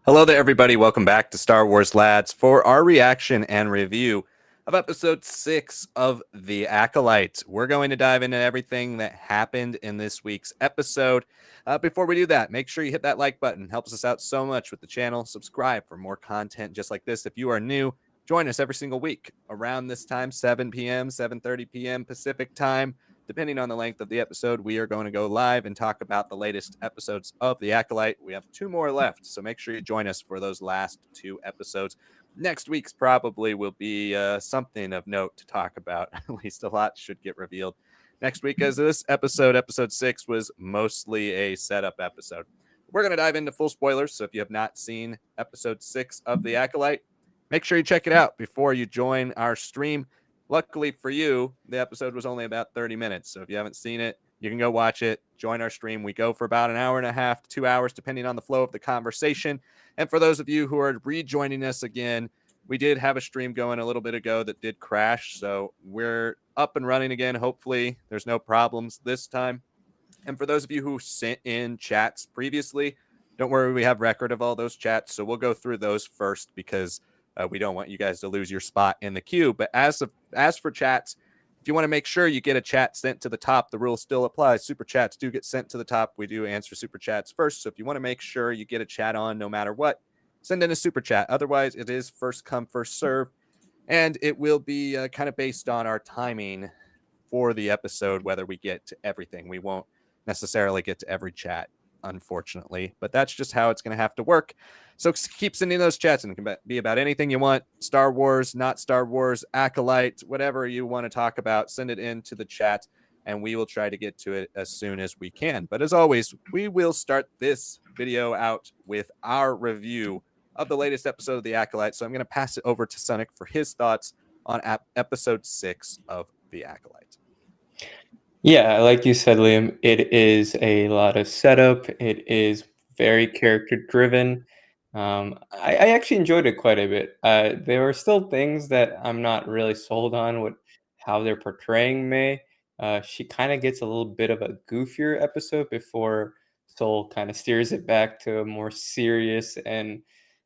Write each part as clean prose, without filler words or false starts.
Hello there, everybody. Welcome back to Star Wars Lads for our reaction and review of episode 6 of The Acolyte. We're going to dive into everything that happened in this week's episode. Before we do that, make sure you hit that like button. It helps us out so much with the channel. Subscribe for more content just like this. If you are new, join us every single week around this time, 7 p.m., 7:30 p.m. Pacific time. Depending on the length of the episode, we are going to go live and talk about the latest episodes of The Acolyte. We have 2 more left, so make sure you join us for those last 2 episodes. Next week's probably will be something of note to talk about. At least a lot should get revealed next week, as this episode 6, was mostly a setup episode. We're going to dive into full spoilers, so if you have not seen episode 6 of The Acolyte, make sure you check it out before you join our stream. Luckily for you, the episode was only about 30 minutes. So if you haven't seen it, you can go watch it, join our stream. We go for about an hour and a half to 2 hours, depending on the flow of the conversation. And for those of you who are rejoining us again, we did have a stream going a little bit ago that did crash. So we're up and running again. Hopefully, there's no problems this time. And for those of you who sent in chats previously, don't worry, we have record of all those chats. So we'll go through those first because we don't want you guys to lose your spot in the queue. But as for chats, if you want to make sure you get a chat sent to the top, the rule still applies. Super chats do get sent to the top. We do answer super chats first. So if you want to make sure you get a chat on no matter what, send in a super chat. Otherwise, it is first come, first serve. And it will be kind of based on our timing for the episode, whether we get to everything. We won't necessarily get to every chat, unfortunately, but that's just how it's going to have to work. So keep sending those chats, and it can be about anything you want. Star Wars, not Star Wars, Acolyte, whatever you want to talk about, send it into the chat, and we will try to get to it as soon as we can. But as always, we will start this video out with our review of the latest episode of The Acolyte. So I'm going to pass it over to Sonic for his thoughts on episode 6 of The Acolyte. Yeah, like you said, Liam, it is a lot of setup. It is very character driven. I actually enjoyed it quite a bit. There are still things that I'm not really sold on with how they're portraying May. She kind of gets a little bit of a goofier episode before Soul kind of steers it back to a more serious and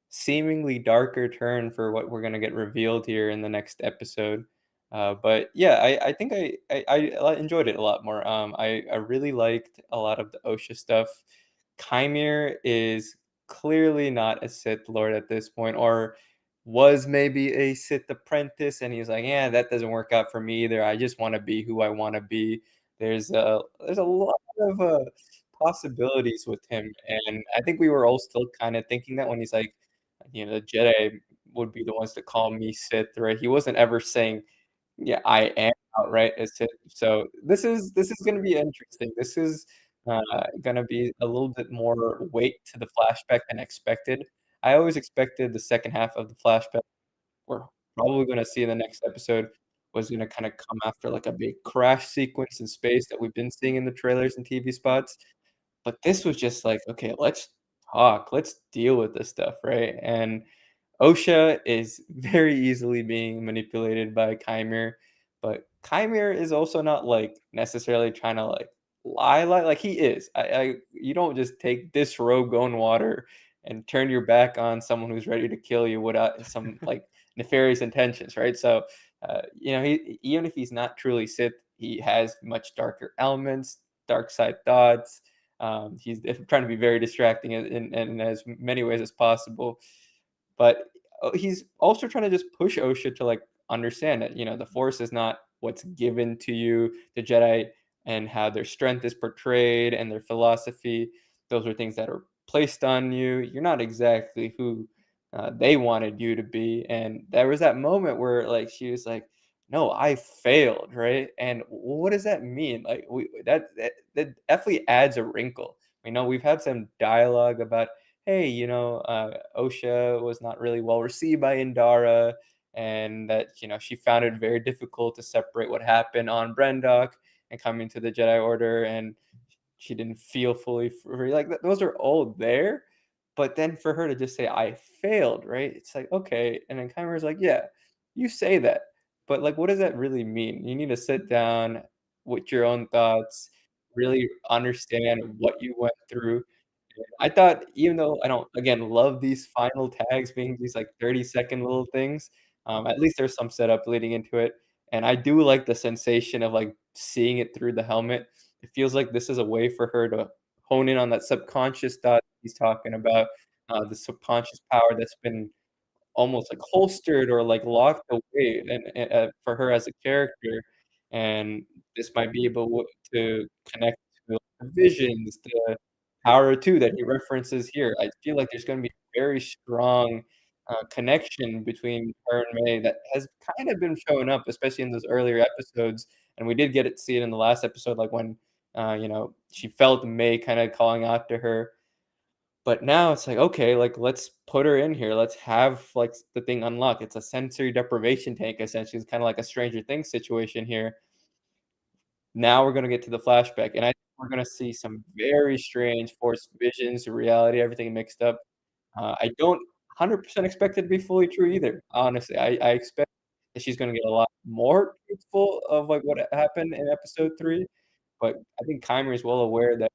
seemingly darker turn for what we're going to get revealed here in the next episode. But yeah, I think I enjoyed it a lot more. I really liked a lot of the OSHA stuff. Chimere is clearly not a Sith Lord at this point, or was maybe a Sith apprentice, and he's like, yeah, that doesn't work out for me either. I just want to be who I want to be. There's a lot of possibilities with him, and I think we were all still kind of thinking that when he's like, the Jedi would be the ones to call me Sith, right? He wasn't ever saying, yeah, I am outright a Sith. So this is gonna be interesting. This is gonna be a little bit more weight to the flashback than expected. I always expected the second half of the flashback we're probably gonna see in the next episode was gonna kinda come after, like, a big crash sequence in space that we've been seeing in the trailers and TV spots. But this was just like, "Okay, let's talk. Let's deal with this stuff," right? And OSHA is very easily being manipulated by Chimere, but Chimere is also not, like, necessarily trying to, like, lie, like, he is. I you don't just take disrobe, go in water, and turn your back on someone who's ready to kill you without some, like, nefarious intentions, right? So, he even if he's not truly Sith, he has much darker elements, dark side thoughts. He's trying to be very distracting in as many ways as possible. But he's also trying to just push OSHA to like understand that the Force is not what's given to you. The Jedi and how their strength is portrayed and their philosophy, those are things that are placed on you. You're not exactly who they wanted you to be. And there was that moment where like she was like, "No, I failed," right? And what does that mean? Like that definitely adds a wrinkle. We know we've had some dialogue about, hey, OSHA was not really well received by Indara, and that she found it very difficult to separate what happened on Brendok and coming to the Jedi Order, and she didn't feel fully free. Like those are all there, but then for her to just say I failed, right? It's like okay, and then Chimeра's like, yeah, you say that, but like, what does that really mean? You need to sit down with your own thoughts, really understand what you went through, I thought even though I don't, again, love these final tags being these, like, 30-second little things, at least there's some setup leading into it, and I do like the sensation of, like, seeing it through the helmet. It feels like this is a way for her to hone in on that subconscious thought he's talking about, the subconscious power that's been almost, like, holstered or, like, locked away for her as a character, and this might be able to connect to the visions, the Power 2 that he references here. I feel like there's gonna be a very strong, connection between her and May that has kind of been showing up, especially in those earlier episodes, and we did get it see it in the last episode, like, when, she felt May kinda calling out to her. But now it's like, okay, like, let's put her in here. Let's have, like, the thing unlock. It's a sensory deprivation tank, essentially. It's kinda like a Stranger Things situation here. Now we're gonna get to the flashback, and I think we're gonna see some very strange forced visions, reality, everything mixed up. I don't 100% expect it to be fully true either, honestly. I expect that she's gonna get a lot more truthful of, like, what happened in episode 3, but I think Keimer is well aware that,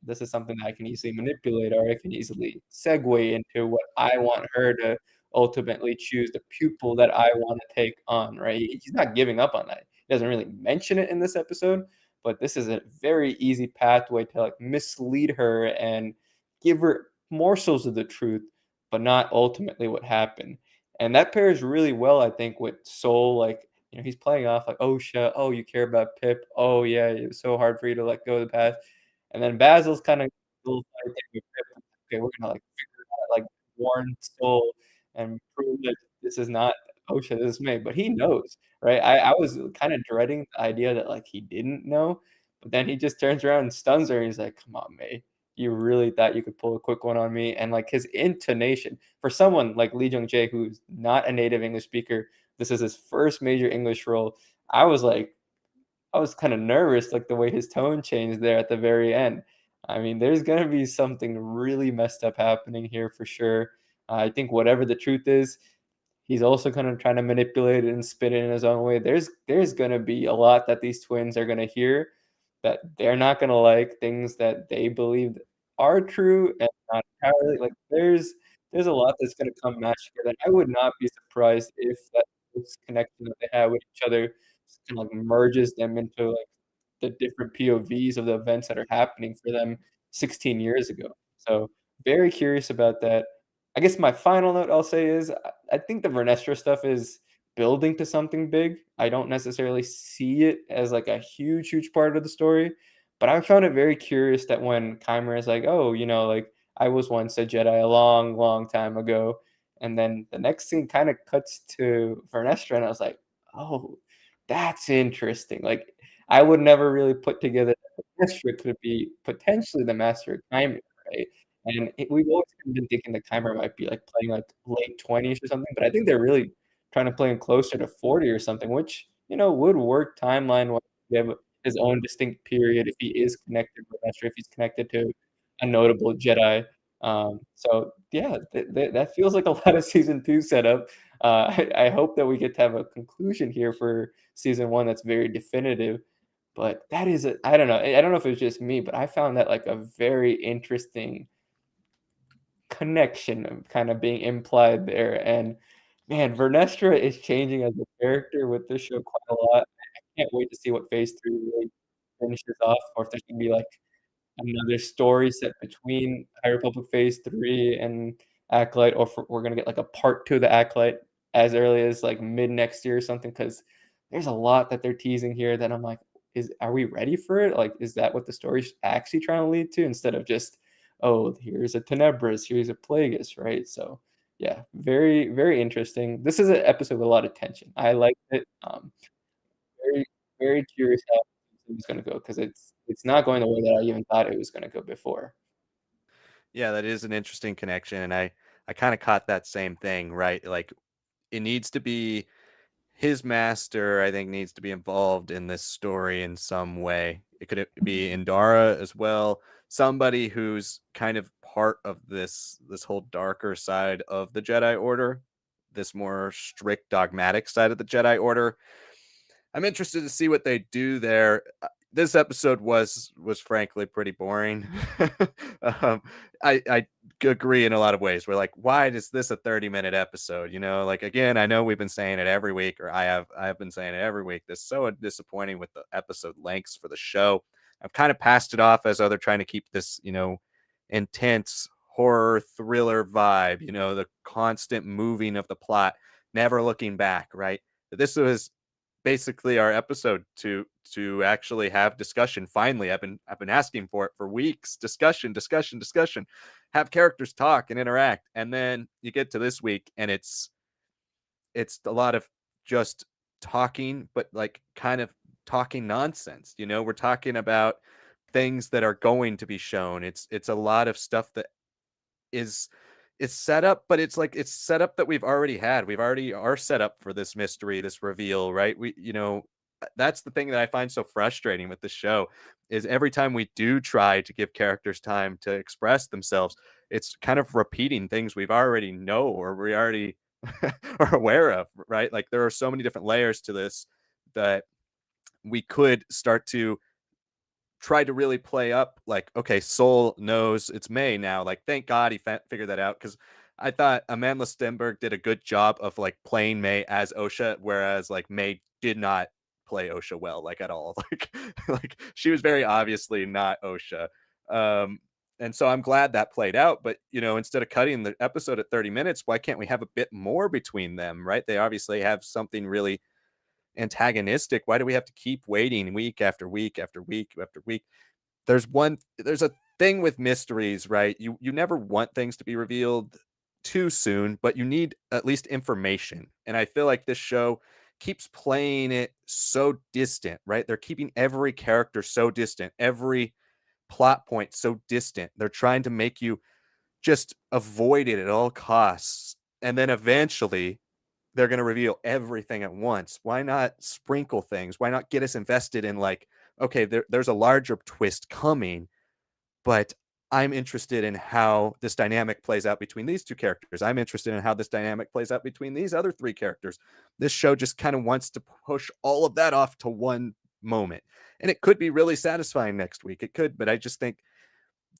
this is something that I can easily manipulate, or I can easily segue into what I want her to ultimately choose, the pupil that I wanna take on, right? He's not giving up on that. He doesn't really mention it in this episode, but this is a very easy pathway to, like, mislead her and give her morsels of the truth, but not ultimately what happened. And that pairs really well, I think, with Soul. Like, he's playing off like, "Oh, shit. Oh, you care about Pip. Oh, yeah, it was so hard for you to let go of the past." And then Basil's kinda little funny thing with Pip. Okay, we're gonna, like, figure out, like, warn Soul and prove that this is not OSHA, this is me, but he knows, right? I was kinda dreading the idea that, like, he didn't know, but then he just turns around and stuns her, and he's like, "Come on, May. You really thought you could pull a quick one on me?" And, like, his intonation for someone like Lee Jung-jae, who's not a native English speaker, this is his first major English role. I was like I was kinda nervous, like, the way his tone changed there at the very end. I mean, there's gonna be something really messed up happening here for sure. I think whatever the truth is, he's also kind of trying to manipulate it and spin it in his own way. There's gonna be a lot that these twins are gonna hear that they're not gonna like, things that they believe are true and not entirely. Like, there's a lot that's gonna come matched together. I would not be surprised if that close connection that they have with each other kind of, like, merges them into, like, the different POVs of the events that are happening for them 16 years ago. So, very curious about that. I guess my final note I'll say is I think the Vernestra stuff is building to something big. I don't necessarily see it as, like, a huge, huge part of the story, but I found it very curious that when Keimer is like, "Oh, like, I was once a Jedi a long, long time ago," and then the next scene kinda cuts to Vernestra, and I was like, "Oh, that's interesting." Like, I would never really put together that Vernestra could be potentially the master of Keimer, right? And we've always kind of been thinking that Keimer might be, like, playing, like, late 20s or something, but I think they're really trying to play him closer to 40 or something, which, would work timeline-wise. They have his own distinct period if he is connected with Master, if he's connected to a notable Jedi. So, yeah, that feels like a lot of season 2 setup. I hope that we get to have a conclusion here for season 1 that's very definitive, but that is I don't know. I don't know if it was just me, but I found that, like, a very interesting connection of kind of being implied there, and man, Vernestra is changing as a character with this show quite a lot. I can't wait to see what Phase 3 really finishes off, or if there's gonna be, like, another story set between High Republic Phase 3 and Acolyte, or if we're gonna get, like, a part 2 of the Acolyte as early as, like, mid next year or something. Because there's a lot that they're teasing here that I'm like, are we ready for it? Like, is that what the story's actually trying to lead to instead of just, "Oh, here's a Tenebris, here's a Plagueis," right? So, yeah, very, very interesting. This is an episode with a lot of tension. I liked it. Very, very curious how it's gonna go because it's not going the way that I even thought it was gonna go before. Yeah, that is an interesting connection, and I kind of caught that same thing, right? Like, it needs to be his master, I think, needs to be involved in this story in some way. It could be Indara as well, somebody who's kind of part of this whole darker side of the Jedi Order, this more strict dogmatic side of the Jedi Order. I'm interested to see what they do there. this episode was frankly pretty boring. um, I agree in a lot of ways. We're like, why is this a 30-minute episode? You know, like again, I know we've been saying it every week, or I have been saying it every week. This is so disappointing with the episode lengths for the show. I've kind of passed it off as though they're trying to keep this, intense horror thriller vibe, the constant moving of the plot, never looking back, right? This was basically our episode to actually have discussion. Finally, I've been asking for it for weeks. Discussion, discussion, discussion. Have characters talk and interact, and then you get to this week, and it's a lot of just talking, but like kind of talking nonsense. We're talking about things that are going to be shown. It's a lot of stuff that is it's set up, but it's like it's set up that we've already had. We've already are set up for this mystery, this reveal, right? That's the thing that I find so frustrating with the show is every time we do try to give characters time to express themselves, it's kind of repeating things we've already know or we already are aware of, right? Like there are so many different layers to this that we could start to tried to really play up like, okay, Soul knows it's May now. Like, thank God he figured that out because I thought Amanda Stenberg did a good job of like playing May as Osha, whereas like May did not play Osha well, like at all. Like she was very obviously not Osha. Um, and so I'm glad that played out. But instead of cutting the episode at 30 minutes, why can't we have a bit more between them? Right? They obviously have something really antagonistic. Why do we have to keep waiting week after week after week after week? There's a thing with mysteries, right? You never want things to be revealed too soon, but you need at least information. And I feel like this show keeps playing it so distant, right? They're keeping every character so distant, every plot point so distant. They're trying to make you just avoid it at all costs. And then eventually they're going to reveal everything at once. Why not sprinkle things? Why not get us invested in like, okay, there's a larger twist coming, but I'm interested in how this dynamic plays out between these two characters. I'm interested in how this dynamic plays out between these other three characters. This show just kind of wants to push all of that off to one moment. And it could be really satisfying next week. It could, but I just think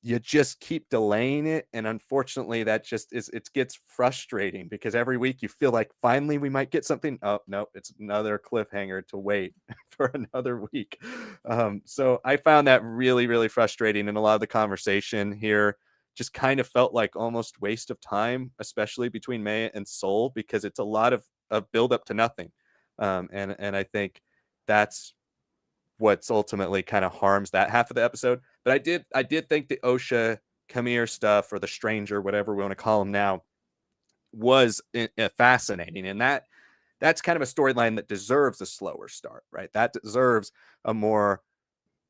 you just keep delaying it, and unfortunately that just is it gets frustrating because every week you feel like finally we might get something. Oh no, it's another cliffhanger to wait for another week. So I found that really really frustrating, and a lot of the conversation here just kind of felt like almost waste of time, especially between May and Soul, because it's a lot of build up to nothing. And I think that's what's ultimately kind of harms that half of the episode. But I did think the OSHA Kamir stuff, or the stranger, whatever we want to call him now, was fascinating, and that's kind of a storyline that deserves a slower start, right? That deserves a more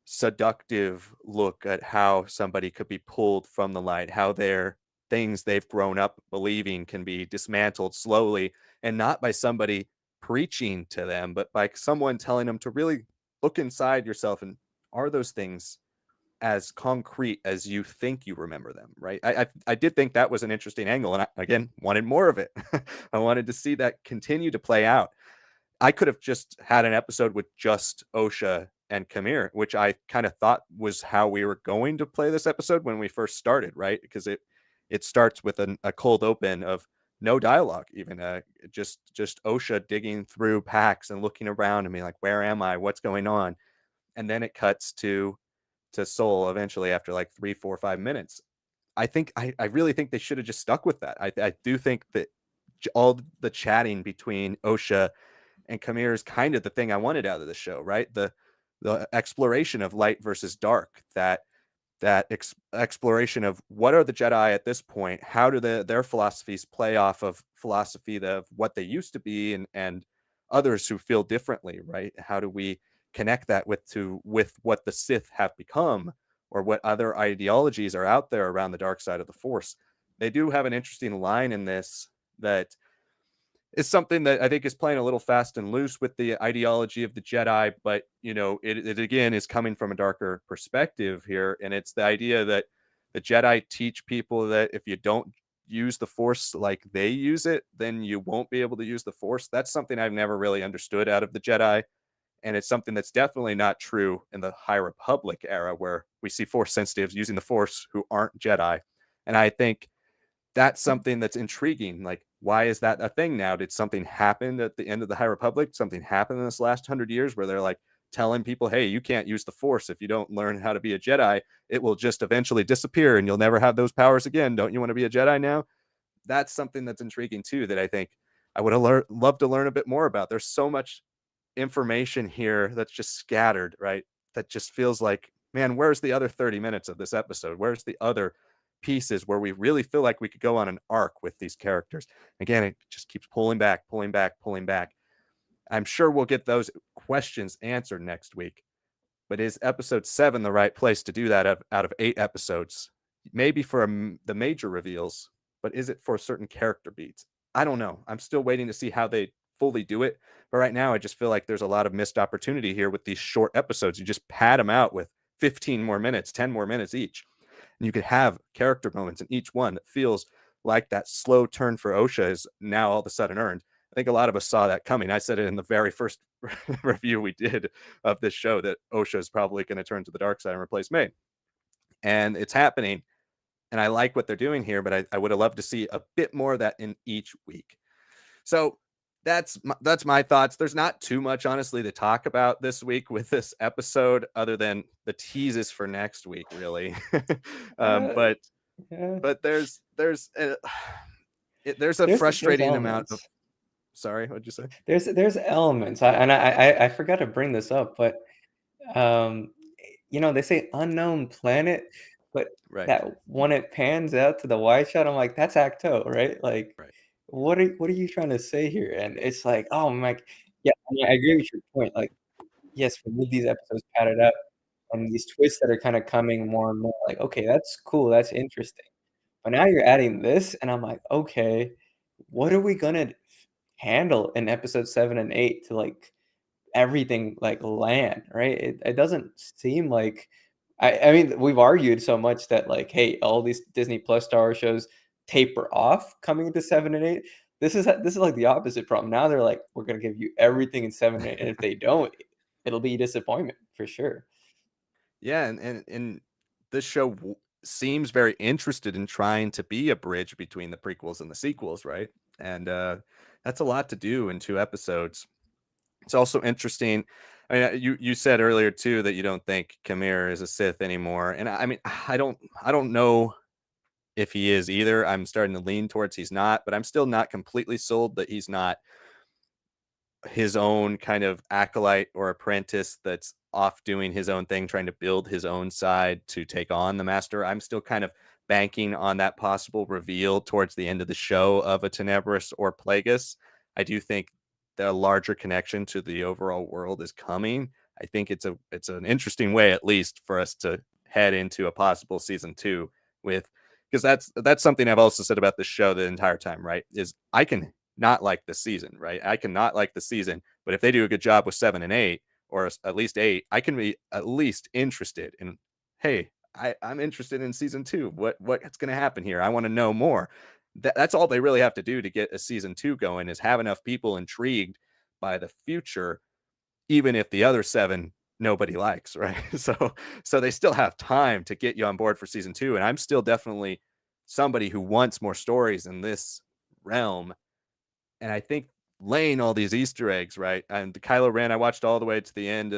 seductive look at how somebody could be pulled from the light, how their things they've grown up believing can be dismantled slowly, and not by somebody preaching to them, but by someone telling them to really look inside yourself and are those things as concrete as you think you remember them, right? I did think that was an interesting angle, and I, again, wanted more of it. I wanted to see that continue to play out. I could have just had an episode with just Osha and Kamir, which I kind of thought was how we were going to play this episode when we first started, right? Because it starts with a cold open of no dialogue, even just Osha digging through packs and looking around and being like, "Where am I? What's going on?" And then it cuts to Soul eventually after like 3, 4, 5 minutes. I really think they should have just stuck with that. I do think that all the chatting between Osha and Kamir is kind of the thing I wanted out of the show, right? The exploration of light versus dark, that exploration of what are the Jedi at this point? How do their philosophies play off of philosophy of what they used to be, and others who feel differently, right? How do we connect that with what the Sith have become, or what other ideologies are out there around the dark side of the Force? They do have an interesting line in this that is something that I think is playing a little fast and loose with the ideology of the Jedi, but it again is coming from a darker perspective here, and it's the idea that the Jedi teach people that if you don't use the Force like they use it, then you won't be able to use the Force. That's something I've never really understood out of the Jedi, And it's something that's definitely not true in the High Republic era, where we see Force sensitives using the Force who aren't Jedi. And I think that's something that's intriguing. Like, why is that a thing now? Did something happen at the end of the High Republic? Something happened in this last 100 years where they're like telling people, hey, you can't use the Force if you don't learn how to be a Jedi. It will just eventually disappear and you'll never have those powers again. Don't you want to be a Jedi now? That's something that's intriguing too, that I think I would have loved to learn a bit more about. There's so much information here that's just scattered, right? That just feels like, man, where's the other 30 minutes of this episode? Where's the other pieces where we really feel like we could go on an arc with these characters? Again, it just keeps pulling back, pulling back, pulling back. I'm sure we'll get those questions answered next week. But is episode 7 the right place to do that out of 8 episodes? Maybe for the major reveals, but is it for certain character beats? I don't know. I'm still waiting to see how they fully do it. But right now, I just feel like there's a lot of missed opportunity here with these short episodes. You just pad them out with 15 more minutes, 10 more minutes each. And you could have character moments in each one that feels like that slow turn for Osha is now all of a sudden earned. I think a lot of us saw that coming. I said it in the very first review we did of this show that Osha is probably going to turn to the dark side and replace May. And it's happening. And I like what they're doing here, but I would have loved to see a bit more of that in each week. So that's my thoughts. There's not too much, honestly, to talk about this week with this episode, other than the teases for next week, really. Uh, But yeah. there's a There's frustrating amount of. elements. Sorry, what'd you say? There's elements. I forgot to bring this up, but um, they say unknown planet, but Right, that when it pans out to the wide shot, I'm like, that's Acto, right? Like, right. what are you trying to say here? And it's like, oh my, yeah, I mean, I agree with your point. Like, yes, we need these episodes padded up, and these twists that are kind of coming more and more. Like, okay, that's cool, that's interesting. But now you're adding this, and I'm like, okay, what are we gonna handle in episode 7 and 8 to like everything like land, right? It doesn't seem like I mean, we've argued so much that like, hey, all these Disney Plus Star Wars shows taper off coming into 7 and 8. This is like the opposite problem. Now they're like, we're gonna give you everything in 7 and 8, and if they don't, it'll be a disappointment for sure. Yeah, and this show seems very interested in trying to be a bridge between the prequels and the sequels, right? And that's a lot to do in 2 episodes. It's also interesting. I mean, you said earlier too that you don't think Kamir is a Sith anymore, and I mean, I don't know if he is either. I'm starting to lean towards he's not, but I'm still not completely sold that he's not his own kind of acolyte or apprentice that's off doing his own thing, trying to build his own side to take on the master. I'm still kind of banking on that possible reveal towards the end of the show of a Tenebris or Plagueis. I do think the larger connection to the overall world is coming. I think it's an interesting way, at least, for us to head into a possible season 2 with, because that's something I've also said about this show the entire time, right? Is I can not like the season, right? I cannot like the season, but if they do a good job with 7 and 8, or at least 8, I can be at least interested in. Hey, I'm interested in season 2. What's going to happen here? I want to know more. That's all they really have to do to get a season 2 going, is have enough people intrigued by the future, even if the other 7 nobody likes, right? So they still have time to get you on board for season 2, and I'm still definitely somebody who wants more stories in this realm. And I think laying all these Easter eggs, right? And the Kylo Ren, I watched all the way to the end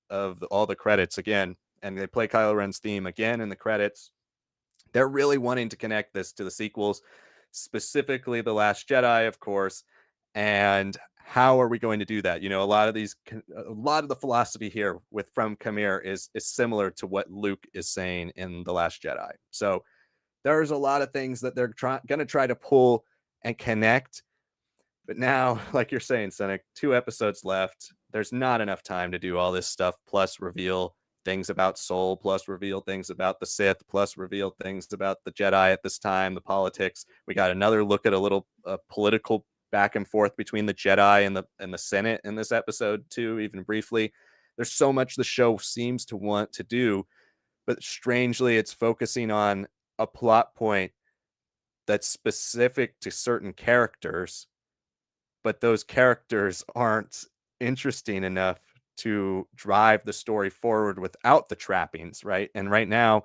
of all the credits again, and they play Kylo Ren's theme again in the credits. They're really wanting to connect this to the sequels, specifically The Last Jedi, of course. And how are we going to do that? A lot of the philosophy here with from Kamir is similar to what Luke is saying in The Last Jedi. So there's a lot of things that they're going to try to pull and connect, but now, like you're saying, Senek, 2 episodes left. There's not enough time to do all this stuff, plus reveal things about Soul, plus reveal things about the Sith, plus reveal things about the Jedi at this time, the politics. We got another look at a little political back and forth between the Jedi and the Senate in this episode too, even briefly. There's so much the show seems to want to do, but strangely, it's focusing on a plot point that's specific to certain characters, but those characters aren't interesting enough to drive the story forward without the trappings, right? And right now,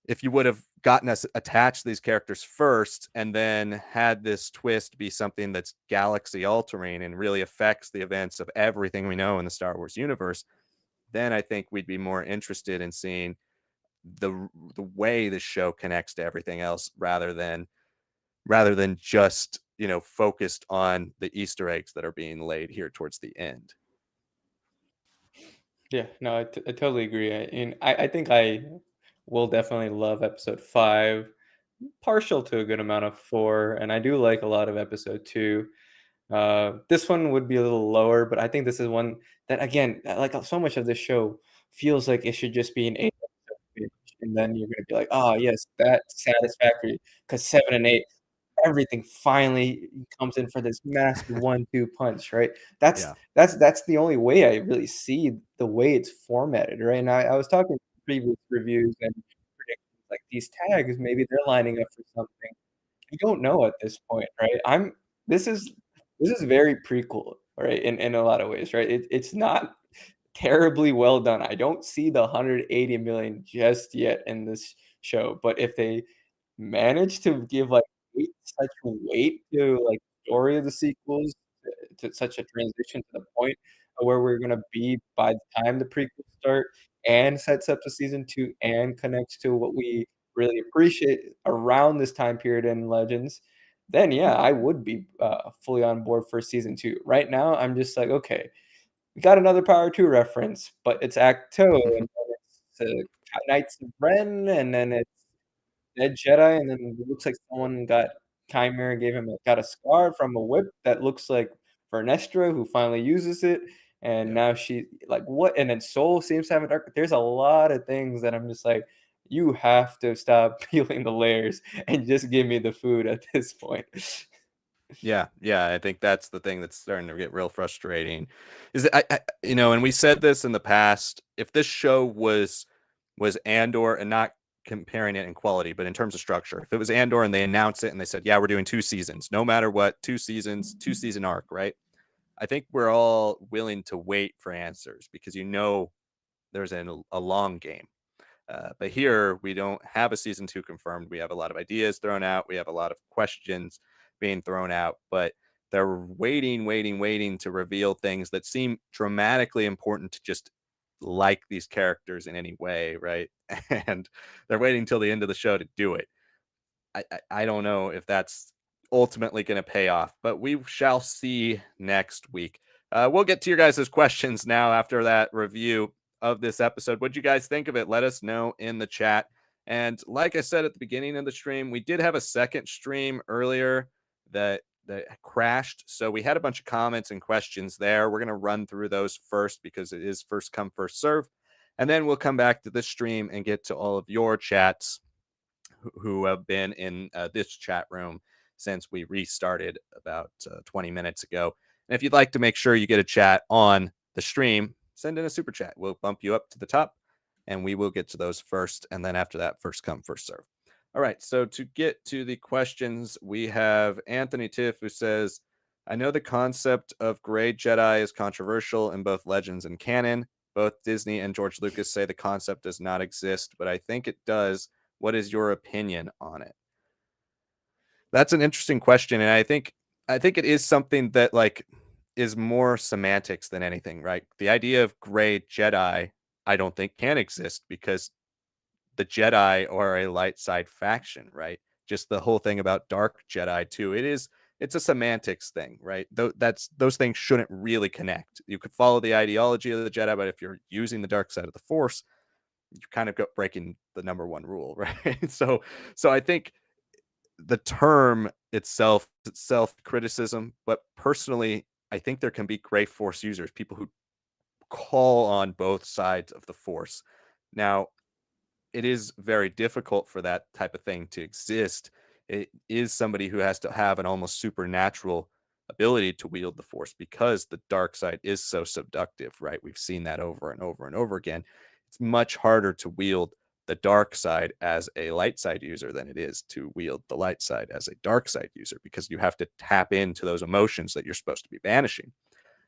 if you would have gotten us attached to these characters first and then had this twist be something that's galaxy altering and really affects the events of everything we know in the Star Wars universe, then I think we'd be more interested in seeing the way the show connects to everything else rather than just, focused on the Easter eggs that are being laid here towards the end. Yeah, no, I totally agree. I think I will definitely love episode 5, partial to a good amount of 4, and I do like a lot of episode 2. This one would be a little lower, but I think this is one that, again, like so much of this show feels like it should just be an 8 episode binge, and then you're gonna be like, "Oh, yes, that's satisfactory," because 7 and 8, everything finally comes in for this massive 1-2 punch, right? That's Yeah. that's the only way I really see the way it's formatted, right? And I was talking to previous reviews and predictions, like, these tags, maybe they're lining up for something. You don't know at this point, right? This is this is very prequel, right, in a lot of ways, right? It's not terribly well done. I don't see the 180 million just yet in this show, but if they manage to give, like, such weight to, like, story of the sequels, to such a transition to the point of where we're gonna be by the time the prequels start, and sets up the season 2 and connects to what we really appreciate around this time period in Legends, then yeah, I would be, fully on board for season 2. Right now, I'm just like, "Okay, we got another Power 2 reference, but it's Act 2, and then it's, Knights of Ren, and then it's Dead Jedi, and then it looks like someone got Chimera gave him got a scar from a whip that looks like Vernestra, who finally uses it, and Yeah. now she like, what? And then Soul seems to have a dark there's a lot of things that I'm just like, "You have to stop peeling the layers and just give me the food at this point." Yeah, yeah, I think that's the thing that's starting to get real frustrating. Is that and we said this in the past. If this show was Andor, and not comparing it in quality, but in terms of structure, if it was Andor and they announced it and they said, "Yeah, we're doing 2 seasons, no matter what, 2 seasons, 2 season arc," right? I think we're all willing to wait for answers because there's a long game. But here we don't have a season 2 confirmed. We have a lot of ideas thrown out. We have a lot of questions being thrown out, but they're waiting, waiting, waiting to reveal things that seem dramatically important to just like these characters in any way, right? And they're waiting till the end of the show to do it. I don't know if that's ultimately going to pay off, but we shall see next week. We'll get to your guys' questions now after that review of this episode. What'd you guys think of it? Let us know in the chat. And like I said at the beginning of the stream, we did have a second stream earlier that crashed. So we had a bunch of comments and questions there. We're going to run through those first because it is first come, first serve. And then we'll come back to this stream and get to all of your chats who have been in this chat room since we restarted about 20 minutes ago. And if you'd like to make sure you get a chat on the stream, send in a super chat. We'll bump you up to the top and we will get to those first. And then after that, first come, first serve. All right. So to get to the questions, we have Anthony Tiff who says, I know the concept of gray Jedi is controversial in both Legends and canon. Both Disney and George Lucas say the concept does not exist, but I think it does. What is your opinion on it? That's an interesting question, and I think it is something that is more semantics than anything, right? The idea of gray Jedi, I don't think can exist because the Jedi are a light side faction, right? Just the whole thing about dark Jedi too. It's a semantics thing, right? Those things shouldn't really connect. You could follow the ideology of the Jedi, but if you're using the dark side of the Force, you kind of go breaking the number one rule, right? So I think the term itself criticism, but personally, I think there can be gray Force users, people who call on both sides of the Force. Now, it is very difficult for that type of thing to exist. It is somebody who has to have an almost supernatural ability to wield the Force because the dark side is so seductive, right? We've seen that over and over and over again. It's much harder to wield the dark side as a light side user than it is to wield the light side as a dark side user because you have to tap into those emotions that you're supposed to be banishing.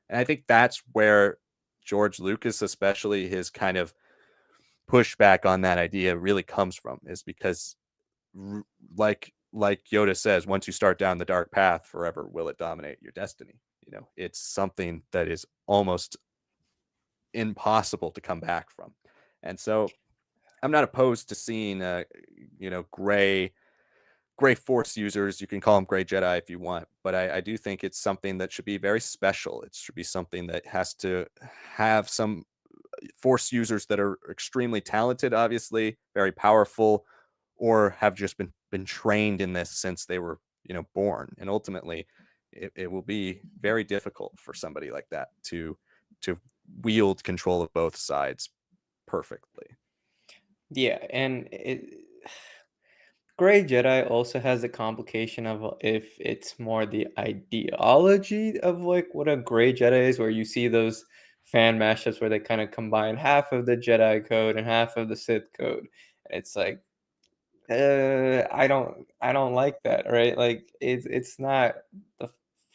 And I think that's where George Lucas, especially his kind of pushback on that idea really comes from, is because like Yoda says, once you start down the dark path, forever will it dominate your destiny. It's something that is almost impossible to come back from. And so I'm not opposed to seeing gray force users. You can call them gray Jedi if you want, but I do think it's something that should be very special. It should be something that has to have some force users that are extremely talented, obviously very powerful, or have just been trained in this since they were born. And ultimately it will be very difficult for somebody like that to wield control of both sides perfectly. Yeah, and Gray Jedi also has the complication of if it's more the ideology of like what a Gray Jedi is, where you see those fan mashups where they kind of combine half of the Jedi code and half of the Sith code. And it's like, I don't like that, right? Like it's not the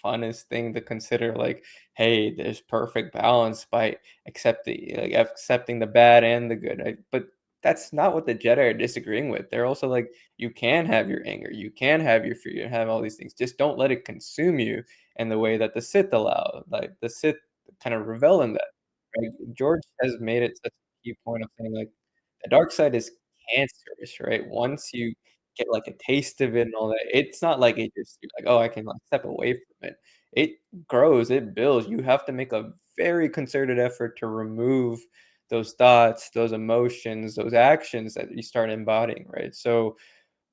funnest thing to consider. Like, hey, there's perfect balance by accepting the bad and the good. But that's not what the Jedi are disagreeing with. They're also like, you can have your anger, you can have your fear, you have all these things. Just don't let it consume you in the way that the Sith allow. Like the Sith kind of revel in that. Right? George has made it such a key point of saying like the dark side is cancerous, right? Once you get, like, a taste of it and all that, it's not like it just you're like, "Oh, I can, like, step away from it." It grows, it builds. You have to make a very concerted effort to remove those thoughts, those emotions, those actions that you start embodying, right? So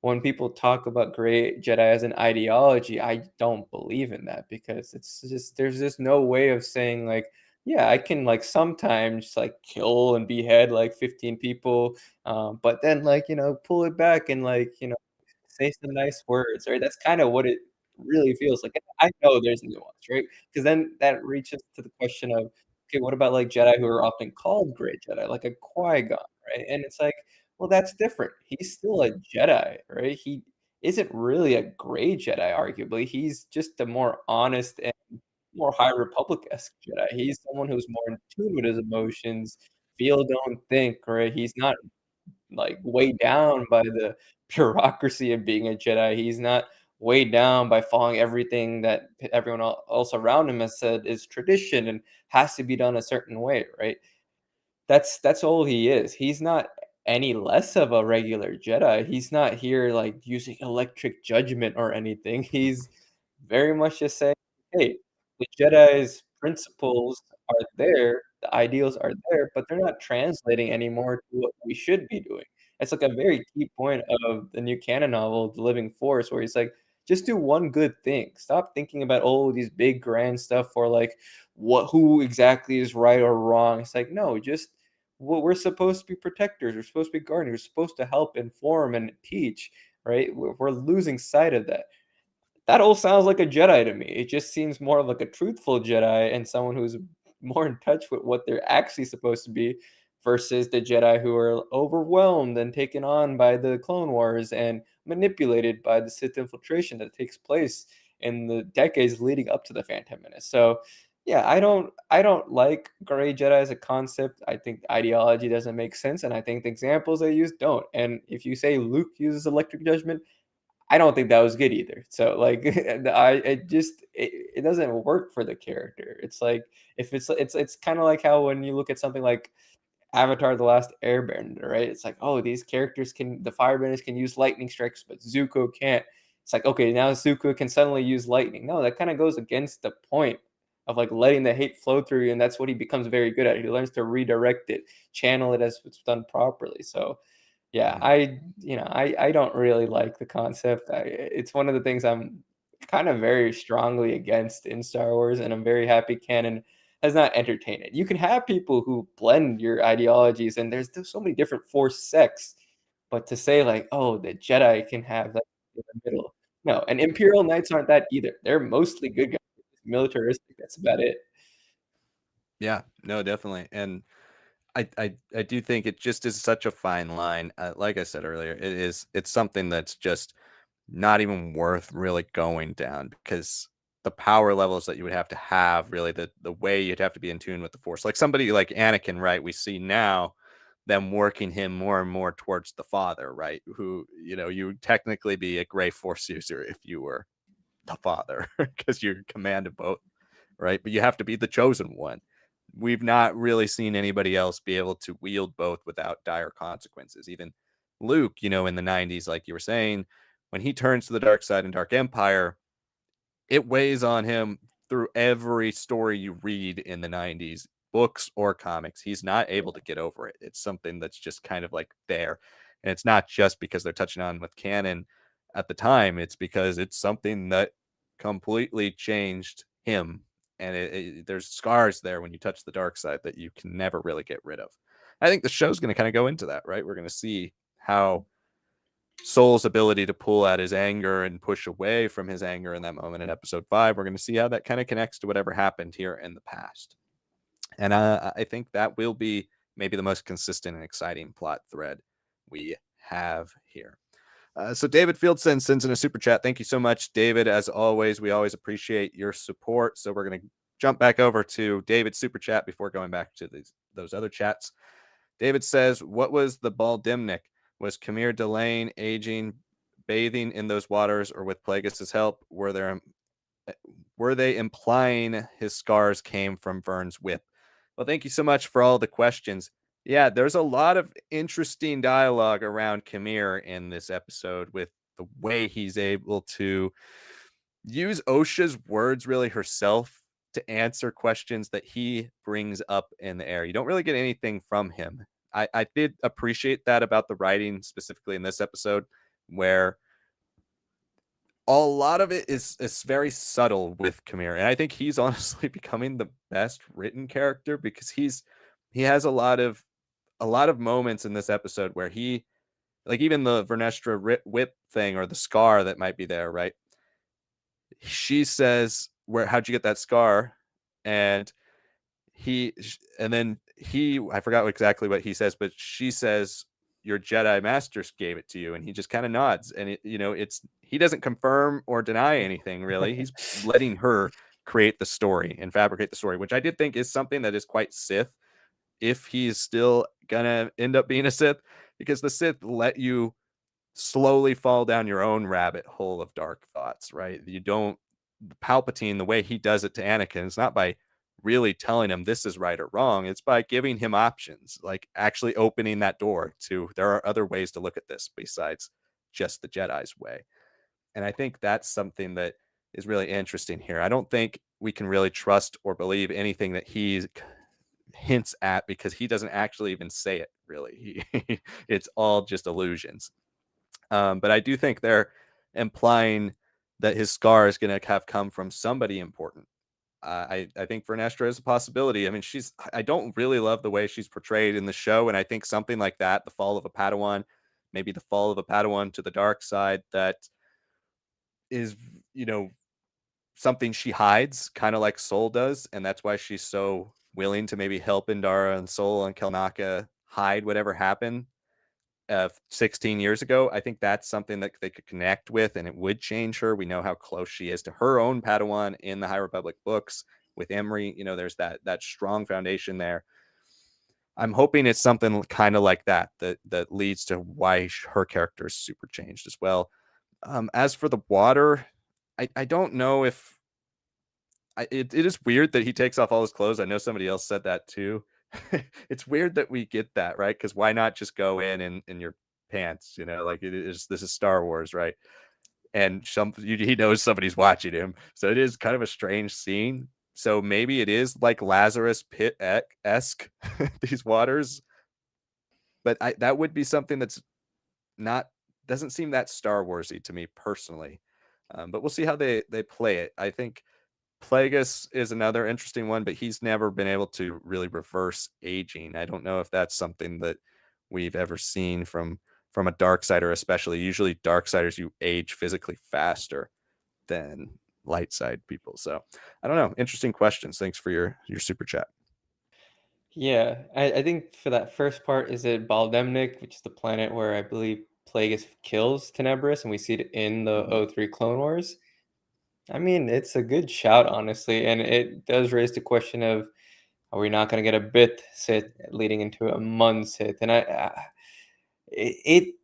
when people talk about gray Jedi as an ideology, I don't believe in that because it's just there's just no way of saying like, yeah, I can like sometimes like kill and behead like 15 people, but then like pull it back and like say some nice words, right? That's kind of what it really feels like. I know there's nuance, right? Because then that reaches to the question of, okay, what about like Jedi who are often called gray Jedi, like a Qui-Gon, right? And it's like, well, that's different. He's still a Jedi, right? He isn't really a gray Jedi, arguably. He's just a more honest and more High Republic-esque Jedi. He's someone who's more in tune with his emotions, feel, don't think, right? He's not like weighed down by the bureaucracy of being a Jedi. He's not weighed down by following everything that everyone else around him has said is tradition and has to be done a certain way, right? That's all he is. He's not any less of a regular Jedi. He's not here, like, using electric judgment or anything. He's very much just saying, "Hey, the Jedi's principles are there, the ideals are there, but they're not translating anymore to what we should be doing." It's, like, a very key point of the new canon novel, The Living Force, where he's like, "Just do one good thing. Stop thinking about all these big grand stuff or, like, who exactly is right or wrong." It's like, "No, just we're supposed to be protectors. We're supposed to be guardians. We're supposed to help inform and teach, right? We're losing sight of that." That all sounds like a Jedi to me. It just seems more of like a truthful Jedi and someone who's more in touch with what they're actually supposed to be versus the Jedi who are overwhelmed and taken on by the Clone Wars and manipulated by the Sith infiltration that takes place in the decades leading up to the Phantom Menace. So, yeah, I don't like gray Jedi as a concept. I think the ideology doesn't make sense, and I think the examples they use don't. And if you say Luke uses electric judgment, I don't think that was good either. So like it doesn't work for the character. It's like if it's kind of like how when you look at something like Avatar: The Last Airbender, right? It's like, oh, these characters the firebenders can use lightning strikes, but Zuko can't. It's like, okay, now Zuko can suddenly use lightning. No, that kind of goes against the point of like letting the hate flow through you, and that's what he becomes very good at. He learns to redirect it, channel it as it's done properly. So yeah, Mhm. I don't really like the concept. It's one of the things I'm kind of very strongly against in Star Wars, and I'm very happy canon has not entertained it. You can have people who blend your ideologies, and there's so many different Force sects, but to say like, oh, the Jedi can have like in the middle, no, and Imperial Knights aren't that either. They're mostly good guys, militaristic. That's about it. Yeah, no, definitely. And I do think it just is such a fine line. Like I said earlier, it's something that's just not even worth really going down because the power levels that you would have to have, really the way you'd have to be in tune with the Force. Like somebody like Anakin, right? We see now them working him more and more towards the Father, right? Who, you would technically be a gray Force user if you were the Father, because you commanded both, right? But you have to be the chosen one. We've not really seen anybody else be able to wield both without dire consequences. Even Luke, in the 90s, like you were saying, when he turns to the dark side in Dark Empire, it weighs on him through every story you read in the 90s, books or comics. He's not able to get over it. It's something that's just kind of like there. And it's not just because they're touching on with canon at the time, it's because it's something that completely changed him. And there's scars there when you touch the dark side that you can never really get rid of. I think the show's going to kind of go into that, right? We're going to see how Soul's ability to pull at his anger and push away from his anger in that moment in episode 5. We're going to see how that kind of connects to whatever happened here in the past. And I think that will be maybe the most consistent and exciting plot thread we have here. So David Fieldson sends in a super chat. Thank you so much, David. As always, we always appreciate your support. So we're going to jump back over to David's super chat before going back to those other chats. David says, what was the Baldimnic? Was Camille Delane aging, bathing in those waters, or with Plagueis' help? Were they implying his scars came from Vern's whip? Well, thank you so much for all the questions. Yeah, there's a lot of interesting dialogue around Camille in this episode with the way he's able to use Osha's words really herself to answer questions that he brings up in the air. You don't really get anything from him. I did appreciate that about the writing, specifically in this episode, where a lot of it is very subtle with Camille. And I think he's honestly becoming the best written character because he has a lot of moments in this episode where he, like, even the Vernestra whip thing or the scar that might be there, right? She says, how'd you get that scar? And then I forgot exactly what he says, but she says, your Jedi masters gave it to you. And he just kind of nods. And he doesn't confirm or deny anything really. He's letting her create the story and fabricate the story, which I did think is something that is quite Sith, if he's still gonna end up being a Sith, because the Sith let you slowly fall down your own rabbit hole of dark thoughts, right? You don't, Palpatine, the way he does it to Anakin, it's not by really telling him this is right or wrong. It's by giving him options, like actually opening that door to, there are other ways to look at this besides just the Jedi's way. And I think that's something that is really interesting here. I don't think we can really trust or believe anything that he hints at because he doesn't actually even say it really. It's all just illusions. But I do think they're implying that his scar is going to have come from somebody important. I think Vernestra is a possibility. I mean, I don't really love the way she's portrayed in the show. And I think something like that, the fall of a Padawan, maybe the fall of a Padawan to the dark side, that is, something she hides, kind of like Soul does. And that's why she's so willing to maybe help Indara and Soul and Kelnaka hide whatever happened 16 years ago. I think that's something that they could connect with, and it would change her. We know how close she is to her own Padawan in the High Republic books with Emery. There's that strong foundation there. I'm hoping it's something kind of like that leads to why her character is super changed as well. As for the water, I don't know if it is weird that he takes off all his clothes. I know somebody else said that too. It's weird that we get that, right? Because why not just go in your pants? Like, this is Star Wars, right? And he knows somebody's watching him, so it is kind of a strange scene. So maybe it is like Lazarus Pit esque these waters, but that would be something that's not doesn't seem that Star Warsy to me personally. But we'll see how they play it. I think Plagueis is another interesting one, but he's never been able to really reverse aging. I don't know if that's something that we've ever seen from a Darksider, especially. Usually Darksiders, you age physically faster than light side people. So I don't know. Interesting questions. Thanks for your super chat. Yeah, I think for that first part, is it Baldemnik, which is the planet where I believe Plagueis kills Tenebris, and we see it in the Mhm. 03 Clone Wars? I mean, it's a good shout, honestly, and it does raise the question of, are we not gonna get a bit sit leading into a Mun sit? And it it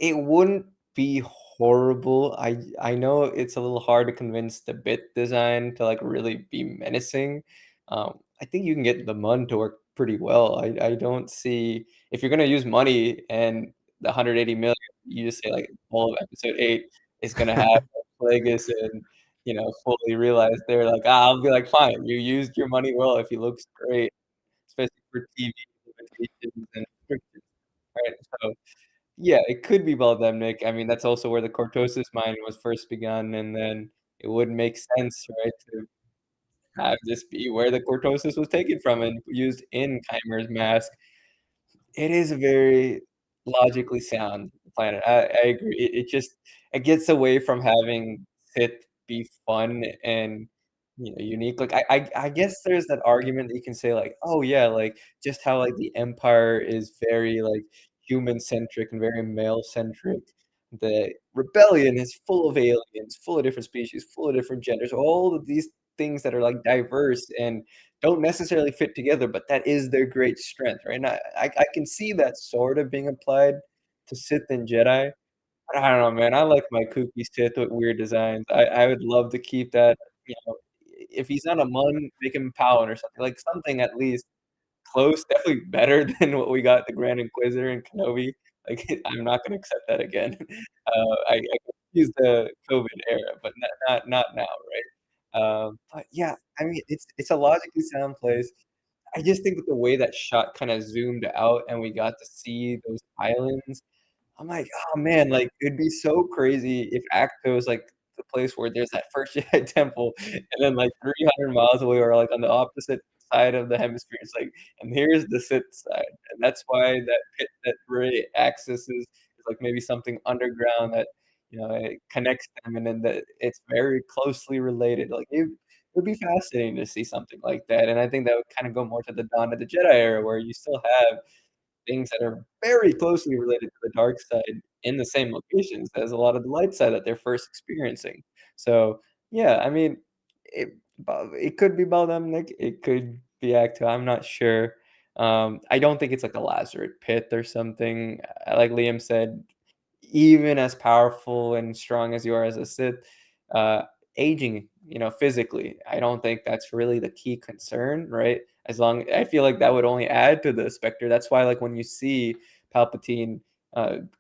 it wouldn't be horrible. I know it's a little hard to convince the bit design to, like, really be menacing. I think you can get the Mun to work pretty well. I don't see if you're gonna use money and the 180,000,000, you just say, like, all of episode 8 is gonna have Plagueis and, fully realize they're like, I'll be like, "Fine, you used your money well if he looks great," especially for TV limitations and restrictions, right? So yeah, it could be Baldemnik. I mean, that's also where the cortosis mine was first begun, and then it would make sense, right, to have this be where the cortosis was taken from and used in Chimer's mask. It is a very logically sound planet. I agree. It just it gets away from having Sith be fun and, unique. Like, I guess there's that argument that you can say, like, "Oh, yeah, like, just how, like, the Empire is very, like, human-centric and very male-centric. The Rebellion is full of aliens, full of different species, full of different genders, all of these things that are, like, diverse and don't necessarily fit together, but that is their great strength, right? And I can see that sort of being applied to Sith and Jedi, but I don't know, man. I like my kooky Sith with weird designs. I would love to keep that, you know, if he's not a Mun, make him Palin or something, like, something at least close, definitely better than what we got the Grand Inquisitor and Kenobi. Like, I'm not gonna accept that again. I can use the COVID era, but not now, right? But yeah, I mean, it's a logically sound place. I just think that the way that shot kinda zoomed out and we got to see those islands, I'm like, "Oh, man," like, it'd be so crazy if Acto is, like, the place where there's that first Jedi temple, and then, like, 300 miles away or, like, on the opposite side of the hemisphere, it's like, and here's the Sith side, and that's why that pit that Rey accesses is, like, maybe something underground that, it connects them, and then it's very closely related, like, it would be fascinating to see something like that, and I think that would kinda go more to the Dawn of the Jedi era where you still have things that are very closely related to the dark side in the same locations as a lot of the light side that they're first experiencing. So, yeah, I mean, it could be Baldemnik, it could be Acto, I'm not sure. I don't think it's like a Lazarus pit or something. Like Liam said, even as powerful and strong as you are as a Sith, uh, aging, physically, I don't think that's really the key concern, right? As long I feel like that would only add to the specter. That's why, like, when you see Palpatine,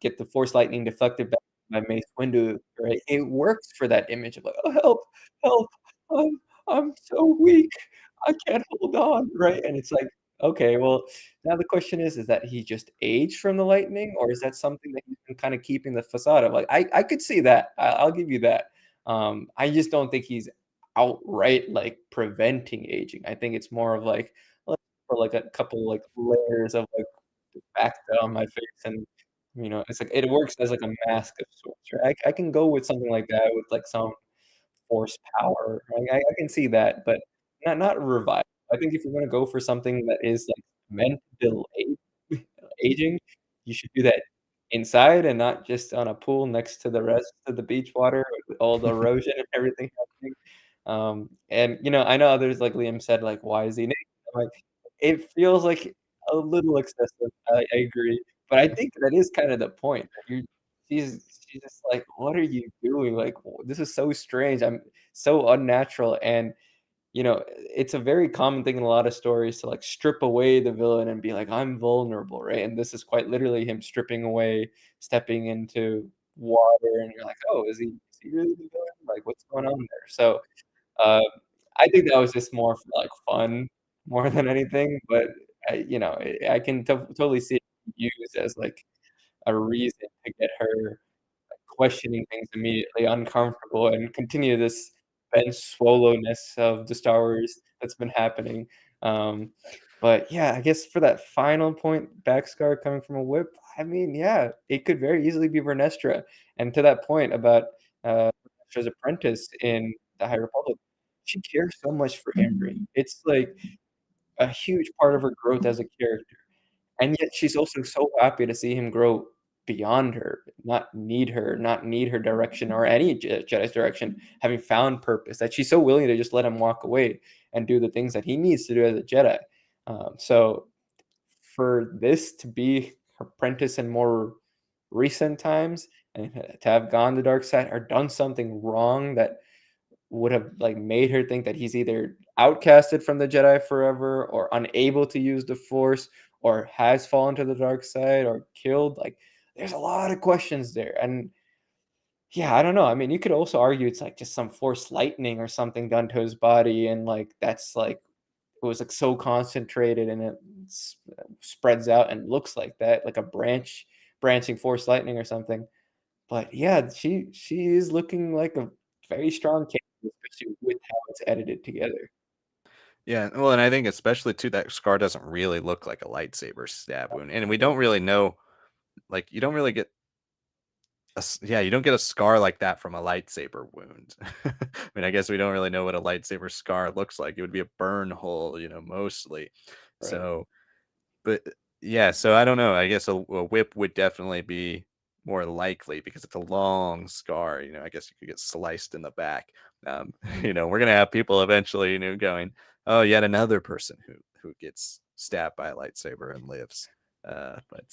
get the Force lightning deflected back by Mace Windu, right? It works for that image of like, "Oh, help, help, I'm I'm so weak, I can't hold on," right? And it's like, okay, well, now the question is that he just aged from the lightning, or is that something that he's been kinda keeping the facade of? Like, I could see that, I'll give you that. I just don't think he's outright, like, preventing aging. I think it's more of like, let's put, like, a couple, like, layers of, like, Bacta on my face and, it's like it works as, like, a mask of sorts, right? I can go with something like that with, like, some force power. I can see that, but not revive. I think if you're gonna go for something that is, like, meant to delay aging, you should do that inside and not just on a pool next to the rest of the beach water with all the erosion and everything happening. And, I know others, like Liam said, like, "Why is he naked?" I'm like, it feels like a little excessive, I agree, but I think that is kinda the point, that she's just like, "What are you doing? Like, this is so strange, I'm so unnatural," and it's a very common thing in a lot of stories to, like, strip away the villain and be like, "I'm vulnerable," right? And this is quite literally him stripping away, stepping into water, and you're like, "Oh, is he really the villain? Like, what's going on there?" So, uh, I think that was just more for, like, fun more than anything, but I can totally see it used as, like, a reason to get her questioning things immediately, uncomfortable, and continue this bench swallowness of the Star Wars that's been happening. Um, but yeah, I guess for that final point, backscar coming from a whip, I mean, yeah, it could very easily be Vernestra. And to that point about Vernestra's apprentice in the High Republic, she cares so much for Imri. It's like a huge part of her growth as a character. And yet she's also so happy to see him grow beyond her, not need her direction or any Jedi's direction, having found purpose, that she's so willing to just let him walk away and do the things that he needs to do as a Jedi. So for this to be her apprentice in more recent times and to have gone the dark side or done something wrong that would have like made her think that he's either outcasted from the Jedi forever or unable to use the Force or has fallen to the dark side or killed. Like there's a lot of questions there. And yeah, I don't know. I mean, you could also argue it's like just some Force lightning or something done to his body, and like that's like it was like so concentrated and it spreads out and looks like that, like a branching Force lightning or something. But yeah, she is looking like a very strong candidate, especially with how it's edited together. Yeah, well, and I think especially too that scar doesn't really look like a lightsaber stab wound, and we don't really know. Like, you don't really get yeah, you don't get a scar like that from a lightsaber wound. I mean, I guess we don't really know what a lightsaber scar looks like. It would be a burn hole, mostly. Right. So, but yeah, so I don't know. I guess a whip would definitely be more likely because it's a long scar. I guess you could get sliced in the back. Um, we're gonna have people eventually, going, "Oh, yet another person who gets stabbed by a lightsaber and lives." But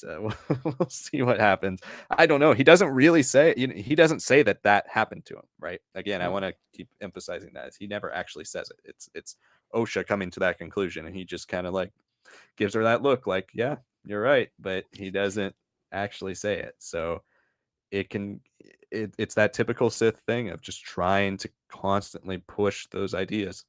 we'll see what happens. I don't know. He doesn't really say. He doesn't say that happened to him, right? Again, I No. want to keep emphasizing that he never actually says it. It's Osha coming to that conclusion, and he just kind of like gives her that look like, yeah, you're right, but he doesn't actually say it. So it's that typical Sith thing of just trying to constantly push those ideas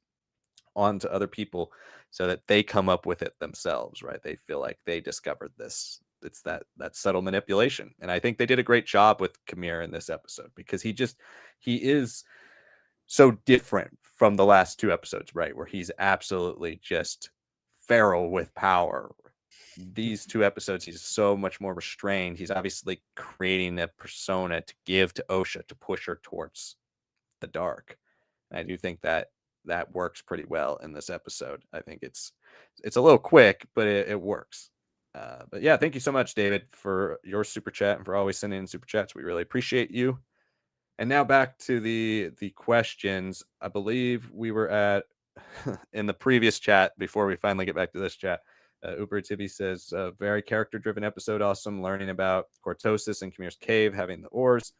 onto other people so that they come up with it themselves, right? They feel like they discovered this. It's that subtle manipulation. And I think they did a great job with Kamir in this episode because he is so different from the last two episodes, right? Where he's absolutely just feral with power. These two episodes, he's so much more restrained. He's obviously creating a persona to give to Osha to push her towards the dark. And I do think that works pretty well in this episode. I think it's a little quick, but it works. But yeah, thank you so much, David, for your super chat and for always sending in super chats. We really appreciate you. And now back to the questions. I believe we were at in the previous chat before we finally get back to this chat. Uber Tibi says, very character driven episode. Awesome. Learning about Cortosis and Kamir's cave, having the ores.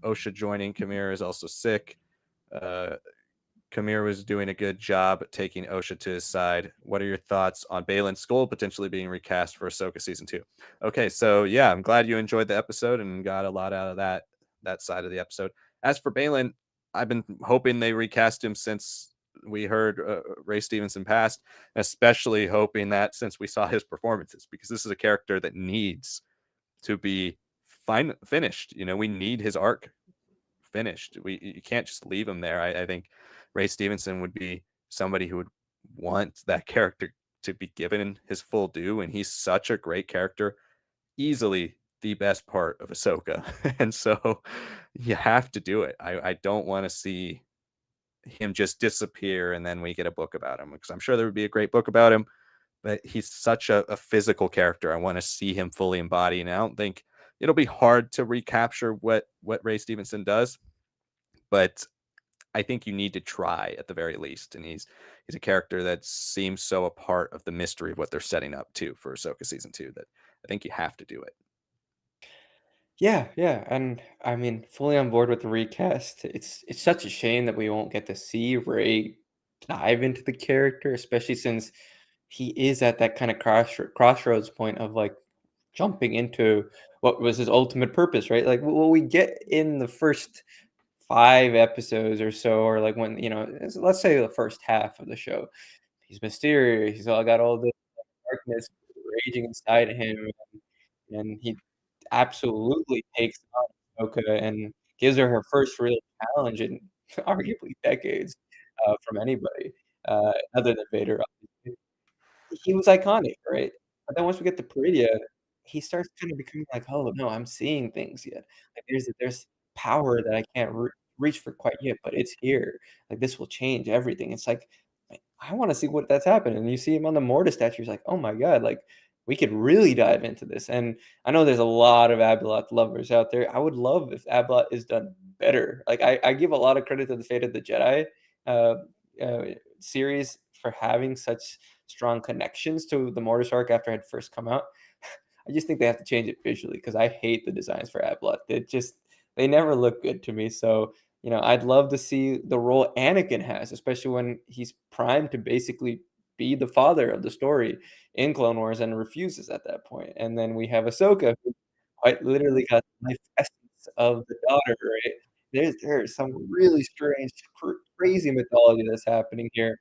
Osha joining Kamir is also sick. Uh, Kamir was doing a good job taking Osha to his side. What are your thoughts on Balin's skull potentially being recast for Ahsoka season 2? Okay, so yeah, I'm glad you enjoyed the episode and got a lot out of that side of the episode. As for Balin, I've been hoping they recast him since we heard Ray Stevenson passed, especially hoping that since we saw his performances, because this is a character that needs to be finished. We need his arc finished. You can't just leave him there. I think Ray Stevenson would be somebody who would want that character to be given his full due, and he's such a great character, easily the best part of Ahsoka. And so you have to do it. I don't want to see him just disappear and then we get a book about him, because I'm sure there would be a great book about him, but he's such a physical character. I want to see him fully embodied, and I don't think it'll be hard to recapture what Ray Stevenson does, but I think you need to try at the very least. And he's a character that seems so a part of the mystery of what they're setting up to for Ahsoka season 2 that I think you have to do it. Yeah, yeah, and I mean, fully on board with the recast. It's such a shame that we won't get to see Ray dive into the character, especially since he is at that kind of crossroads point of like jumping into what was his ultimate purpose, right? Like what we get in the first 5 episodes or so, or like when let's say the first half of the show, he's mysterious. He's all got all this darkness raging inside of him, and he absolutely takes on Ahsoka and gives her her first real challenge in arguably decades, from anybody, other than Vader, obviously. He was iconic, right? But then once we get to Peridea, he starts kind of becoming like, "Oh, no, I'm seeing things yet. Like, there's power that I can't reach for quite yet, but it's here. Like, this will change everything." It's like, I wanna see what that's happening, and you see him on the Mortis statue, he's like, "Oh my god," like, we could really dive into this. And I know there's a lot of Abeloth lovers out there. I would love if Abeloth is done better. Like I give a lot of credit to the Fate of the Jedi uh, uh, series for having such strong connections to the Mortis arc after it had first come out. I just think they have to change it visually because I hate the designs for Abeloth. They never look good to me. So I'd love to see the role Anakin has, especially when he's primed to basically be the father of the story in Clone Wars and refuses at that point. And then we have Ahsoka, who quite literally got the life essence of the daughter, right? There's some really strange, crazy mythology that's happening here.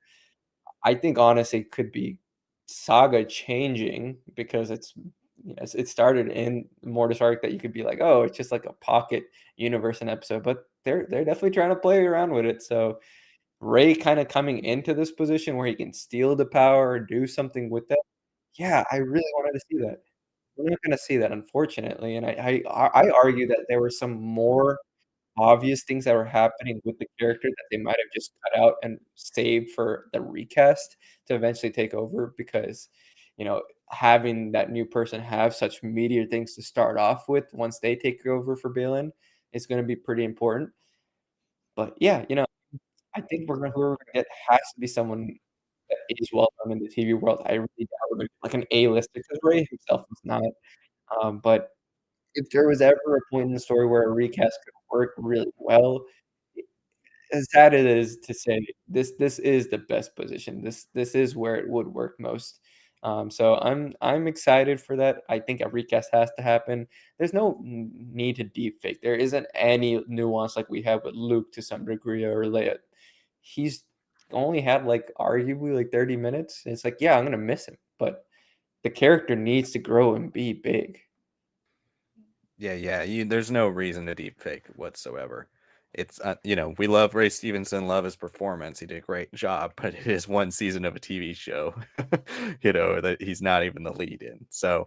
I think honestly it could be saga changing because it started in Mortis arc that you could be like, oh, it's just like a pocket universe and episode, but they're definitely trying to play around with it. So Ray kind of coming into this position where he can steal the power or do something with that. Yeah, I really wanted to see that. We're not gonna see that, unfortunately, and I argue that there were some more obvious things that were happening with the character that they might have just cut out and saved for the recast to eventually take over because, you know, having that new person have such meteor things to start off with once they take over for Balin is gonna be pretty important. But yeah, I think whoever we're gonna get has to be someone that is well known in the TV world. I really doubt we're gonna get, like, an A-lister because Ray himself was not. But if there was ever a point in the story where a recast could work really well, as sad it is to say, this is the best position. This is where it would work most. So I'm excited for that. I think a recast has to happen. There's no need to deep fake. There isn't any nuance like we have with Luke to some degree or Leia. He's only had like arguably like 30 minutes. It's like, yeah, I'm gonna miss him, but the character needs to grow and be big. Yeah. There's no reason to deep fake whatsoever. It's we love Ray Stevenson, love his performance. He did a great job, but it is one season of a TV show, that he's not even the lead in. So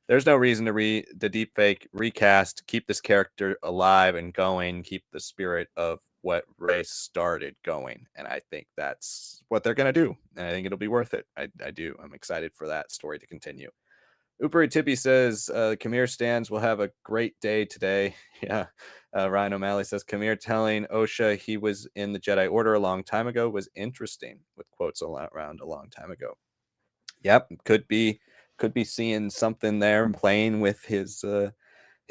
there's no reason to deep fake, recast, keep this character alive and going, keep the spirit of what Ray started going. And I think that's what they're gonna do. And I think it'll be worth it. I do. I'm excited for that story to continue. Upari Tippy says, Kamir stands will have a great day today. Yeah. Ryan O'Malley says, Kamir telling Osha he was in the Jedi Order a long time ago was interesting, with quotes around a long time ago. Yep. Could be seeing something there, playing with his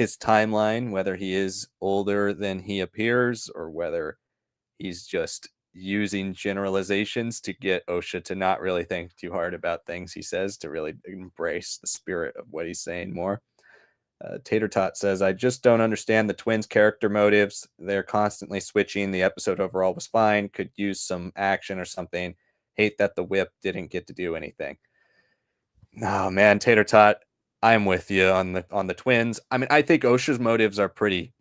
timeline, whether he is older than he appears or whether he's just using generalizations to get Osha to not really think too hard about things he says, to really embrace the spirit of what he's saying more. Tater Tot says, I just don't understand the twins' character motives. They're constantly switching. The episode overall was fine. Could use some action or something. Hate that the whip didn't get to do anything. Oh man, Tater Tot, I'm with you on the twins. I mean, I think Osha's motives are pretty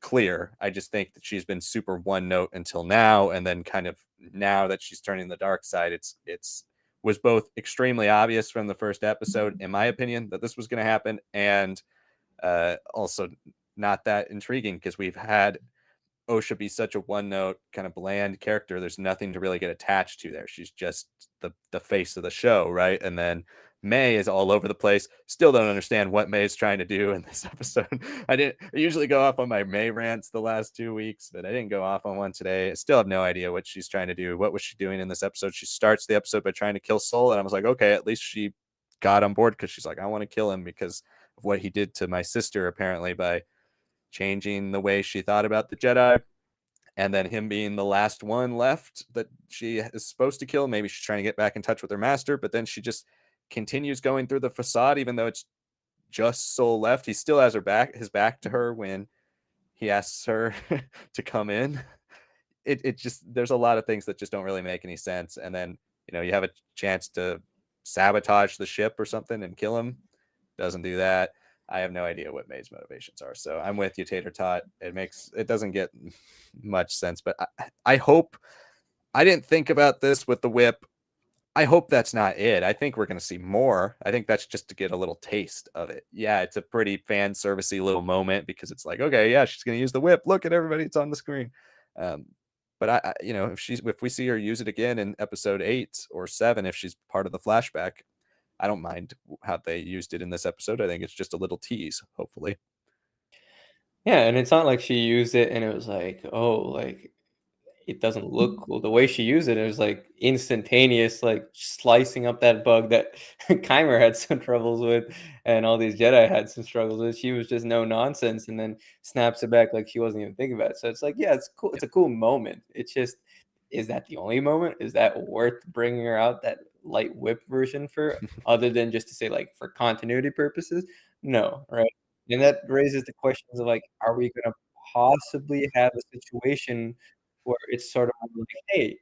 clear. I just think that she's been super one note until now, and then kind of now that she's turning the dark side, it's was both extremely obvious from the first episode, in my opinion, that this was going to happen, and also not that intriguing because we've had Osha be such a one note kind of bland character. There's nothing to really get attached to there. She's just the face of the show, right? And then May is all over the place. Still don't understand what May is trying to do in this episode. I usually go off on my May rants the last 2 weeks, but I didn't go off on one today. I still have no idea what she's trying to do. What was she doing in this episode? She starts the episode by trying to kill Soul, and I was like, okay, at least she got on board because she's like, I want to kill him because of what he did to my sister, apparently, by changing the way she thought about the Jedi. And then him being the last one left that she is supposed to kill. Maybe she's trying to get back in touch with her master, but then she just continues going through the facade, even though it's just Soul left. He still has his back to her when he asks her to come in. It just, there's a lot of things that just don't really make any sense. And then, you have a chance to sabotage the ship or something and kill him. Doesn't do that. I have no idea what May's motivations are. So I'm with you, Tater Tot. It doesn't get much sense, but I hope, I didn't think about this with the whip. I hope that's not it. I think we're going to see more. I think that's just to get a little taste of it. Yeah, it's a pretty fan servicey little moment because it's like, okay, yeah, she's going to use the whip. Look at everybody; it's on the screen. Um, but if we see her use it again in episode 8 or 7, if she's part of the flashback, I don't mind how they used it in this episode. I think it's just a little tease, hopefully. Yeah, and it's not like she used it and it was like, "Oh, like, it doesn't look cool." The way she used it, it was, like, instantaneous, like, slicing up that bug that Keimer had some troubles with, and all these Jedi had some struggles with. She was just no nonsense and then snaps it back like she wasn't even thinking about it. So it's like, yeah, it's cool. It's a cool moment. It's just, is that the only moment? Is that worth bringing her out that light whip version for, other than just to say, like, for continuity purposes? No, right? And that raises the questions of, like, are we gonna possibly have a situation where it's sort of like, "Hey,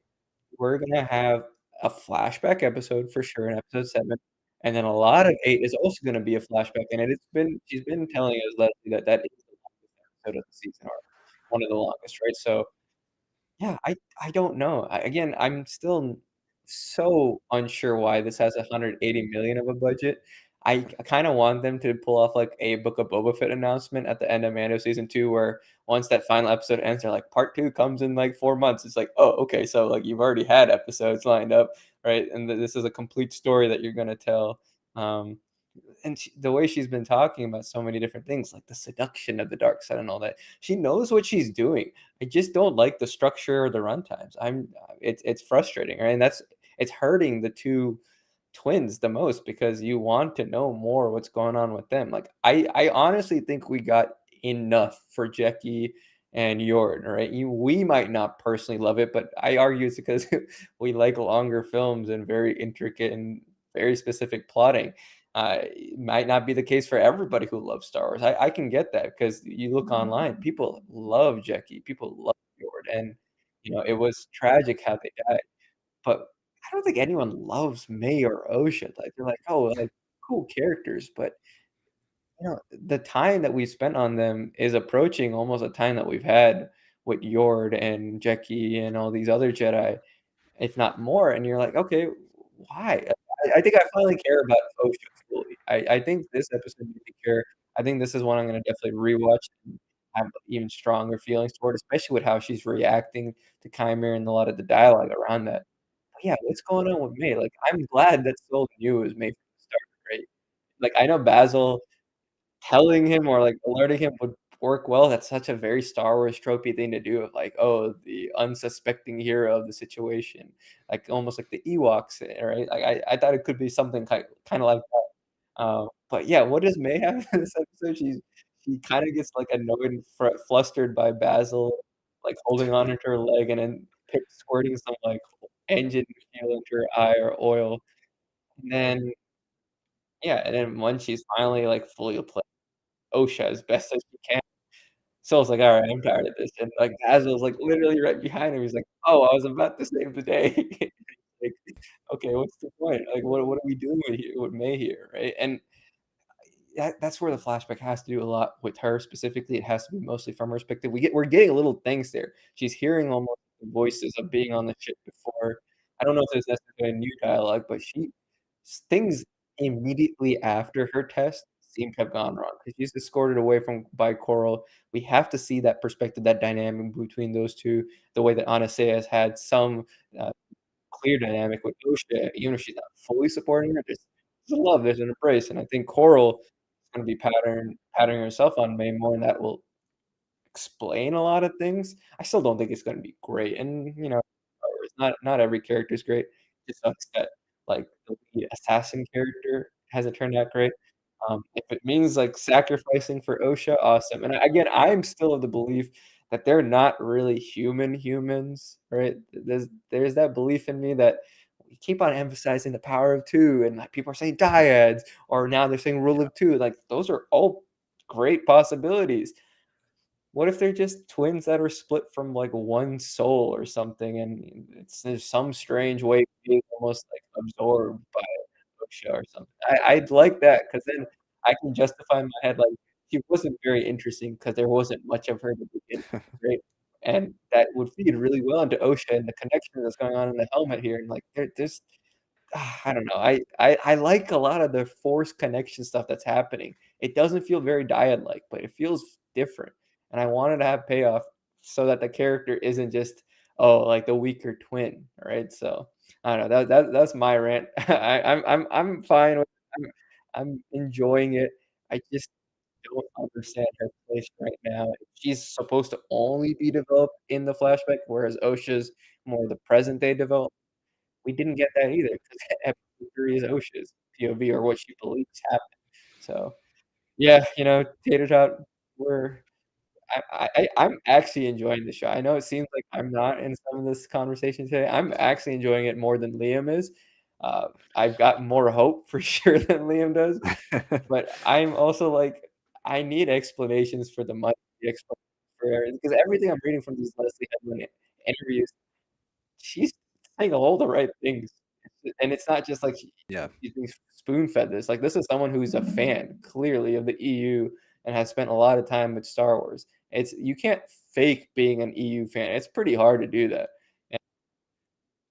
we're gonna have a flashback episode for sure in episode 7, and then a lot of 8 is also gonna be a flashback," and it's been she's been telling us, Leslie, that that is the longest episode of the season, or one of the longest, right? So, yeah, I don't know. Again, I'm still so unsure why this has 180,000,000 of a budget. I kinda want them to pull off, like, a Book of Boba Fett announcement at the end of Mando season 2 where once that final episode ends, they're like, "Part 2 comes in, like, 4 months." It's like, "Oh, okay, so, like, you've already had episodes lined up, right? And th this is a complete story that you're gonna tell." Um and the way she's been talking about so many different things, like the seduction of the dark side and all that, she knows what she's doing. I just don't like the structure or the runtimes. It's frustrating, right? And that's it's hurting the two twins the most because you want to know more what's going on with them. Like I honestly think we got enough for Jackie and Jordan, right? We might not personally love it, but I argue it's because we like longer films and very intricate and very specific plotting. It might not be the case for everybody who loves Star Wars. I can get that because you look online, people love Jackie, people love Jordan, and it was tragic how they died. But I don't think anyone loves May or Ocean. Like they're like, oh, like cool characters, but the time that we spent on them is approaching almost a time that we've had with Yord and Jekki and all these other Jedi, if not more. And you're like, okay, why? I think I finally care about Osha fully. I think this episode made me care. I think this is one I'm going to definitely rewatch and have even stronger feelings toward, especially with how she's reacting to Chimera and a lot of the dialogue around that. But yeah, what's going on with May? Like, I'm glad that Soul knew it was May from the start, right? Like, I know Basil telling him or, like, alerting him would work well. That's such a very Star Wars tropey thing to do of, like, oh, the unsuspecting hero of the situation, like, almost like the Ewoks, right? Like, I thought it could be something kinda like that. But yeah, what does May have in this episode? She kinda gets, like, annoyed and flustered by Basil, like, holding on to her leg and then squirting some, like, engine fuel into her eye or oil. And then yeah, and then once she's finally, like, fully OSHA as best as she can. So I was like, "Alright, I'm tired of this," and, like, Basil's, like, literally right behind him, he's like, "Oh, I was about to save the day." Like, okay, what's the point? Like, what are we doing with May here, right? And that's where the flashback has to do a lot with her specifically. It has to be mostly from her perspective. We're getting little things there. She's hearing almost the voices of being on the ship before. I don't know if there's necessarily a new dialogue, but things immediately after her test seem to have gone wrong because she's escorted away from by Coral. We have to see that perspective, that dynamic between those two, the way that Anasea has had some uh, clear dynamic with Osha, even if she's not fully supporting her, there's a love, there's an embrace, and I think Coral is gonna be patterning herself on May more, and that will explain a lot of things. I still don't think it's gonna be great, and, it's not every character is great. It sucks that, like, the lead assassin character hasn't turned out great. If it means, like, sacrificing for Osha, awesome, and again, I'm still of the belief that they're not really humans, right? There's that belief in me that we keep on emphasizing the power of 2, and, like, people are saying dyads, or now they're saying rule of 2, like, those are all great possibilities. What if they're just twins that are split from, like, one soul or something, and there's some strange way of being almost, like, absorbed by Osha or something? I'd like that because then I can justify in my head, like, she wasn't very interesting because there wasn't much of her to begin with, right? And that would feed really well into Osha and the connection that's going on in the helmet here, and, like, there's I don't know. I like a lot of the forced connection stuff that's happening. It doesn't feel very Dyad-like, but it feels different, and I wanted to have payoff so that the character isn't just oh, like the weaker twin, right? So I don't know. That's my rant. I'm fine with I'm enjoying it. I just don't understand her place right now. She's supposed to only be developed in the flashback, whereas OSHA's more the present day development. We didn't get that either because episode 3 is OSHA's POV or what she believes happened. So, yeah, Tater Tot, we're I'm actually enjoying the show. I know it seems like I'm not in some of this conversation today. I'm actually enjoying it more than Liam is. I've got more hope for sure than Liam does, but I'm also like, I need explanations for the money, explanations for everything, because everything I'm reading from these Leslie Headland interviews, she's saying all the right things, and it's not just like Yeah. she's being spoon-fed this. Like, this is someone who's a fan, clearly, of the EU and has spent a lot of time with Star Wars. You can't fake being an EU fan. It's pretty hard to do that. And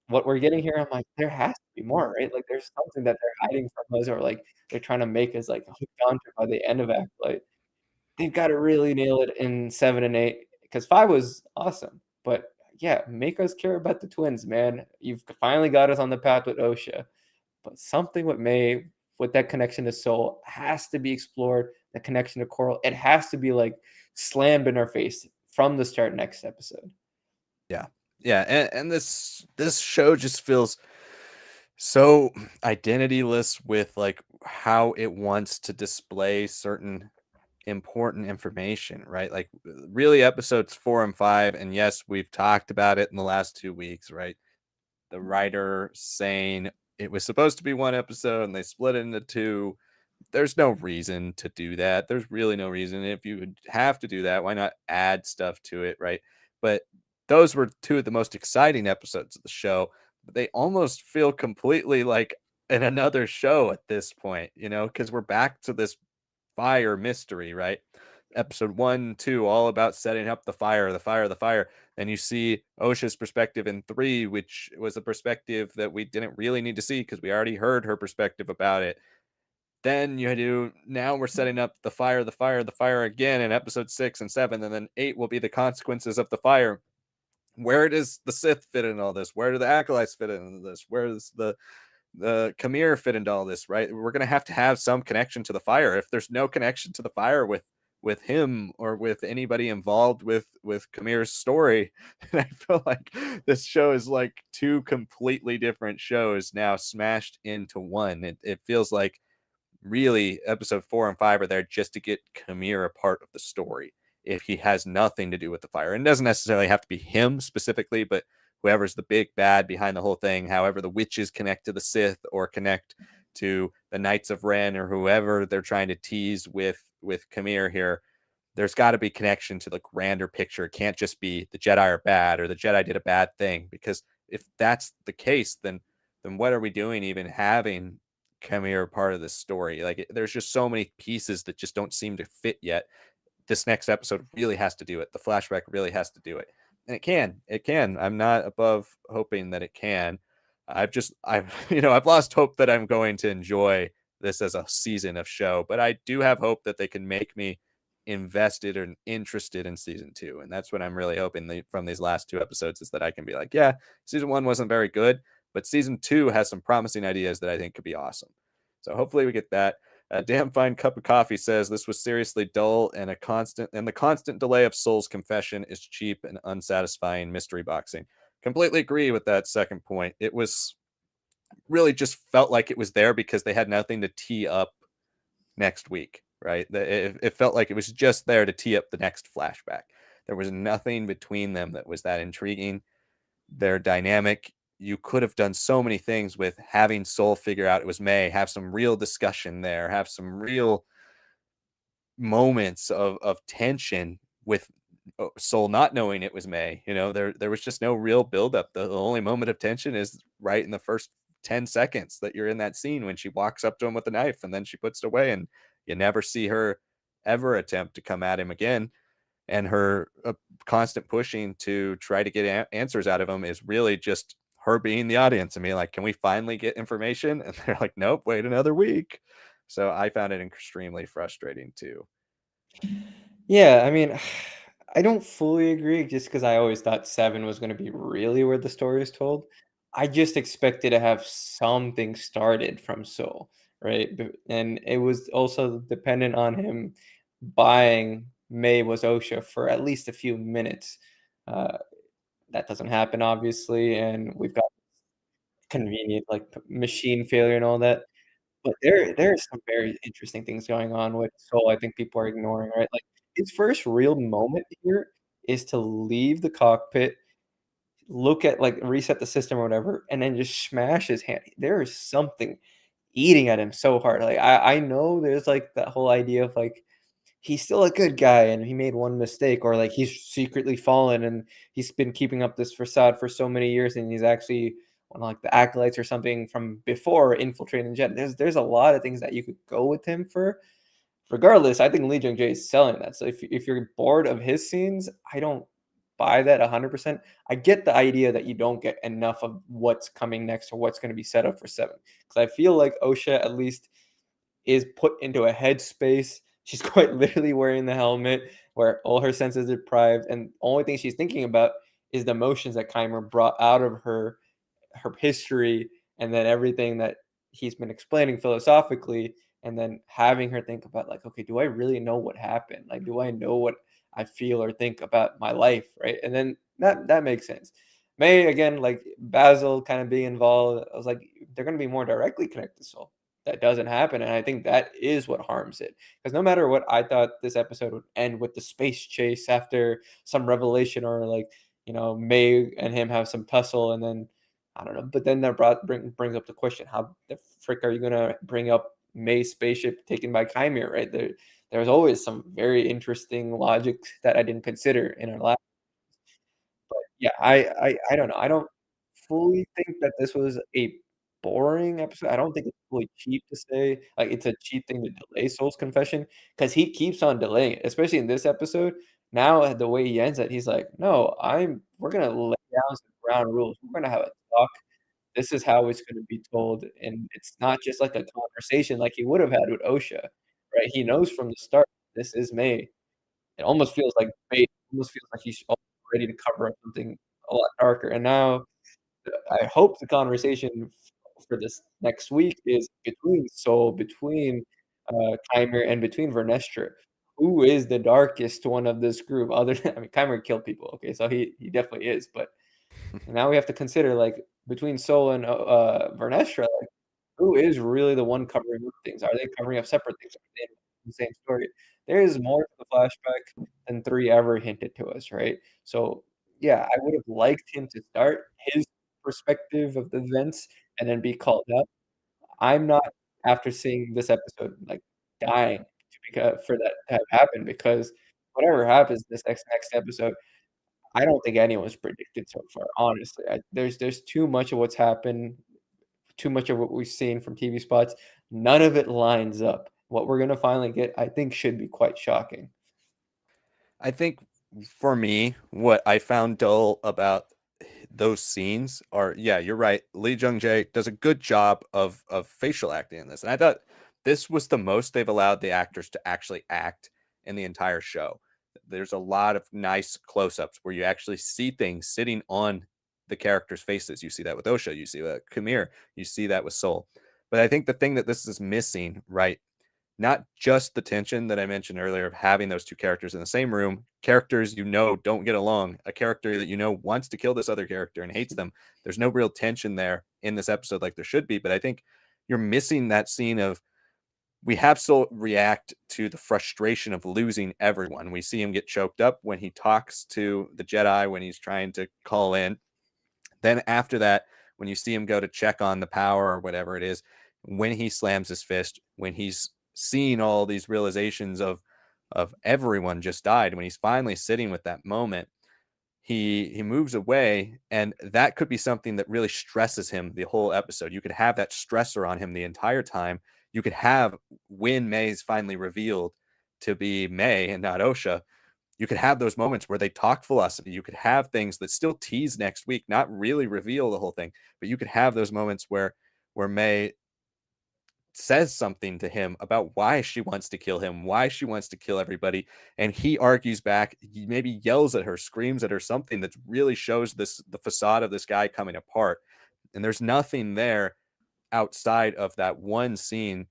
what we're getting here, I'm like, there has to be more, right? Like, there's something that they're hiding from us, or like they're trying to make us like hooked onto by the end of Acolyte. They've got to really nail it in 7 and 8 because 5 was awesome. But yeah, make us care about the twins, man. You've finally got us on the path with OSHA, but something with May, with that connection to Soul, has to be explored. The connection to Coral, it has to be like slammed in our face from the start next episode. Yeah. Yeah, and this show just feels so identityless with like how it wants to display certain important information, right? Like really episodes 4 and 5, and yes, we've talked about it in the last 2 weeks, right? The writer saying it was supposed to be one episode and they split it into two. There's no reason to do that. There's really no reason. If you would have to do that, why not add stuff to it, right? But those were two of the most exciting episodes of the show. But they almost feel completely like in another show at this point, because we're back to this fire mystery, right? Episode 1, 2, all about setting up the fire, the fire, the fire. And you see OSHA's perspective in 3, which was a perspective that we didn't really need to see because we already heard her perspective about it. Then you do now we're setting up the fire, the fire, the fire again in episode 6 and 7, and then 8 will be the consequences of the fire. Where does the Sith fit in all this? Where do the acolytes fit into this? Where does the Khmer fit into all this, right? We're gonna have to have some connection to the fire. If there's no connection to the fire with him or with anybody involved with Khmer's story, and I feel like this show is like two completely different shows now smashed into one. It feels like really episode 4 and 5 are there just to get Khmer a part of the story if he has nothing to do with the fire. And it doesn't necessarily have to be him specifically, but whoever's the big bad behind the whole thing, however the witches connect to the Sith or connect to the Knights of Ren or whoever they're trying to tease with Khmer here, there's got to be connection to the grander picture. It can't just be the Jedi are bad or the Jedi did a bad thing, because if that's the case, then what are we doing even having Khmer part of this story? Like there's just so many pieces that just don't seem to fit yet. This next episode really has to do it. The flashback really has to do it. And it can. I'm not above hoping that it can. I've I've lost hope that I'm going to enjoy this as a season of show, but I do have hope that they can make me invested and interested in season 2. And that's what I'm really hoping from these last 2 episodes, is that I can be like, yeah, season 1 wasn't very good, but season 2 has some promising ideas that I think could be awesome. So hopefully we get that. A damn fine cup of coffee says this was seriously dull, and the constant delay of Soul's confession is cheap and unsatisfying mystery boxing. Completely agree with that second point. It was really just felt like it was there because they had nothing to tee up next week, right? It felt like it was just there to tee up the next flashback. There was nothing between them that was that intriguing. Their dynamic, you could have done so many things with having Soul figure out it was May, have some real discussion there, have some real moments of tension with Soul not knowing it was May. There was just no real buildup. The only moment of tension is right in the first 10 seconds that you're in that scene when she walks up to him with a knife and then she puts it away, and you never see her ever attempt to come at him again. And her constant pushing to try to get answers out of him is really just her being the audience and being like, can we finally get information? And they're like, nope, wait another week. So I found it extremely frustrating too. Yeah, I mean, I don't fully agree just because I always thought 7 was gonna be really where the story is told. I just expected to have something started from Seoul, right? And it was also dependent on him buying Mei Wasosha for at least a few minutes. Uh, that doesn't happen, obviously, and we've got convenient, like, machine failure and all that. But there are some very interesting things going on with Soul I think people are ignoring, right? Like, his first real moment here is to leave the cockpit, look at like, reset the system or whatever, and then just smash his hand. There is something eating at him so hard. Like, I know there's, like, that whole idea of, like, he's still a good guy and he made one mistake, or, like, he's secretly fallen and he's been keeping up this facade for so many years and he's actually one of, like, the acolytes or something from before infiltrating the jet. There's a lot of things that you could go with him for. Regardless, I think Lee Jung-jae is selling that. So if you're bored of his scenes, I don't buy that 100%. I get the idea that you don't get enough of what's coming next or what's gonna be set up for 7, because I feel like Osha at least is put into a headspace. She's quite literally wearing the helmet where all her senses are deprived, and only thing she's thinking about is the emotions that Keimer brought out of her history, and then everything that he's been explaining philosophically, and then having her think about like, okay, do I really know what happened? Like, do I know what I feel or think about my life, right? And then that makes sense. May again, like Basil kind of being involved, I was like, they're going to be more directly connected to Soul. That doesn't happen, and I think that is what harms it. Because no matter what, I thought this episode would end with the space chase after some revelation, or like May and him have some tussle, and then I don't know. But then that brings up the question: how the frick are you gonna bring up May's spaceship taken by Chimera? Right there's always some very interesting logic that I didn't consider in our last. But yeah, I don't know. I don't fully think that this was a boring episode. I don't think it's fully cheap to say, like, it's a cheap thing to delay Soul's confession because he keeps on delaying it, especially in this episode. Now, the way he ends it, he's like, "No, we're gonna lay down some ground rules. We're gonna have a talk. This is how it's gonna be told, and it's not just like a conversation like he would have had with Osha, right? He knows from the start this is May. It almost feels like bait, almost feels like he's ready to cover up something a lot darker, and now I hope the conversation for this next week is between Soul, between, Chimera, and between Vernestra. Who is the darkest one of this group other than I mean, Chimera killed people, okay, so he definitely is, but now we have to consider, like, between Soul and, Vernestra, like, who is really the one covering up things? Are they covering up separate things? Are they in the same story? There is more to the flashback than 3 ever hinted to us, right? So, yeah, I would have liked him to start his perspective of the events and then be called up. I'm not, after seeing this episode, like, dying for that to have happened, because whatever happens this next episode, I don't think anyone's predicted so far, honestly. There's too much of what's happened, too much of what we've seen from TV spots. None of it lines up. What we're gonna finally get, I think, should be quite shocking. I think for me, what I found dull about those scenes are, yeah, you're right. Lee Jung Jae does a good job of facial acting in this, and I thought this was the most they've allowed the actors to actually act in the entire show. There's a lot of nice close-ups where you actually see things sitting on the characters' faces. You see that with Osha, you see that with Kamir, you see that with Soul. But I think the thing that this is missing, right, not just the tension that I mentioned earlier of having those two characters in the same room, characters don't get along, a character that wants to kill this other character and hates them. There's no real tension there in this episode like there should be, but I think you're missing that scene of we have Soul react to the frustration of losing everyone. We see him get choked up when he talks to the Jedi when he's trying to call in. Then after that, when you see him go to check on the power or whatever it is, when he slams his fist, when he's seeing all these realizations of everyone just died, when he's finally sitting with that moment, he moves away, and that could be something that really stresses him the whole episode. You could have that stressor on him the entire time. You could have when May's finally revealed to be May and not Osha, you could have those moments where they talk philosophy. You could have things that still tease next week, not really reveal the whole thing, but you could have those moments where May says something to him about why she wants to kill him, why she wants to kill everybody, and he argues back, he maybe yells at her, screams at her, something that really shows the facade of this guy coming apart. And there's nothing there outside of that one scene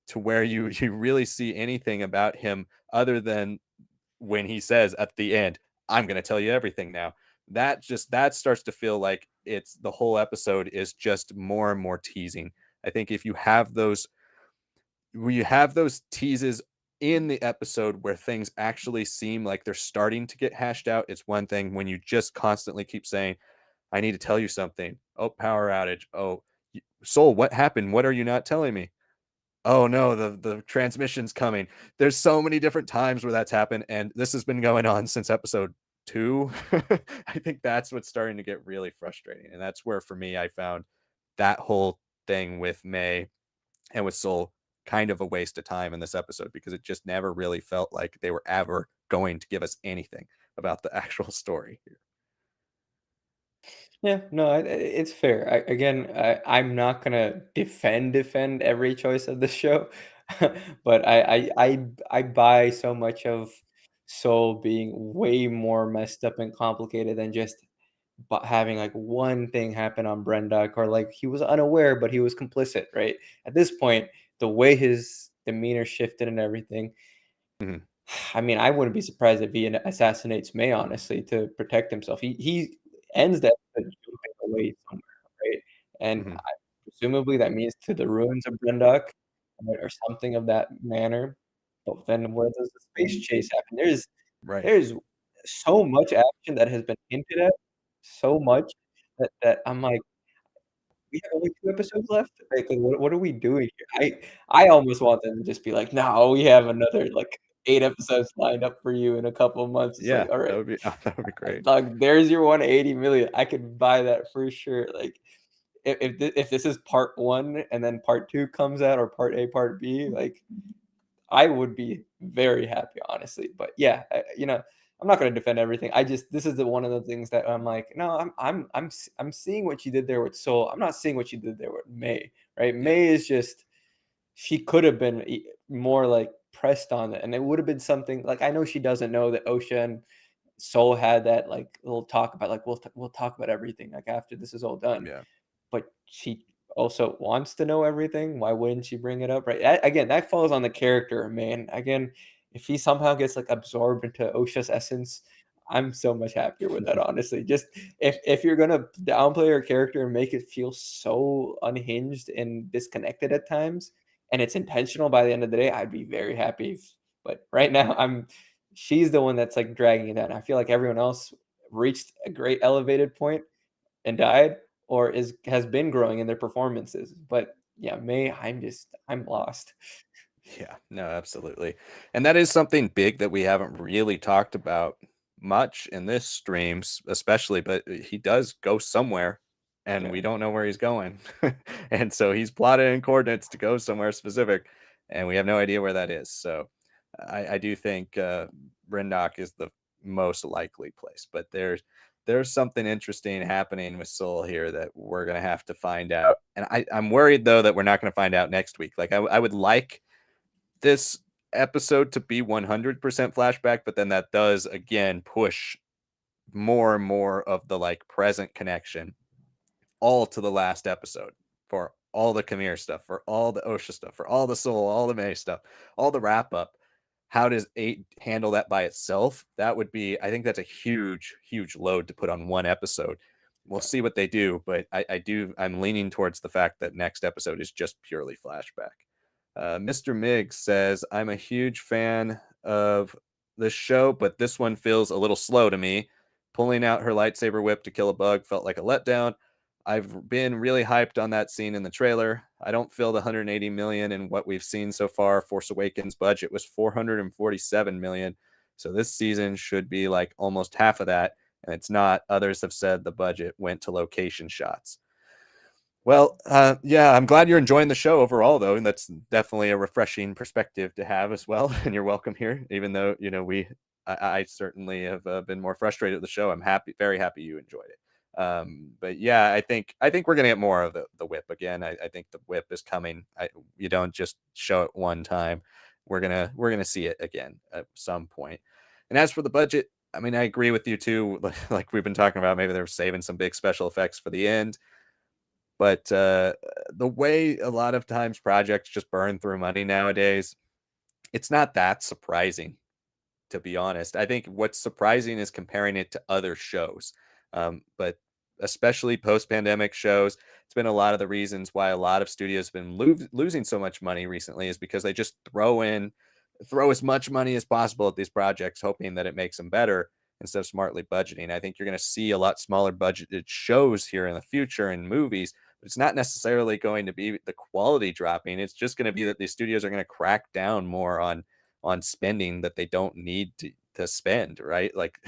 to where you really see anything about him other than when he says at the end, "I'm going to tell you everything now." That starts to feel like it's the whole episode is just more and more teasing. I think if you have those teases in the episode where things actually seem like they're starting to get hashed out, it's one thing. When you just constantly keep saying, "I need to tell you something." Oh, power outage. Oh, Soul, what happened? What are you not telling me? Oh no, the transmission's coming. There's so many different times where that's happened, and this has been going on since episode 2. I think that's what's starting to get really frustrating, and that's where, for me, I found that whole thing with May and with Soul kind of a waste of time in this episode, because it just never really felt like they were ever going to give us anything about the actual story here. Yeah, no, it's fair. I'm not gonna defend every choice of the show, but I buy so much of Soul being way more messed up and complicated than just having like one thing happen on Brendock, or like he was unaware but he was complicit, right? At this point, the way his demeanor shifted and everything, Mhm, I mean, I wouldn't be surprised if he assassinates May, honestly, to protect himself. He ends that episode jumping away somewhere, right? And mhm. presumably that means to the ruins of Brendock, or something of that manner. But then where does the space chase happen? Right. There's so much action that has been hinted at, so much that I'm like, we have only 2 episodes left? Like, what are we doing here? I almost want them to just be like, "No, we have another, like, 8 episodes lined up for you in a couple of months." It's like, Yeah, "Alright, that would be great. like, there's your 180,000,000. I could buy that for sure." Like, if this is part 1 and then part 2 comes out, or part A, part B, like, I would be very happy, honestly. But yeah, I'm not gonna defend everything. This is the one of the things that I'm like, no, I'm seeing what you did there with Soul. I'm not seeing what you did there with May, right? Yeah. May is just, she could have been more like pressed on it, and it would have been something like, I know she doesn't know that Osha and Soul had that like little talk about like, we'll talk about everything like after this is all done, Yeah. but she also wants to know everything. Why wouldn't she bring it up, right? Again, that falls on the character, man. Again, if he somehow gets like absorbed into Osha's essence, I'm so much happier with that, honestly. Just if you're gonna downplay your character and make it feel so unhinged and disconnected at times, and it's intentional by the end of the day, I'd be very happy. But right now, she's the one that's like dragging it down. I feel like everyone else reached a great elevated point and died, or has been growing in their performances. But yeah, May, I'm lost. Yeah, no, absolutely. And that is something big that we haven't really talked about much in this streams, especially, but he does go somewhere and we Yeah. don't know where he's going. And so he's plotted in coordinates to go somewhere specific, and we have no idea where that is. So I do think Brindok is the most likely place, but there's something interesting happening with Soul here that we're gonna have to find out. And I'm worried though that we're not gonna find out next week. Like I would like this episode to be 100% flashback, but then that does again push more and more of the like present connection all to the last episode for all the Kamir stuff, for all the OSHA stuff, for all the Soul, all the May stuff, all the wrap up. How does 8 handle that by itself? That would be, I think that's a huge, huge load to put on one episode. We'll Yeah. see what they do, but I'm leaning towards the fact that next episode is just purely flashback. Mr. Miggs says, I'm a huge fan of the show, but this one feels a little slow to me. Pulling out her lightsaber whip to kill a bug felt like a letdown. I've been really hyped on that scene in the trailer. I don't feel the 180 million in what we've seen so far. Force Awakens budget was 447 million. So this season should be like almost half of that. And it's not. Others have said the budget went to location shots. Well, yeah, I'm glad you're enjoying the show overall, though, and that's definitely a refreshing perspective to have as well. And you're welcome here, even though I certainly have been more frustrated with the show. I'm happy, very happy you enjoyed it. But yeah, I think we're gonna get more of the whip again. I think the whip is coming. You don't just show it one time. We're gonna see it again at some point. And as for the budget, I mean, I agree with you too. Like we've been talking about, maybe they're saving some big special effects for the end. But the way a lot of times projects just burn through money nowadays, it's not that surprising, to be honest. I think what's surprising is comparing it to other shows. But especially post-pandemic shows, it's been a lot of the reasons why a lot of studios have been losing so much money recently, is because they just throw as much money as possible at these projects, hoping that it makes them better instead of smartly budgeting. I think you're going to see a lot smaller budgeted shows here in the future in movies, but it's not necessarily going to be the quality dropping. It's just going to be that these studios are going to crack down more on spending that they don't need to spend, right? Like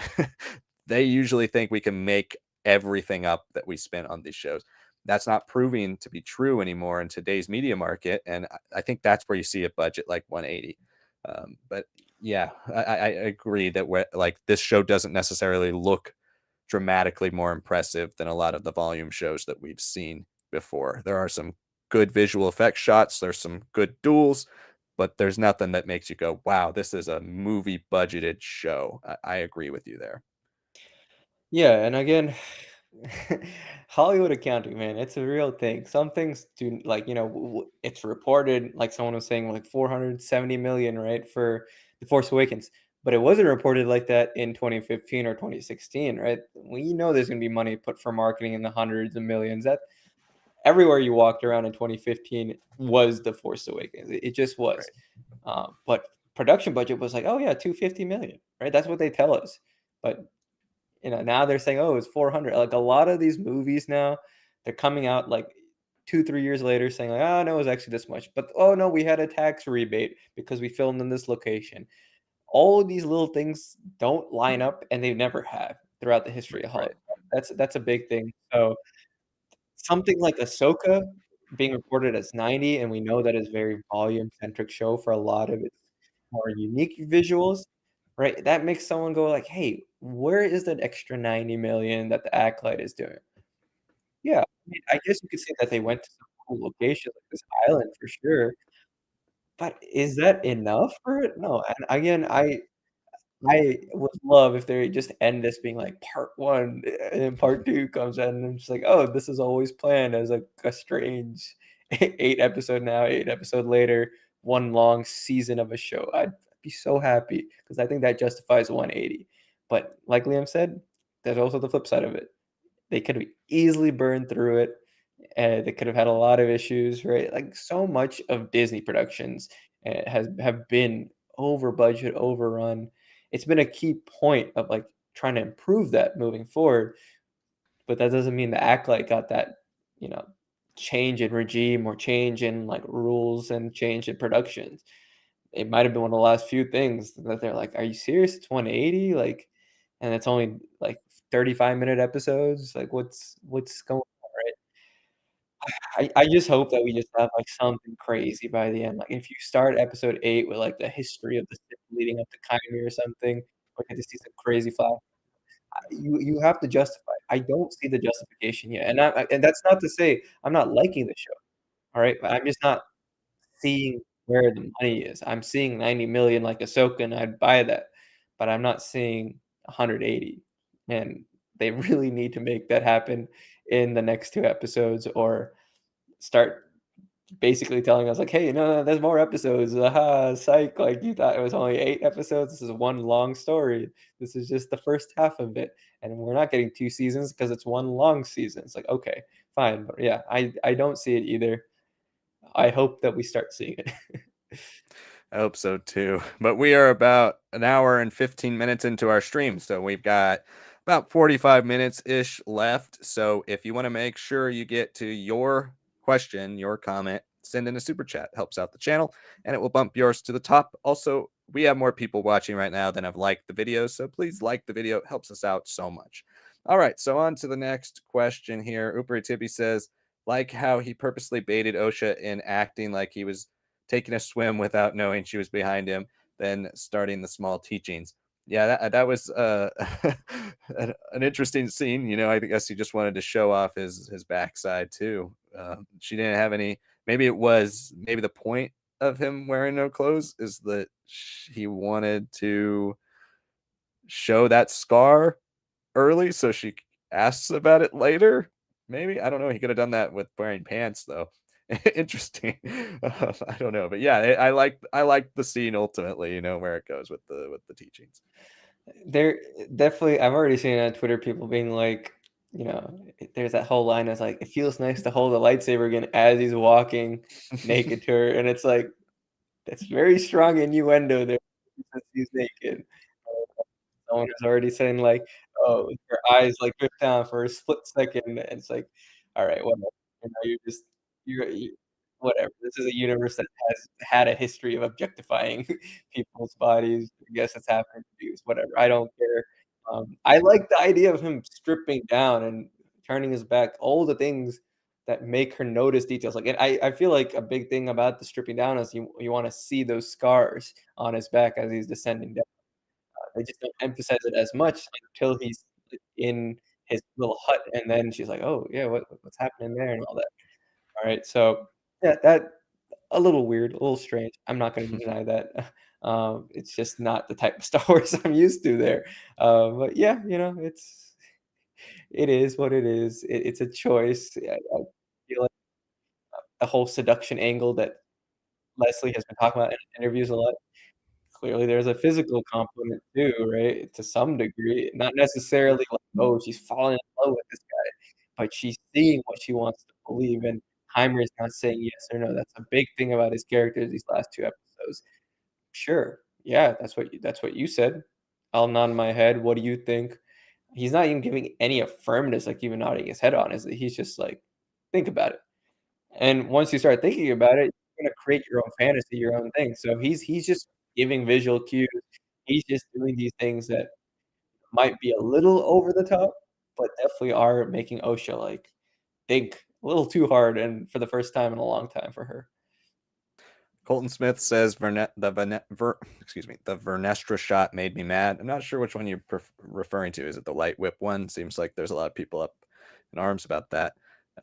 they usually think we can make everything up that we spent on these shows. That's not proving to be true anymore in today's media market. And I think that's where you see a budget like 180. But yeah, I agree that like this show doesn't necessarily look dramatically more impressive than a lot of the volume shows that we've seen before. There are some good visual effects shots, there's some good duels, but there's nothing that makes you go, wow, this is a movie budgeted show. I agree with you there. Yeah, and again, Hollywood accounting, man, it's a real thing. Some things do like, it's reported, like someone was saying, like 470 million, right, for The Force Awakens. But it wasn't reported like that in 2015 or 2016, right? We know there's going to be money put for marketing in the hundreds of millions. That everywhere you walked around in 2015 was The Force Awakens. It just was. Right. But production budget was like, oh yeah, 250 million, right? That's what they tell us. But now they're saying, oh, it's 400. Like a lot of these movies now, they're coming out like 2, 3 years later saying like, oh no, it was actually this much. But oh no, we had a tax rebate because we filmed in this location. All of these little things don't line up, and they never have throughout the history of Hollywood. Right. That's a big thing. So something like Ahsoka being reported as 90, and we know that is very volume-centric show for a lot of its more unique visuals, right? That makes someone go like, "Hey, where is that extra 90 million that the Acolyte is doing?" Yeah, I mean, I guess you could say that they went to some cool locations like this island for sure, but is that enough for it? No, and again, I would love if they just end this being like part 1, and then part 2 comes out, and I'm just like, "Oh, this is always planned as like a strange 8 episode now, 8 episode later, 1 long season of a show." I'd be so happy because I think that justifies 180. But like Liam said, there's also the flip side of it. They could have easily burned through it, and they could have had a lot of issues, right? Like, so much of Disney productions, have been over budget, overrun. It's been a key point of, like, trying to improve that moving forward, but that doesn't mean the Acolyte got that, you know, change in regime or change in, like, rules and change in productions. It might have been one of the last few things that they're like, "Are you serious? It's 180?" Like, and it's only, like, 35-minute episodes? Like, what's going on, right? I just hope that we just have, like, something crazy by the end. Like, if you start episode 8 with, like, the history of the Sith leading up to Kymir or something, we get to see some crazy flash. You have to justify it. I don't see the justification yet, and that's not to say I'm not liking the show, alright? But I'm just not seeing where the money is. I'm seeing 90 million like Ahsoka, and I'd buy that, but I'm not seeing 180, and they really need to make that happen in the next 2 episodes or start basically telling us like, "Hey, no, there's more episodes. Aha, psych! Like you thought it was only 8 episodes. This is one long story. This is just the first half of it, and we're not getting 2 seasons because it's one long season." It's like, okay, fine, but yeah, I don't see it either. I hope that we start seeing it. I hope so too. But we are about an hour and 15 minutes into our stream. So we've got about 45 minutes ish left. So if you want to make sure you get to your question, your comment, send in a super chat. Helps out the channel and it will bump yours to the top. Also, we have more people watching right now than have liked the video. So please like the video. It helps us out so much. All right. So on to the next question here. Upri Tippy says, like how he purposely baited Osha in acting like he was taking a swim without knowing she was behind him, then starting the small teachings. Yeah, that was an interesting scene. You know, I guess he just wanted to show off his backside too. She didn't have any. Maybe the point of him wearing no clothes is that he wanted to show that scar early, so she asks about it later. Maybe I don't know. He could have done that with wearing pants though. Interesting. I don't know, but yeah, I like the scene ultimately. You know where it goes with the teachings. There definitely I've already seen on Twitter people being like, there's that whole line that's like, "It feels nice to hold a lightsaber again," as he's walking naked to her, and it's like, that's very strong innuendo there since he's naked. Someone is already saying like, "Oh, your eyes, like, drift down for a split second," and it's like, "Alright, whatever." You're just you whatever. This is a universe that has had a history of objectifying people's bodies. I guess it's happened to dudes, whatever. I don't care. I like the idea of him stripping down and turning his back, all the things that make her notice details. Like, and I feel like a big thing about the stripping down is you wanna see those scars on his back as he's descending down. They just don't emphasize it as much until he's, like, in his little hut, and then she's like, "Oh, yeah, what's happening there?" and all that. Alright, so, yeah, that a little weird, a little strange. I'm not gonna deny that. It's just not the type of Star Wars I'm used to there. But yeah, it is what it is. It's a choice. I feel like the whole seduction angle that Leslie has been talking about in interviews a lot. Clearly, there's a physical component too, right? To some degree, not necessarily like, "Oh, she's falling in love with this guy," but she's seeing what she wants to believe, and Heimer is not saying yes or no. That's a big thing about his character these last 2 episodes. "Sure, yeah, that's what you said. I'll nod my head. What do you think?" He's not even giving any affirmatives, like, even nodding his head, honestly. He's just like, "Think about it." And once you start thinking about it, you're gonna create your own fantasy, your own thing. So he's just giving visual cues. He's just doing these things that might be a little over the top, but definitely are making OSHA, like, think a little too hard and for the first time in a long time for her. Colton Smith says the Vernestra shot made me mad. I'm not sure which one you're referring to. Is it the light whip one? Seems like there's a lot of people up in arms about that.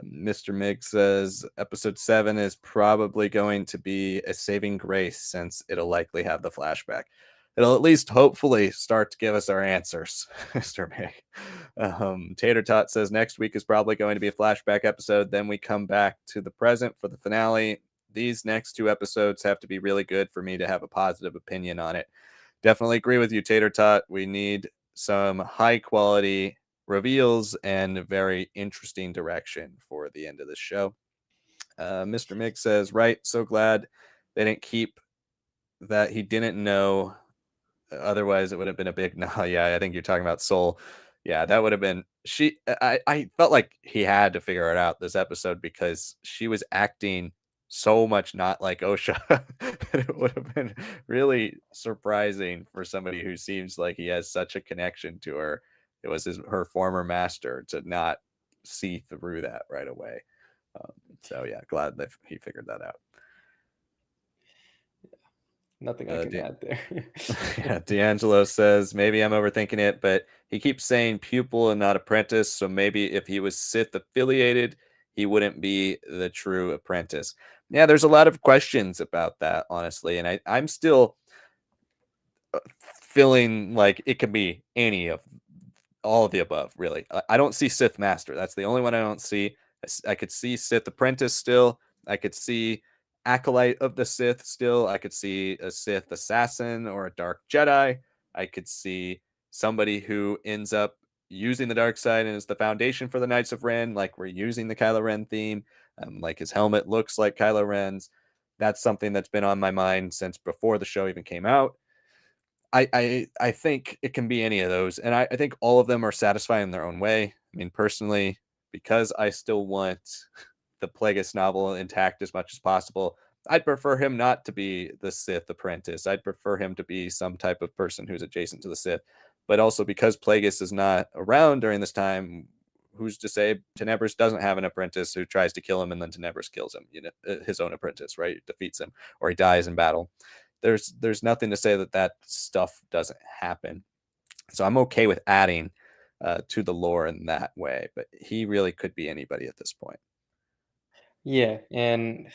Mr. Mig says episode 7 is probably going to be a saving grace since it'll likely have the flashback. It'll at least hopefully start to give us our answers, Mr. Mig. Tater Tot says next week is probably going to be a flashback episode. Then we come back to the present for the finale. These next 2 episodes have to be really good for me to have a positive opinion on it. Definitely agree with you, Tater Tot. We need some high quality reveals and very interesting direction for the end of the show. Mr. Mick says, right, so glad they didn't keep that he didn't know. Otherwise, it would have been a big no. Yeah, I think you're talking about Soul. Yeah, that would have been she. I felt like he had to figure it out this episode because she was acting so much not like OSHA. It would have been really surprising for somebody who seems like he has such a connection to her. It was her former master to not see through that right away. So yeah, glad that he figured that out. Nothing I Uh, can add there. Yeah, D'Angelo says maybe I'm overthinking it, but he keeps saying pupil and not apprentice. So maybe if he was Sith affiliated, he wouldn't be the true apprentice. Yeah, there's a lot of questions about that, honestly, and I'm still feeling like it could be any of all of the above, really. I don't see Sith Master. That's the only one I don't see. I could see Sith Apprentice still. I could see Acolyte of the Sith still. I could see a Sith Assassin or a Dark Jedi. I could see somebody who ends up using the dark side and is the foundation for the Knights of Ren, like we're using the Kylo Ren theme. Like his helmet looks like Kylo Ren's. That's something that's been on my mind since before the show even came out. I think it can be any of those, and I think all of them are satisfying in their own way. I mean, personally, because I still want the Plagueis novel intact as much as possible, I'd prefer him not to be the Sith apprentice. I'd prefer him to be some type of person who's adjacent to the Sith. But also because Plagueis is not around during this time, who's to say Tenebris doesn't have an apprentice who tries to kill him and then Tenebris kills him, his own apprentice, right? Defeats him or he dies in battle. there's nothing to say that that stuff doesn't happen. So I'm okay with adding to the lore in that way, but he really could be anybody at this point. Yeah, and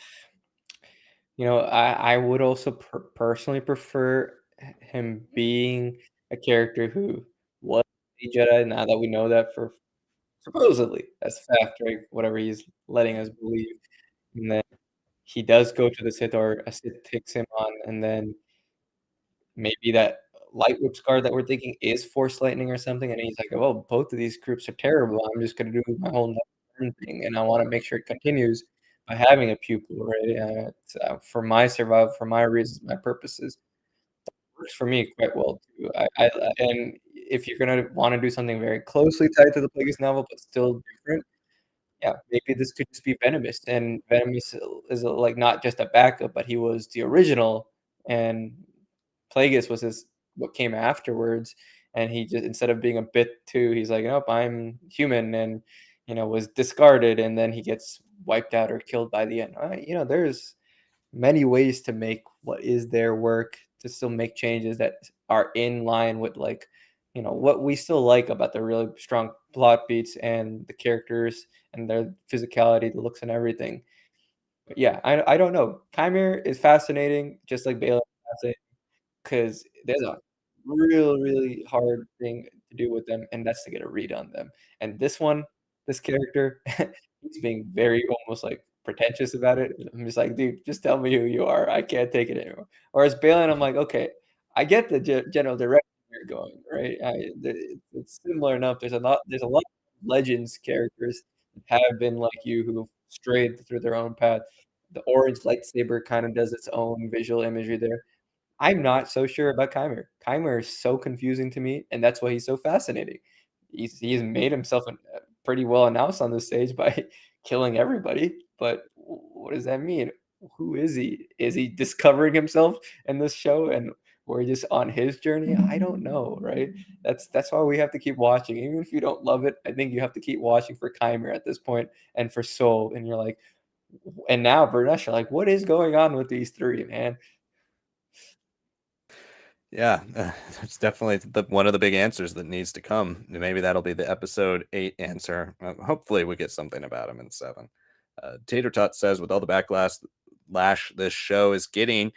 I would also personally prefer him being a character who was a Jedi. Now that we know that for supposedly that's fact, right? Whatever he's letting us believe, and then he does go to the Sith, or a Sith takes him on, and then maybe that light whip scar that we're thinking is Force lightning or something, and he's like, "Oh, both of these groups are terrible. I'm just gonna do my whole learn thing, and I wanna make sure it continues by having a pupil," right? For my survival, for my reasons, my purposes, works for me quite well too. And if you're gonna wanna do something very closely tied to the Plagueis novel, but still different, yeah, maybe this could just be Venomous, and Venomous is, like, not just a backup, but he was the original, and Plagueis was his what came afterwards, and he just instead of being a bit too, he's like, "Nope, I'm human," and, was discarded, and then he gets wiped out or killed by the end. There's many ways to make what is their work, to still make changes that are in line with, like, what we still like about the really strong plot beats and the characters and their physicality, the looks and everything. But yeah, I don't know. Chimera is fascinating, just like Bale is fascinating. 'Cause there's a real, really hard thing to do with them, and that's to get a read on them. And this character, he's being very almost, like, pretentious about it. I'm just like, "Dude, just tell me who you are. I can't take it anymore." Whereas Balin, I'm like, "Okay, I get the general direction you're going, right?" It's similar enough. There's a lot of Legends characters that have been like you who've strayed through their own path. The orange lightsaber kinda does its own visual imagery there. I'm not so sure about Keimer. Keimer is so confusing to me, and that's why he's so fascinating. He's made himself pretty well announced on the stage by killing everybody, but what does that mean? Who is he? Is he discovering himself in this show, and we're just on his journey? I don't know, right? That's why we have to keep watching. Even if you don't love it, I think you have to keep watching for Keimer at this point and for Soul, and you're like, and now Vernesh, you're like, what is going on with these three, man? Yeah, that's definitely one of the big answers that needs to come. Maybe that'll be the episode 8 answer. Hopefully, we get something about him in 7. Tater Tot says, with all the backlash this show is getting,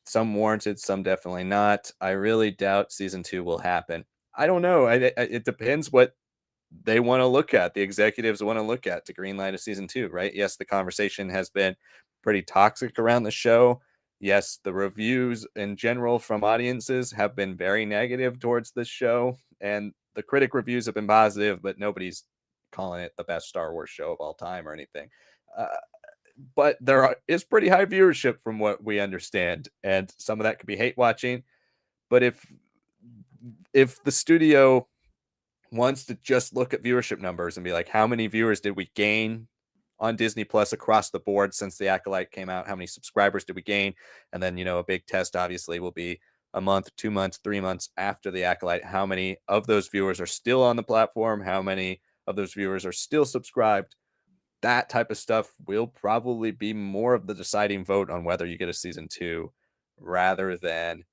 some warranted, some definitely not. I really doubt season 2 will happen. I don't know. It depends what they want to look at. The executives want to look at to greenlight a season 2, right? Yes, the conversation has been pretty toxic around the show. Yes, the reviews in general from audiences have been very negative towards this show, and the critic reviews have been positive, but nobody's calling it the best Star Wars show of all time or anything. Uh, but is pretty high viewership from what we understand, and some of that could be hate watching. But if the studio wants to just look at viewership numbers and be like, how many viewers did we gain on Disney Plus across the board since the Acolyte came out? How many subscribers did we gain? And then, a big test obviously will be a month, 2 months, 3 months after the Acolyte. How many of those viewers are still on the platform? How many of those viewers are still subscribed? That type of stuff will probably be more of the deciding vote on whether you get a season 2 rather than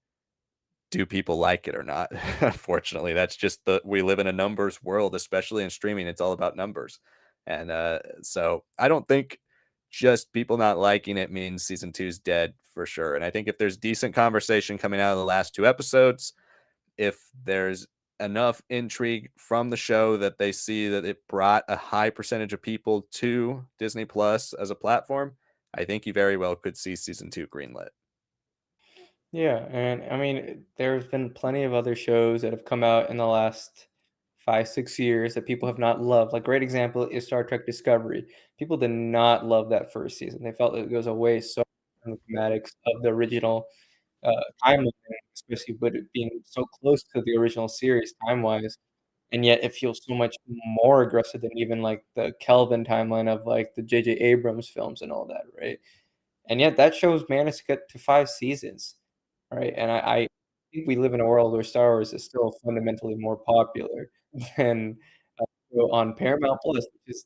do people like it or not. Unfortunately, that's just we live in a numbers world, especially in streaming. It's all about numbers. And so I don't think just people not liking it means season 2 is dead for sure. And I think if there's decent conversation coming out of the last 2 episodes, if there's enough intrigue from the show that they see that it brought a high percentage of people to Disney Plus as a platform, I think you very well could see season 2 greenlit. Yeah, and I mean, there's been plenty of other shows that have come out in the last 5, 6 years that people have not loved. Like, great example is Star Trek Discovery. People did not love that first season. They felt it goes away so from the thematics of the original timeline, especially with it being so close to the original series time-wise, and yet it feels so much more aggressive than even like the Kelvin timeline of like the J.J. Abrams films and all that, right? And yet that show's managed to get to 5 seasons, right? And I think we live in a world where Star Wars is still fundamentally more popular than show on Paramount Plus, which is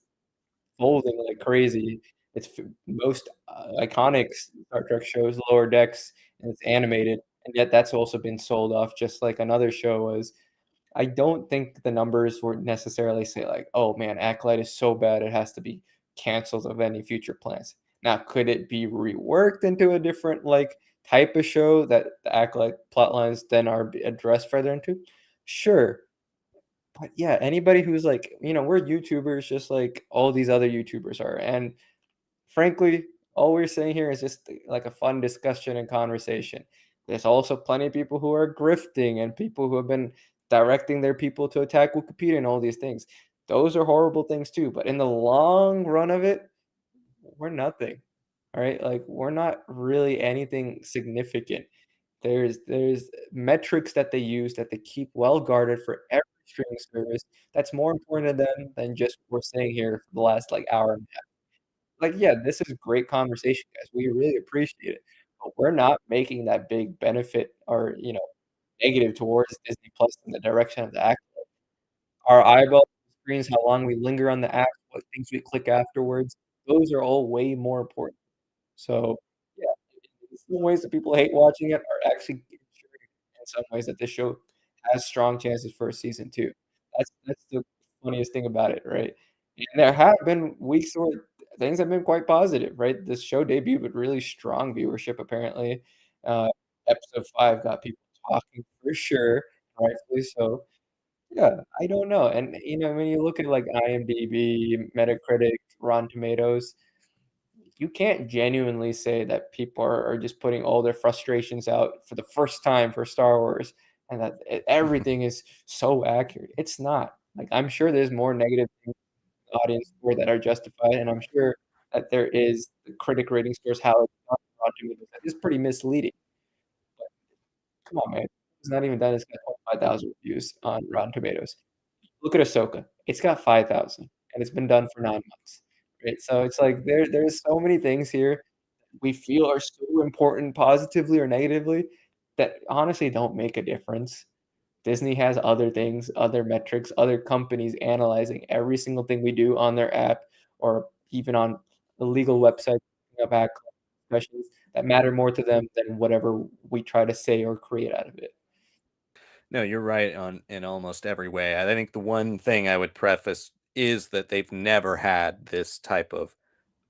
folding like crazy. It's most iconic Star Trek shows, Lower Decks and it's animated, and yet that's also been sold off just like another show was. I don't think the numbers would necessarily say like, "Oh man, Acolyte is so bad it has to be canceled of any future plans." Now, could it be reworked into a different like type of show that the Acolyte plot lines then are addressed further into? Sure. But yeah, anybody who's like, we're YouTubers just like all these other YouTubers are. And frankly, all we're saying here is just like a fun discussion and conversation. There's also plenty of people who are grifting and people who have been directing their people to attack Wikipedia and all these things. Those are horrible things too. But in the long run of it, we're nothing. All right. Like we're not really anything significant. There's metrics that they use that they keep well guarded for every streaming service that's more important to them than just what we're saying here for the last like hour and like, yeah, this is a great conversation, guys. We really appreciate it. But we're not making that big benefit or, negative towards Disney Plus in the direction of the act. Our eyeballs on screens, how long we linger on the app, what things we click afterwards, those are all way more important. So, yeah, in some ways that people hate watching it are actually ensuring in some ways that this show has strong chances for a season 2. That's the funniest thing about it, right? And there have been weeks where things have been quite positive, right? This show debuted with really strong viewership apparently. Uh, episode 5 got people talking for sure, rightfully so. Yeah, I don't know, and, when you look at, like, IMDb, Metacritic, Rotten Tomatoes, you can't genuinely say that people are just putting all their frustrations out for the first time for Star Wars and that everything is so accurate. It's not. Like, I'm sure there's more negative things in the audience for that are justified, and I'm sure that there is the critic rating scores, how it's on Rotten Tomatoes, that is pretty misleading. But come on, man. It's not even done. It's got 25,000 reviews on Rotten Tomatoes. Look at Ahsoka. It's got 5,000, and it's been done for 9 months, right? So it's like there's so many things here we feel are so important positively or negatively that honestly don't make a difference. Disney has other things, other metrics, other companies analyzing every single thing we do on their app or even on illegal websites of hack questions that matter more to them than whatever we try to say or create out of it. No, you're right on in almost every way. I think the one thing I would preface is that they've never had this type of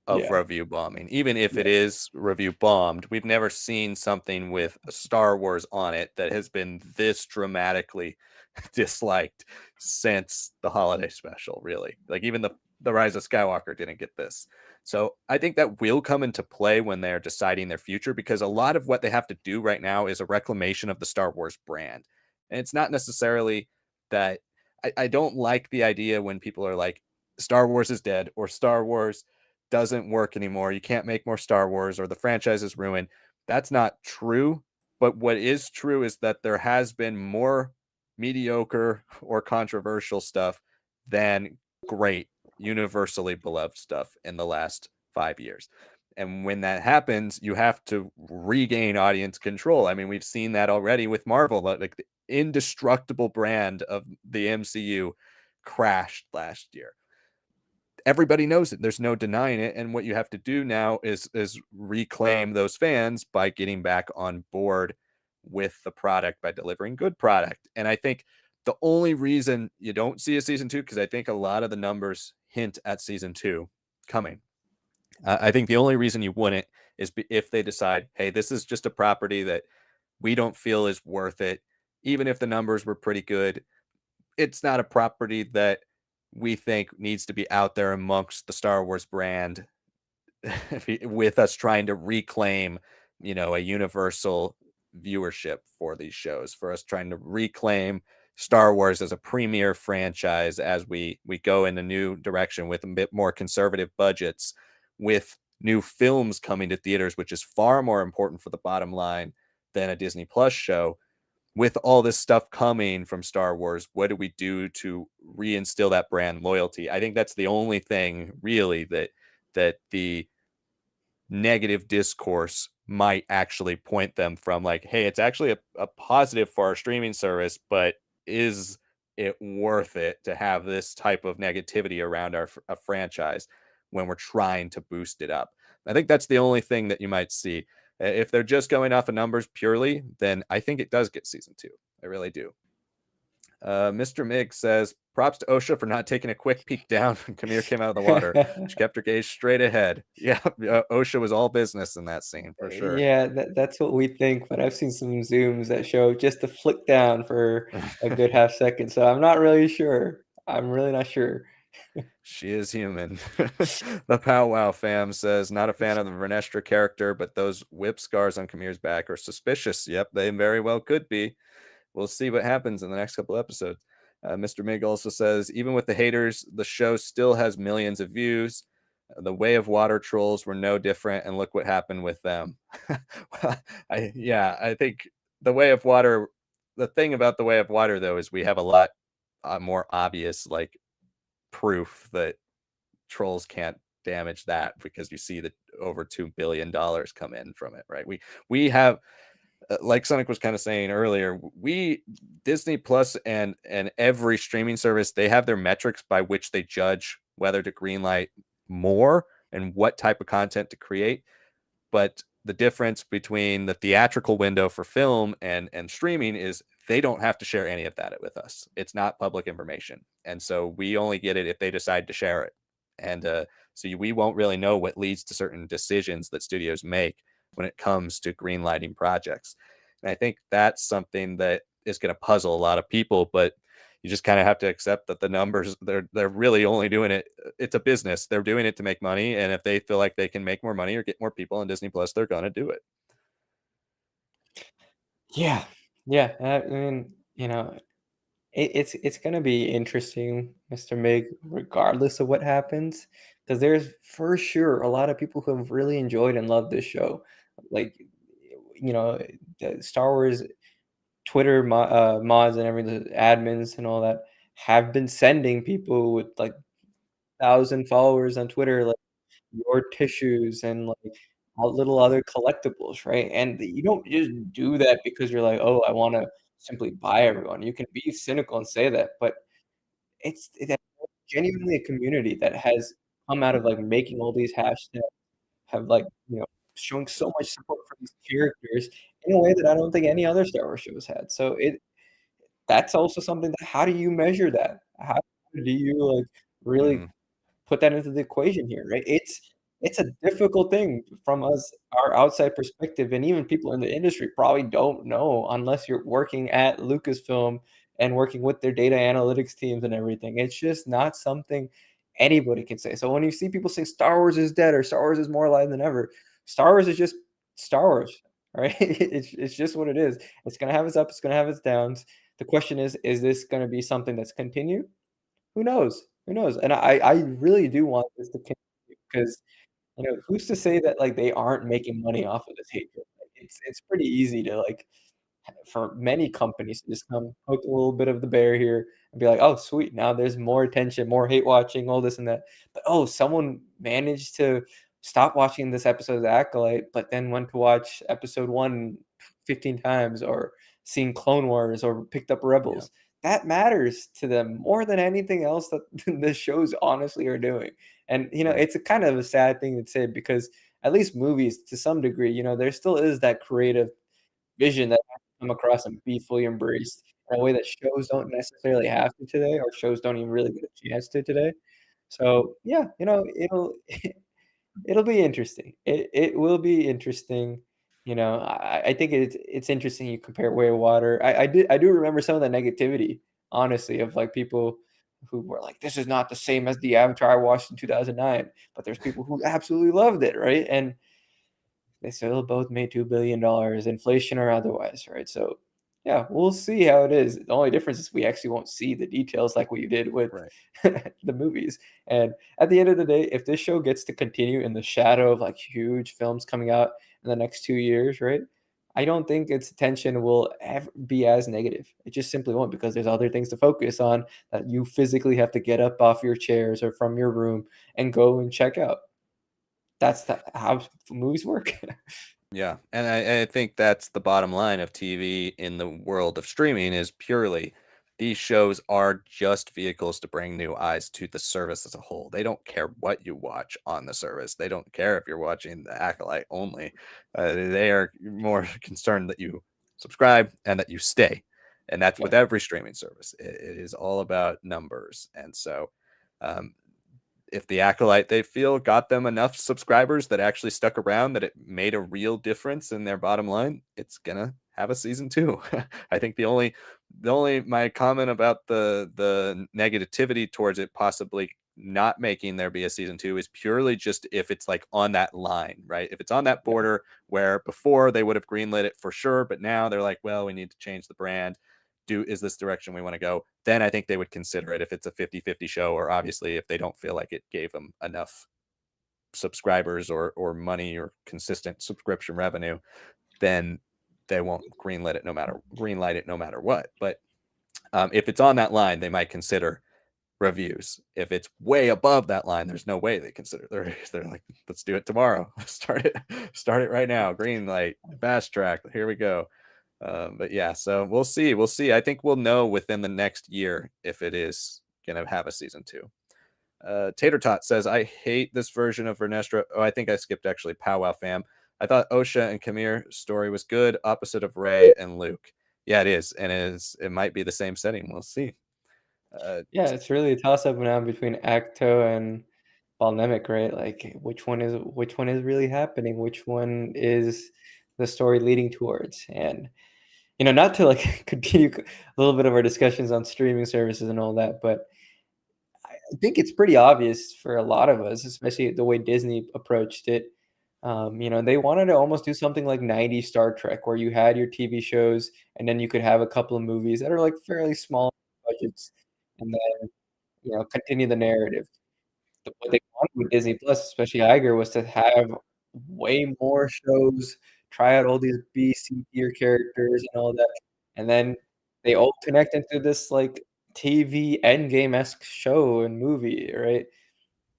Yeah, review bombing. Even if it yeah, is review bombed, we've never seen something with Star Wars on it that has been this dramatically disliked since the holiday special, really. Like even the Rise of Skywalker didn't get this. So I think that will come into play when they're deciding their future because a lot of what they have to do right now is a reclamation of the Star Wars brand. And it's not necessarily that I don't like the idea when people are like, Star Wars is dead or Star Wars doesn't work anymore. You can't make more Star Wars or the franchise is ruined. That's not true. But what is true is that there has been more mediocre or controversial stuff than great, universally beloved stuff in the last 5 years. And when that happens, you have to regain audience control. I mean, we've seen that already with Marvel, like the indestructible brand of the MCU crashed last year. Everybody knows it. There's no denying it. And what you have to do now is reclaim those fans by getting back on board with the product by delivering good product. And I think the only reason you don't see a season two, because I think a lot of the numbers hint at season two coming. I think the only reason you wouldn't is if they decide, hey, this is just a property that we don't feel is worth it. Even if the numbers were pretty good, it's not a property that we think needs to be out there amongst the Star Wars brand with us trying to reclaim, a universal viewership for these shows, for us trying to reclaim Star Wars as a premier franchise as we go in a new direction with a bit more conservative budgets, with new films coming to theaters, which is far more important for the bottom line than a Disney Plus show with all this stuff coming from Star Wars, what do we do to reinstill that brand loyalty? I think that's the only thing really that the negative discourse might actually point them from like, hey, it's actually a positive for our streaming service, but is it worth it to have this type of negativity around a franchise when we're trying to boost it up? I think that's the only thing that you might see. If they're just going off of numbers purely, then I think it does get season 2. I really do. Mr. Mig says, props to OSHA for not taking a quick peek down when Kamir came out of the water. She kept her gaze straight ahead. Yeah, OSHA was all business in that scene for sure. Yeah, that's what we think, but I've seen some zooms that show just a flick down for a good half second, so I'm not really sure. I'm really not sure. She is human. The Powwow fam says, not a fan of the Vernestra character, but those whip scars on Kamir's back are suspicious. Yep, they very well could be. We'll see what happens in the next couple episodes. Mr. Mig also says, even with the haters, the show still has millions of views. The Way of Water trolls were no different, and look what happened with them. Well, I think the Way of Water. The thing about the Way of Water, though, is we have a lot more obvious like proof that trolls can't damage that because you see the over $2 billion come in from it, right? We have like Sonic was kind of saying earlier, we Disney Plus and every streaming service, they have their metrics by which they judge whether to greenlight more and what type of content to create. But the difference between the theatrical window for film and streaming is they don't have to share any of that with us. It's not public information, and so we only get it if they decide to share it. And so we won't really know what leads to certain decisions that studios make when it comes to greenlighting projects. And I think that's something that is going to puzzle a lot of people, but you just kind of have to accept that the numbers they're really only doing it. It's a business. They're doing it to make money, and if they feel like they can make more money or get more people on Disney Plus, they're going to do it. Yeah, yeah, I mean, it's gonna be interesting, Mr. Mig, regardless of what happens, because there's for sure a lot of people who have really enjoyed and loved this show. Like, you know, the Star Wars Twitter mods and everything, the admins and all that have been sending people with like 1,000 followers on Twitter, like your tissues and like all little other collectibles, right? And you don't just do that because you're like, oh, I want to simply buy everyone. You can be cynical and say that, but that's genuinely a community that has come out of like making all these hashtags, have like showing so much support for these characters in a way that I don't think any other Star Wars shows had. So that's also something that how do you measure that? How do you like really Hmm. put that into the equation here, right? It's a difficult thing from us, our outside perspective, and even people in the industry probably don't know unless you're working at Lucasfilm and working with their data analytics teams and everything. It's just not something anybody can say. So when you see people say Star Wars is dead or Star Wars is more alive than ever, Star Wars is just Star Wars, right? It's just what it is. It's gonna have its ups, it's gonna have its downs. The question is this gonna be something that's continued? Who knows? Who knows? And I really do want this to continue because, who's to say that, like, they aren't making money off of this hatred? Like, it's pretty easy to, like, for many companies to just come poke a little bit of the bear here and be like, "Oh, sweet, now there's more attention, more hate watching, all this and that." But, oh, someone managed to stop watching this episode of The Acolyte, but then went to watch episode 1 15 times or seen Clone Wars or picked up Yeah. Rebels. That matters to them more than anything else that the shows honestly are doing. And, Right. it's a kind of a sad thing to say because at least movies, to some degree, there still is that creative vision that has to come across and be fully embraced in a way that shows don't necessarily have to today, or shows don't even really get a chance to today. So, yeah, it'll be interesting. It will be interesting. I think it's interesting you compare Way of Water. I do remember some of the negativity, honestly, of like people who were like, "This is not the same as the Avatar I watched in 2009," but there's people who absolutely loved it, right? And they still both made $2 billion, inflation or otherwise, right? So, yeah, we'll see how it is. The only difference is we actually won't see the details like what you did with Right. the movies. And at the end of the day, if this show gets to continue in the shadow of like huge films coming out in the next 2 years, right? I don't think its attention will ever be as negative. It just simply won't because there's other things to focus on that you physically have to get up off your chairs or from your room and go and check out. That's how movies work. Yeah, and I think that's the bottom line of TV in the world of streaming is purely these shows are just vehicles to bring new eyes to the service as a whole. They don't care what you watch on the service. They don't care if you're watching the Acolyte only. They are more concerned that you subscribe and that you stay. And that's Yeah. with every streaming service. It is all about numbers. And so, um, if the Acolyte they feel got them enough subscribers that actually stuck around, that it made a real difference in their bottom line, it's gonna have a season two. I think the only my comment about the negativity towards it possibly not making there be a season two is purely just if it's like on that line, right? If it's on that Yeah. border where before they would have greenlit it for sure, but now they're like, well, we need to change the brand. Is this direction we want to go? Then I think they would consider it if it's a 50-50 show, or obviously if they don't feel like it gave them enough subscribers or money or consistent subscription revenue, then they won't greenlight it no matter what. But if it's on that line, they might consider reviews. If it's way above that line, there's no way they consider. They're like, let's do it tomorrow. Start it right now. Green light, fast track. Here we go. But yeah, so we'll see. We'll see. I think we'll know within the next year if it is gonna have a season two. Tater Tot says, I hate this version of Vernestra. Oh, I think I skipped actually Powwow Fam. I thought Osha and Kamir story was good, opposite of Ray and Luke. Yeah, it is, and it might be the same setting. We'll see. Yeah, it's really a toss-up now between Acto and Balnemic, right? Like, which one is really happening? Which one is the story leading towards? And, not to, like, continue a little bit of our discussions on streaming services and all that, but I think it's pretty obvious for a lot of us, especially the way Disney approached it. They wanted to almost do something like 90s Star Trek, where you had your TV shows, and then you could have a couple of movies that are like fairly small budgets, and then continue the narrative. What they wanted with Disney Plus, especially Iger, was to have way more shows, try out all these B, C tier characters and all that, and then they all connect into this, like, TV Endgame-esque show and movie, right?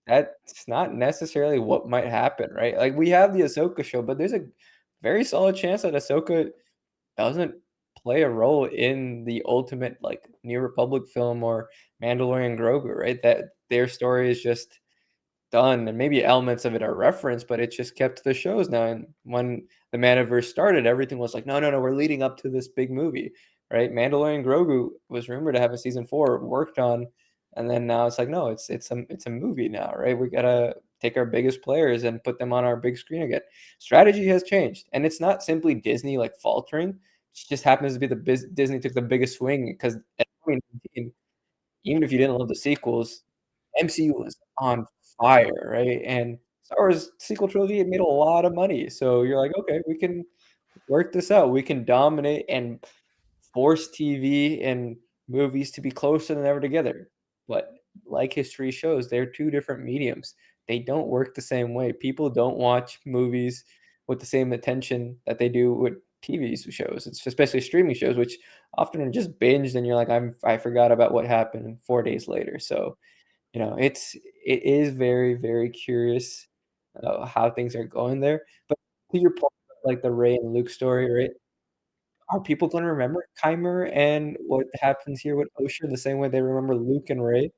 That's not necessarily what might happen, right? Like, we have the Ahsoka show, but there's a very solid chance that Ahsoka doesn't play a role in the ultimate, like, New Republic film or Mandalorian Grogu, right? That their story is just done, and maybe elements of it are referenced, but it's just kept to the shows now. And when the Manaverse started, everything was like, no, no, no, we're leading up to this big movie, right? Mandalorian Grogu was rumored to have a season four worked on, and then now it's like, no, it's a movie now, right? We gotta take our biggest players and put them on our big screen again. Strategy has changed, and it's not simply Disney like faltering. It just happens to be Disney took the biggest swing because at 2019, even if you didn't love the sequels, MCU was on fire, right? And Star Wars sequel trilogy, it made a lot of money. So you're like, okay, we can work this out. We can dominate and force TV and movies to be closer than ever together. But like history shows, they're two different mediums. They don't work the same way. People don't watch movies with the same attention that they do with TV shows. It's especially streaming shows, which often are just binged, and you're like, I forgot about what happened 4 days later. So it is very, very curious, how things are going there. But to your point, like the Ray and Luke story, right? Are people gonna remember Kymer and what happens here with Osher the same way they remember Luke and Ray?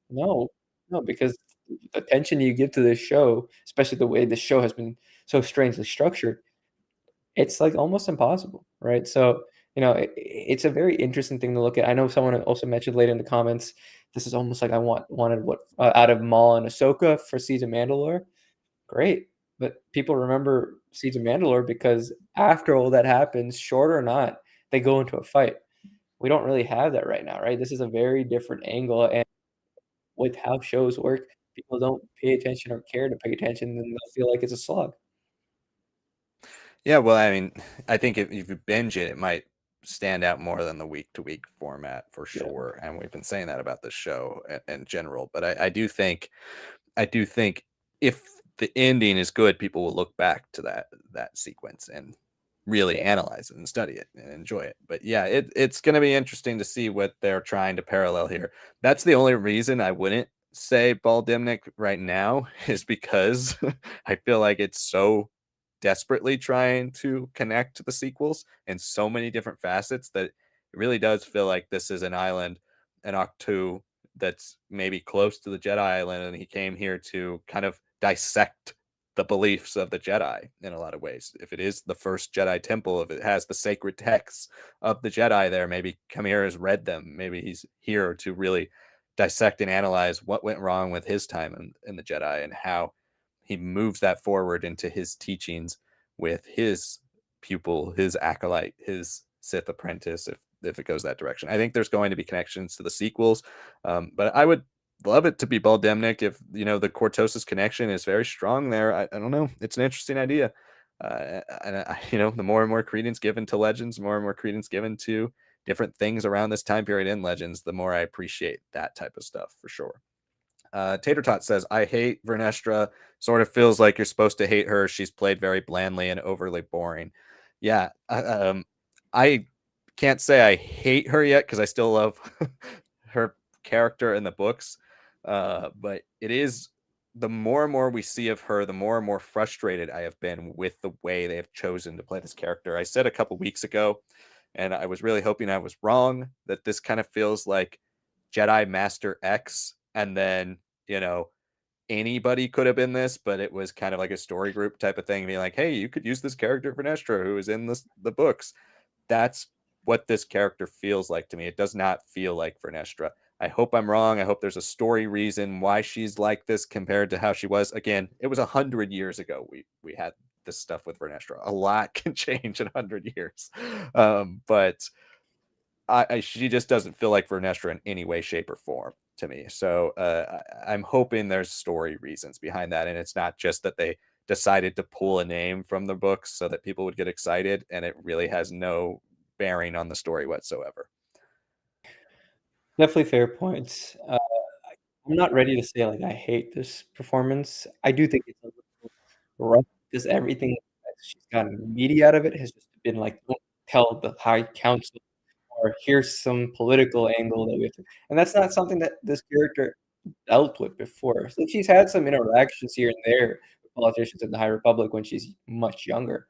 No. No, because the attention you give to this show, especially the way the show has been so strangely structured, it's, like, almost impossible, right? So, it's a very interesting thing to look at. I know someone also mentioned later in the comments, this is almost like I wanted what, out of Maul and Ahsoka for Siege of Mandalore. Great, but people remember Siege of Mandalore because after all that happens, short or not, they go into a fight. We don't really have that right now, right? This is a very different angle, and with how shows work, people don't pay attention or care to pay attention, then they'll feel like it's a slog. Yeah, well, I mean, I think if you binge it, it might stand out more than the week to week format for Yeah, sure. And we've been saying that about the show in general. But I do think if the ending is good, people will look back to that sequence and really yeah, analyze it and study it and enjoy it. But yeah, it's going to be interesting to see what they're trying to parallel here. That's the only reason I wouldn't say Baldimnic right now is because I feel like it's so desperately trying to connect to the sequels in so many different facets that It really does feel like this is an island, an Octu, that's maybe close to the Jedi Island, and he came here to kind of dissect the beliefs of the Jedi in a lot of ways. If it is the first Jedi temple, if it has the sacred texts of the Jedi there, maybe Kamir has read them. Maybe he's here to really dissect and analyze what went wrong with his time in the Jedi and how he moves that forward into his teachings with his pupil, his acolyte, his Sith apprentice, if it goes that direction. I think there's going to be connections to the sequels, but I would love it to be Baldemnik if the Cortosis connection is very strong there. I don't know. It's an interesting idea, and the more and more credence given to Legends, more and more credence given to different things around this time period in Legends, the more I appreciate that type of stuff for sure. Tater Tot says, I hate Vernestra. Sort of feels like you're supposed to hate her. She's played very blandly and overly boring. Yeah, I can't say I hate her yet because I still love her character in the books. But it is the more and more we see of her, the more and more frustrated I have been with the way they have chosen to play this character. I said a couple weeks ago, and I was really hoping I was wrong, that this kind of feels like Jedi Master X, and then anybody could have been this, but it was kind of like a story group type of thing, being like, hey, you could use this character for Nestra who is in the books. That's what this character feels like to me. It does not feel like Vernestra. I hope I'm wrong. I hope there's a story reason why she's like this compared to how she was. Again, it was 100 years ago. We had this stuff with Vernestra. A lot can change in 100 years, but she just doesn't feel like Vernestra in any way, shape, or form to me. So I'm hoping there's story reasons behind that, and it's not just that they decided to pull a name from the books so that people would get excited, and it really has no bearing on the story whatsoever. Definitely fair points. I'm not ready to say like I hate this performance. I do think it's a little rough because everything that she's gotten media out of it has just been like, don't tell the High Council, or here's some political angle that we have to, and that's not something that this character dealt with before. So she's had some interactions here and there with politicians in the High Republic when she's much younger.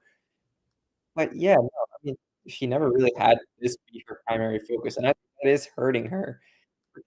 But yeah, no, I mean, she never really had this be her primary focus, and I think that is hurting her.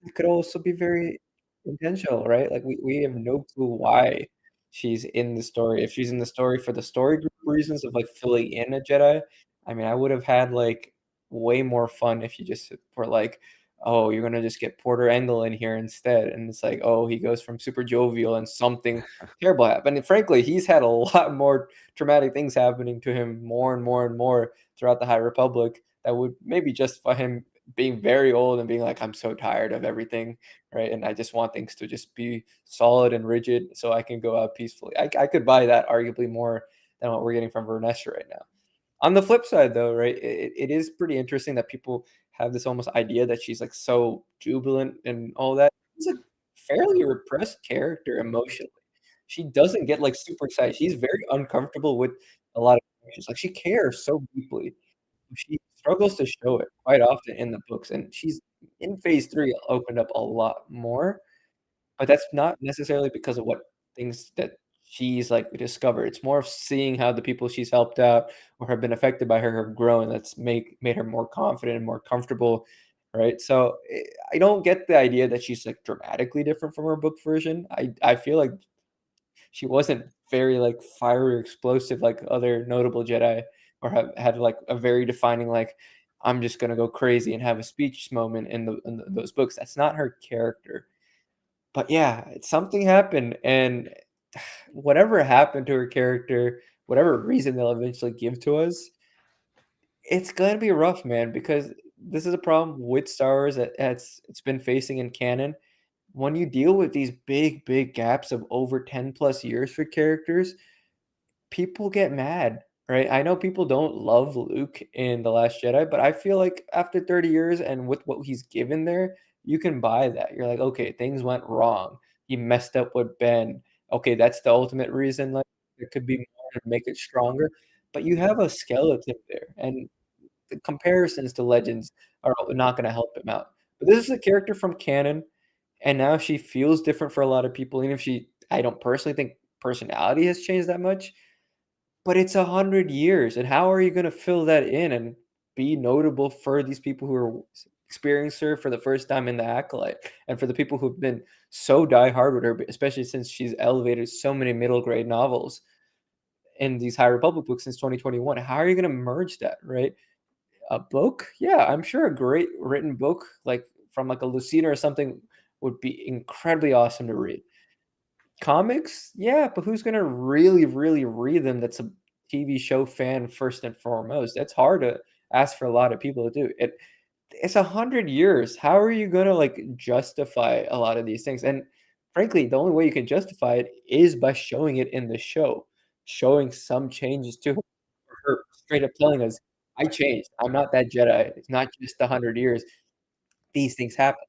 It could also be very intentional, right? Like we have no clue why she's in the story. If she's in the story for the story group reasons of like filling in a Jedi, I mean, I would have had like way more fun if you just were like, oh, you're gonna just get Porter Engle in here instead, and it's like, oh, he goes from super jovial and something terrible happened. And frankly, he's had a lot more traumatic things happening to him more and more and more throughout the High Republic that would maybe justify him being very old and being like, I'm so tired of everything, right? And I just want things to just be solid and rigid so I can go out peacefully. I could buy that arguably more than what we're getting from Vernestra right now. On the flip side, though, right, it is pretty interesting that people have this almost idea that she's like so jubilant and all that. She's a fairly repressed character emotionally. She doesn't get like super excited. She's very uncomfortable with a lot of emotions. Like she cares so deeply. She struggles to show it quite often in the books, and she's in phase 3 opened up a lot more, but that's not necessarily because of what things that she's, like, discovered. It's more of seeing how the people she's helped out or have been affected by her have grown that's made her more confident and more comfortable, right? So, I don't get the idea that she's, like, dramatically different from her book version. I feel like she wasn't very, like, fiery or explosive like other notable Jedi or have had, like, a very defining, like, "I'm just gonna go crazy and have a speech moment in those books." That's not her character. But yeah, something happened, and whatever happened to her character, whatever reason they'll eventually give to us, it's gonna be rough, man, because this is a problem with Star Wars that it's been facing in canon. When you deal with these big gaps of over 10 plus years for characters, people get mad, right? I know people don't love Luke in The Last Jedi, but I feel like after 30 years and with what he's given there, you can buy that. You're like, okay, things went wrong. He messed up with Ben. Okay, that's the ultimate reason. Like, there could be more to make it stronger. But you have a skeleton there, and the comparisons to Legends are not going to help him out. But this is a character from canon, and now she feels different for a lot of people. Even if I don't personally think personality has changed that much, but it's 100 years, and how are you gonna fill that in? And be notable for these people who are experiencing her for the first time in the Acolyte, and for the people who've been so die-hard with her, especially since she's elevated so many middle grade novels in these High Republic books since 2021. How are you gonna merge that, right? A book? Yeah, I'm sure a great written book, like, from, like, a Lucina or something would be incredibly awesome to read. Comics? Yeah, but who's gonna really, really read them that's a TV show fan first and foremost? That's hard to ask for a lot of people to do. It's 100 years. How are you gonna, like, justify a lot of these things? And frankly, the only way you can justify it is by showing it in the show, showing some changes to her straight up telling us, "I changed. I'm not that Jedi. It's not just 100 years. These things happen."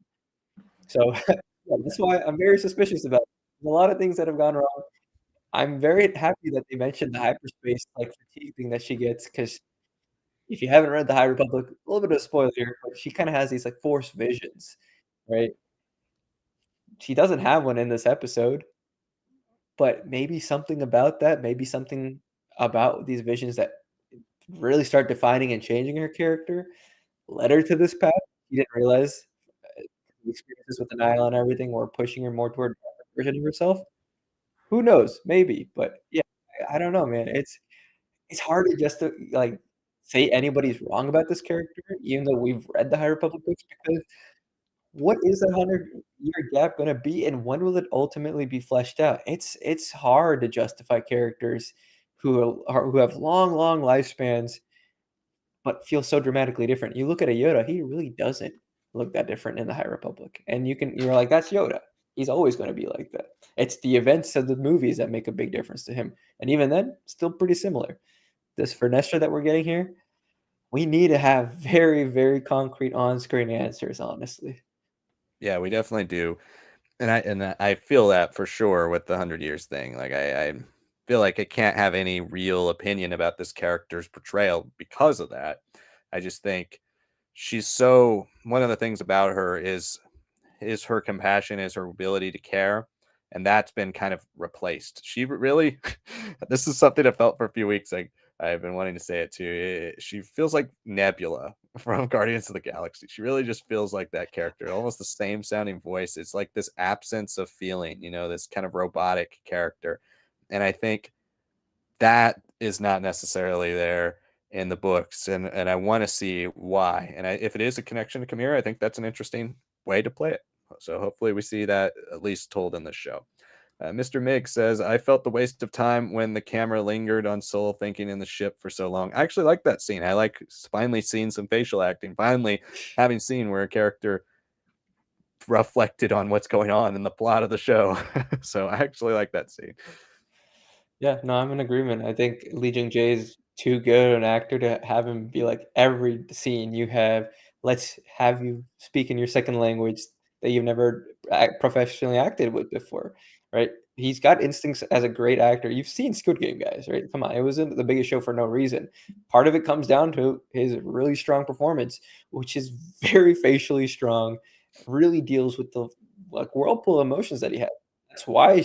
So, yeah, that's why I'm very suspicious about it. There's a lot of things that have gone wrong. I'm very happy that they mentioned the hyperspace, like, fatigue thing that she gets, because if you haven't read The High Republic, a little bit of a spoiler here, but she kinda has these, like, Force visions, right? She doesn't have one in this episode, but maybe something about that, maybe something about these visions that really start defining and changing her character led her to this path. She didn't realize, the experiences with the Nihil and everything were pushing her more toward a different version of herself. Who knows? Maybe, but yeah, I don't know, man. It's hard to just to, like, say anybody's wrong about this character, even though we've read the High Republic books, because what is that 100-year gap gonna be, and when will it ultimately be fleshed out? It's hard to justify characters who have long, long lifespans, but feel so dramatically different. You look at a Yoda, he really doesn't look that different in the High Republic, and you're like, "That's Yoda. He's always gonna be like that." It's the events of the movies that make a big difference to him, and even then, still pretty similar. This Vernestra that we're getting here, we need to have very, very concrete on-screen answers, honestly. Yeah, we definitely do. And I feel that for sure with the 100 years thing. Like I feel like I can't have any real opinion about this character's portrayal because of that. I just think she's so one of the things about her is her compassion, is her ability to care, and that's been kind of replaced. She really this is something I felt for a few weeks. Like I've been wanting to say it too. She feels like Nebula from Guardians of the Galaxy. She really just feels like that character, almost the same sounding voice. It's like this absence of feeling, this kind of robotic character. And I think that is not necessarily there in the books, and I want to see why. And if it is a connection to Chimera, I think that's an interesting way to play it. So hopefully we see that at least told in the show. Mr. Mig says, I felt the waste of time when the camera lingered on Soul thinking in the ship for so long. I actually like that scene. I like finally seeing some facial acting, finally having seen where a character reflected on what's going on in the plot of the show. So I actually like that scene. Yeah, no, I'm in agreement. I think Lee Jung Jae is too good an actor to have him be like every scene you have. Let's have you speak in your second language that you've never professionally acted with before, right? He's got instincts as a great actor. You've seen Squid Game, guys, right? Come on, it wasn't the biggest show for no reason. Part of it comes down to his really strong performance, which is very facially strong. Really deals with the like whirlpool emotions that he had. That's why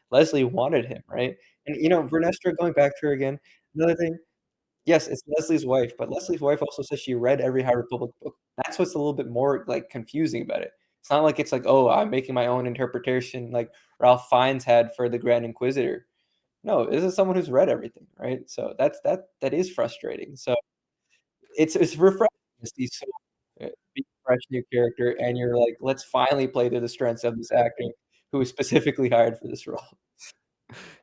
Leslie wanted him, right? And, Vernestra, going back to her again, another thing, yes, it's Leslie's wife, but Leslie's wife also says she read every High Republic book. That's what's a little bit more, like, confusing about it. It's not like it's like, "Oh, I'm making my own interpretation," like Ralph Fiennes had for the Grand Inquisitor. No, this is someone who's read everything, right? So that is frustrating. So it's refreshing to see so big, fresh new character, and you're like, "Let's finally play to the strengths of this actor who was specifically hired for this role."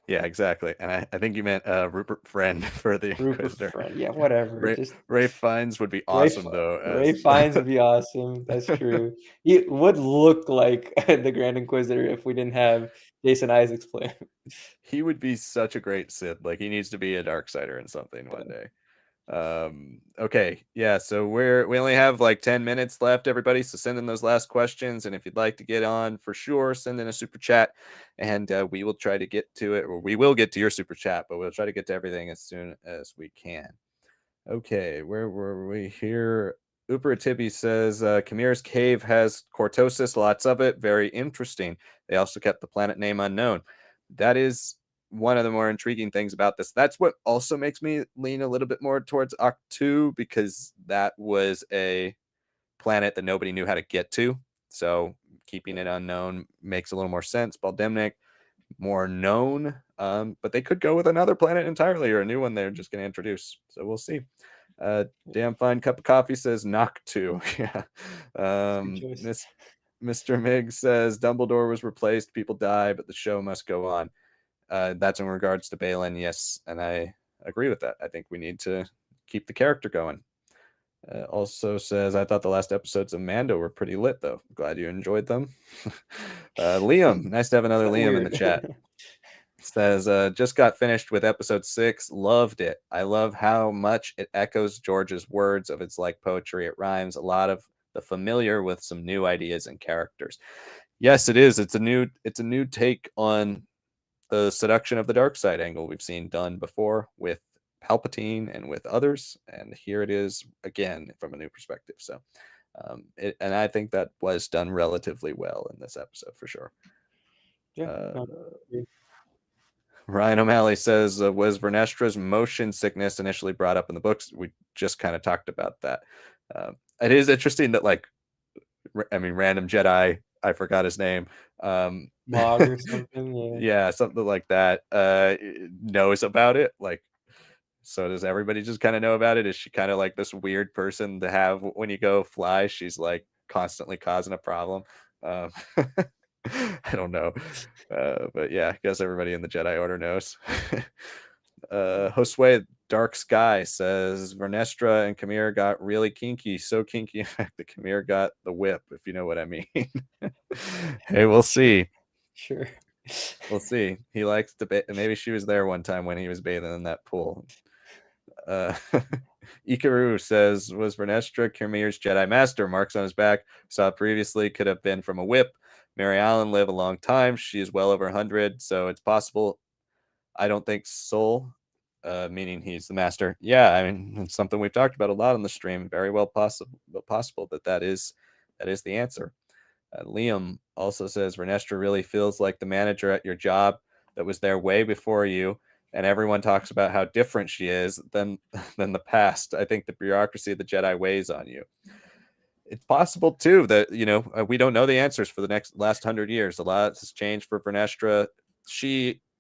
Yeah, exactly. And I think you meant Rupert Friend for the Rupert Inquisitor. Friend, yeah, whatever, Ray just Ray Fiennes would be Ray F awesome though Ray as Fiennes would be awesome, that's true. He would look like the Grand Inquisitor if we didn't have Jason Isaacs play him. he would be such a great Sith. Like he needs to be a dark sider in something one Yeah. day. Okay, yeah, so we only have like 10 minutes left, everybody, so send in those last questions, and if you'd like to get on for sure, send in a super chat, and we will try to get to it, or we will get to your super chat, but we'll try to get to everything as soon as we can. Okay, where were we here? Tibi says Chimera's cave has cortosis, lots of it, very interesting. They also kept the planet name unknown. That is one of the more intriguing things about this. That's what also makes me lean a little bit more towards Octu, because that was a planet that nobody knew how to get to. So keeping it unknown makes a little more sense. Baldemnik, more known, but they could go with another planet entirely or a new one they're just going to introduce. So we'll see. Damn fine cup of coffee says Noctu. Yeah. Good choice. Mr. Miggs says Dumbledore was replaced. People die, but the show must go on. That's in regards to Balin, yes, and I agree with that. I think we need to keep the character going. Also says, I thought the last episodes of Mando were pretty lit, though. Glad you enjoyed them. Liam, nice to have another So Liam in the weird. chat. Says, just got finished with episode 6. Loved it. I love how much it echoes George's words of it's like poetry. It rhymes a lot of the familiar with some new ideas and characters. Yes, it is. It's a new take on the seduction of the dark side angle we've seen done before with Palpatine and with others, and here it is again from a new perspective. So, and I think that was done relatively well in this episode for sure. Yeah. No, Ryan O'Malley says, was Vernestra's motion sickness initially brought up in the books? We just kind of talked about that. It is interesting that, like, random Jedi, I forgot his name. Mog or something. Yeah. Yeah, something like that, knows about it. Like, so does everybody just kind of know about it? Is she kind of like this weird person to have when you go fly? She's like constantly causing a problem. Um, I don't know. But yeah, I guess everybody in the Jedi Order knows. Josue Dark Sky says Vernestra and Kamir got really kinky. So kinky, in fact, that Kamir got the whip, if you know what I mean. Hey, we'll see. Sure. We'll see. He likes to bathe. Maybe she was there one time when he was bathing in that pool. Ikaru says, was Vernestra Kirmir's Jedi Master? Marks on his back. Saw previously could have been from a whip. Mary Allen lived a long time. She is well over 100, so it's possible. I don't think Soul, meaning he's the master. Yeah, I mean, it's something we've talked about a lot on the stream. Very well possible that is the answer. Liam also says Vernestra really feels like the manager at your job that was there way before you, and everyone talks about how different she is than than the past. I think the bureaucracy of the Jedi weighs on you. It's possible too that we don't know the answers for the last 100 years. A lot has changed for Vernestra.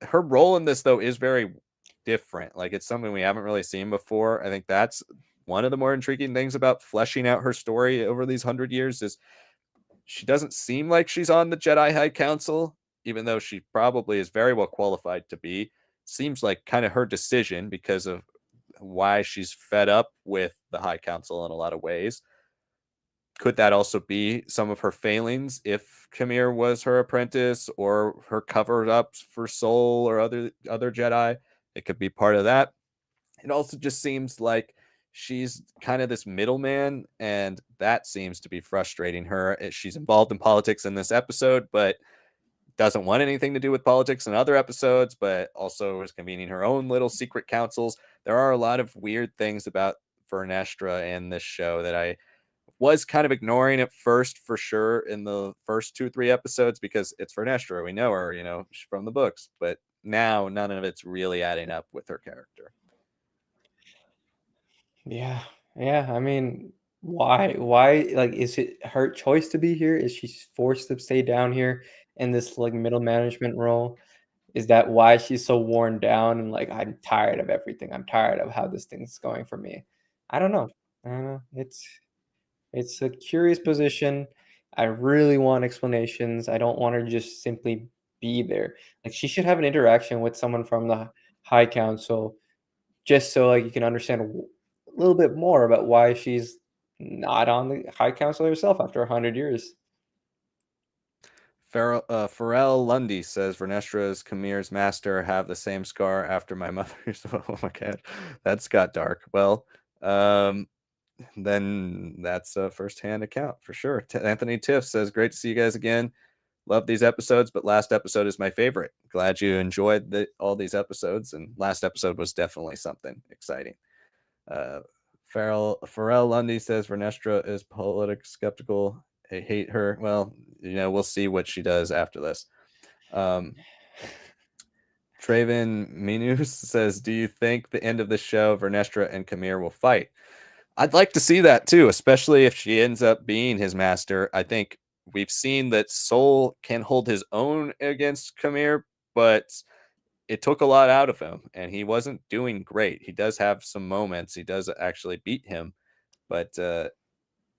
Her role in this though is very different. Like, it's something we haven't really seen before. I think that's one of the more intriguing things about fleshing out her story over these 100 years is she doesn't seem like she's on the Jedi High Council, even though she probably is very well qualified to be. Seems like kind of her decision because of why she's fed up with the High Council in a lot of ways. Could that also be some of her failings if Kamir was her apprentice or her cover ups for Soul or other Jedi? It could be part of that. It also just seems like she's kind of this middleman, and that seems to be frustrating her. She's involved in politics in this episode, but doesn't want anything to do with politics in other episodes, but also is convening her own little secret councils. There are a lot of weird things about Vernestra in this show that I was kind of ignoring at first, for sure, in the first 2-3 episodes, because it's Vernestra. We know her, from the books, but now none of it's really adding up with her character. Yeah. Yeah. I mean, why? Why? Like, is it her choice to be here? Is she forced to stay down here in this like middle management role? Is that why she's so worn down and like, I'm tired of everything. I'm tired of how this thing's going for me. I don't know. I don't know. It's a curious position. I really want explanations. I don't want her to just simply be there. Like, she should have an interaction with someone from the High Council, just so like you can understand a little bit more about why she's not on the High Council herself after 100 years. Pharrell Lundy says Vernestra's Kamir's master have the same scar after my mother's. Oh my god, that's got dark. Well, then that's a first-hand account for sure. Anthony Tiff says, great to see you guys again. Love these episodes, but last episode is my favorite. Glad you enjoyed all these episodes, and last episode was definitely something exciting. Pharrell Lundy says Vernestra is politics skeptical. I hate her. Well, we'll see what she does after this. Traven Minus says, "Do you think the end of the show, Vernestra and Kamir will fight?" I'd like to see that too, especially if she ends up being his master. I think we've seen that Soul can hold his own against Kamir, but it took a lot out of him, and he wasn't doing great. He does have some moments. He does actually beat him, but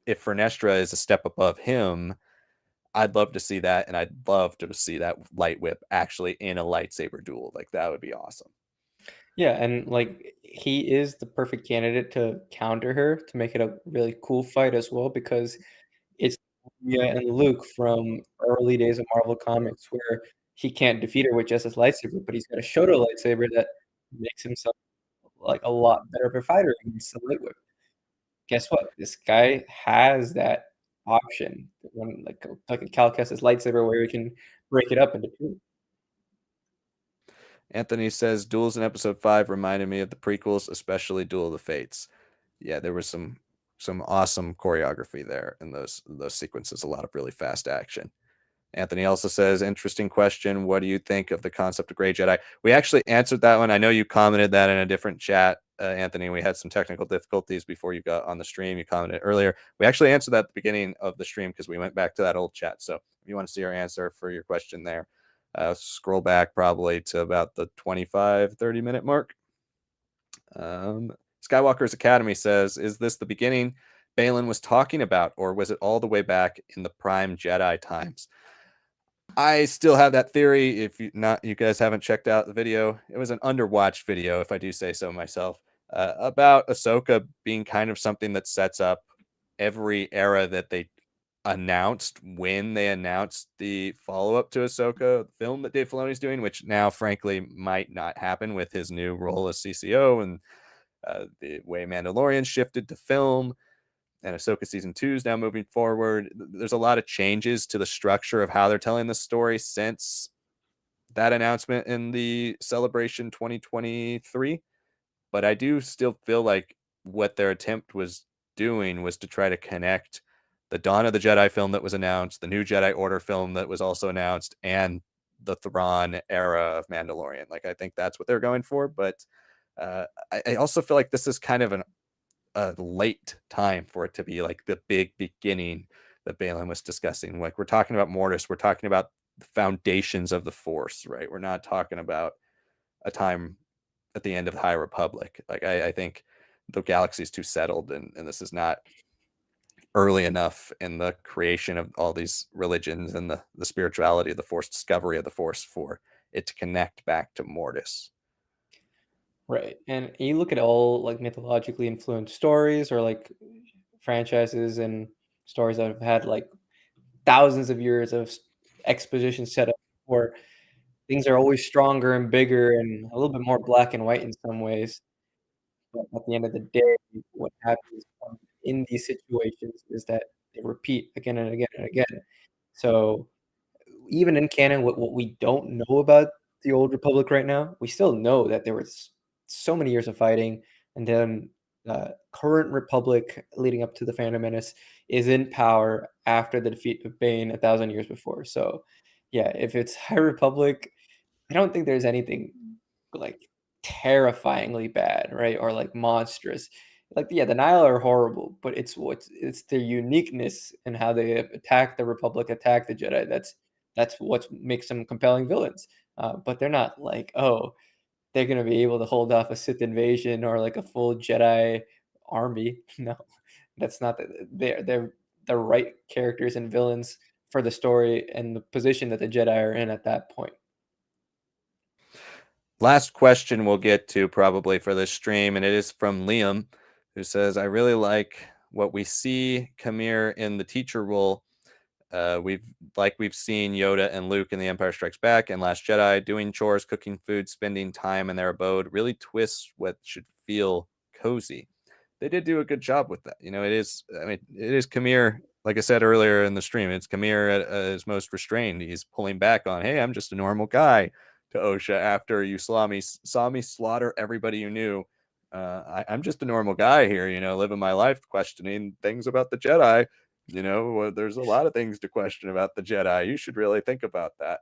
if Vernestra is a step above him, I'd love to see that, and I'd love to see that light whip actually in a lightsaber duel. Like that would be awesome. Yeah, and like he is the perfect candidate to counter her to make it a really cool fight as well because it's Leia and Luke from early days of Marvel Comics where he can't defeat her with just his lightsaber, but he's got a Shoto lightsaber that makes himself like a lot better of a fighter against the light whip. Guess what? This guy has that option when like a Cal Kestis lightsaber where he can break it up into two. Anthony says duels in episode 5 reminded me of the prequels, especially Duel of the Fates. Yeah, there was some awesome choreography there in those sequences, a lot of really fast action. Anthony also says, interesting question. What do you think of the concept of Grey Jedi? We actually answered that one. I know you commented that in a different chat, Anthony. We had some technical difficulties before you got on the stream. You commented earlier. We actually answered that at the beginning of the stream because we went back to that old chat. So if you want to see our answer for your question there, scroll back probably to about the 25, 30-minute mark. Skywalker's Academy says, is this the beginning Balin was talking about, or was it all the way back in the prime Jedi times? I still have that theory. If you guys haven't checked out the video, it was an underwatched video, if I do say so myself, about Ahsoka being kind of something that sets up every era that they announced when they announced the follow-up to Ahsoka film that Dave Filoni's doing, which now, frankly, might not happen with his new role as CCO and the way Mandalorian shifted to film and Ahsoka season 2 is now moving forward. There's a lot of changes to the structure of how they're telling the story since that announcement in the Celebration 2023. But I do still feel like what their attempt was doing was to try to connect the Dawn of the Jedi film that was announced, the New Jedi Order film that was also announced, and the Thrawn era of Mandalorian. Like I think that's what they're going for. But I also feel like this is kind of a late time for it to be like the big beginning that Balin was discussing. Like we're talking about Mortis, we're talking about the foundations of the Force, right? We're not talking about a time at the end of the High Republic. Like I think the galaxy is too settled, and this is not early enough in the creation of all these religions and the spirituality of the Force, discovery of the Force for it to connect back to Mortis. Right, and you look at all, like, mythologically influenced stories or, like, franchises and stories that have had, like, thousands of years of s exposition set up where things are always stronger and bigger and a little bit more black and white in some ways, but at the end of the day, what happens, in these situations is that they repeat again and again and again. So even in canon, what we don't know about the Old Republic right now, we still know that there was so many years of fighting, and then current Republic leading up to the Phantom Menace is in power after the defeat of Bane 1,000 years before. So, yeah, if it's High Republic, I don't think there's anything like terrifyingly bad, right? Or like monstrous. Like, yeah, the Nile are horrible, but it's their uniqueness and how they attack the Republic, attack the Jedi. That's what makes them compelling villains. But they're not like, oh, they're gonna be able to hold off a Sith invasion or like a full Jedi army. No, that's not they're the right characters and villains for the story and the position that the Jedi are in at that point. Last question we'll get to probably for this stream, and it is from Liam, who says, I really like what we see Kamir in the teacher role. We've seen Yoda and Luke in The Empire Strikes Back and Last Jedi doing chores, cooking food, spending time in their abode really twists what should feel cozy. They did do a good job with that. You know, it is Kamir. Like I said earlier in the stream, it's Kamir at his most restrained. He's pulling back on, hey, I'm just a normal guy to Osha after you saw me slaughter everybody you knew. I'm just a normal guy here, you know, living my life questioning things about the Jedi. You know, there's a lot of things to question about the Jedi. You should really think about that.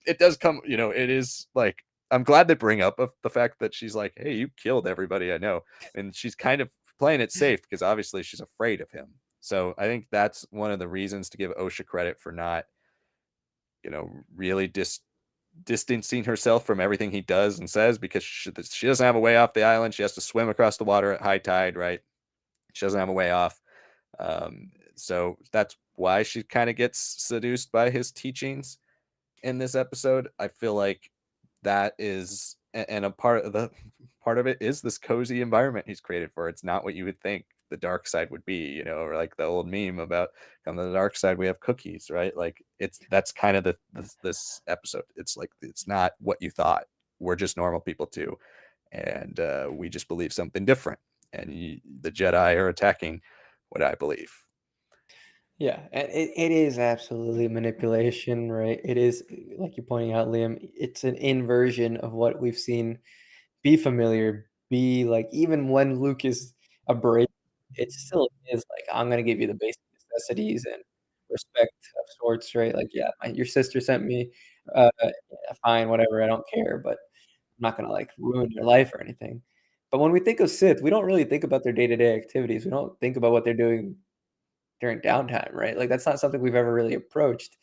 It does come, you know, it is like I'm glad they bring up of the fact that she's like, hey, you killed everybody I know. And she's kind of playing it safe because obviously she's afraid of him. So I think that's one of the reasons to give Osha credit for not, really distancing herself from everything he does and says, because she doesn't have a way off the island. She has to swim across the water at high tide, right? She doesn't have a way off. So that's why she kind of gets seduced by his teachings in this episode. I feel like that is, and a part of it is this cozy environment he's created for her. It's not what you would think the dark side would be, or like the old meme about on the dark side we have cookies, right? Like that's kind of this episode. It's like it's not what you thought. We're just normal people too, and we just believe something different. And the Jedi are attacking what I believe. Yeah, and it is absolutely manipulation, right? It is, like you're pointing out, Liam, it's an inversion of what we've seen be familiar, be like even when Luke is a brave, it still is like, I'm gonna give you the basic necessities and respect of sorts, right? Like, yeah, your sister sent me, yeah, fine, whatever, I don't care, but I'm not gonna like ruin your life or anything. But when we think of Sith, we don't really think about their day-to-day activities. We don't think about what they're doing during downtime, right? Like, that's not something we've ever really approached,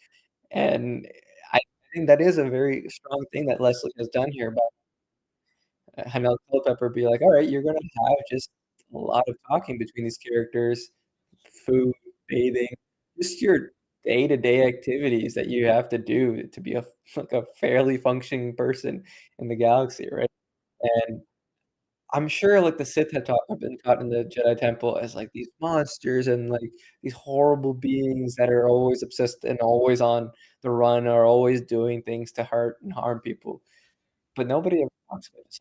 and I think that is a very strong thing that Leslie has done here about Hanel Culpepper be like, "Alright, you're gonna have just a lot of talking between these characters, food, bathing, just your day-to-day activities that you have to do to be a like, a fairly functioning person in the galaxy," right? And I'm sure, like, the Sith have been taught in the Jedi Temple as, like, these monsters and, like, these horrible beings that are always obsessed and always on the run, or always doing things to hurt and harm people, but nobody ever talks about this.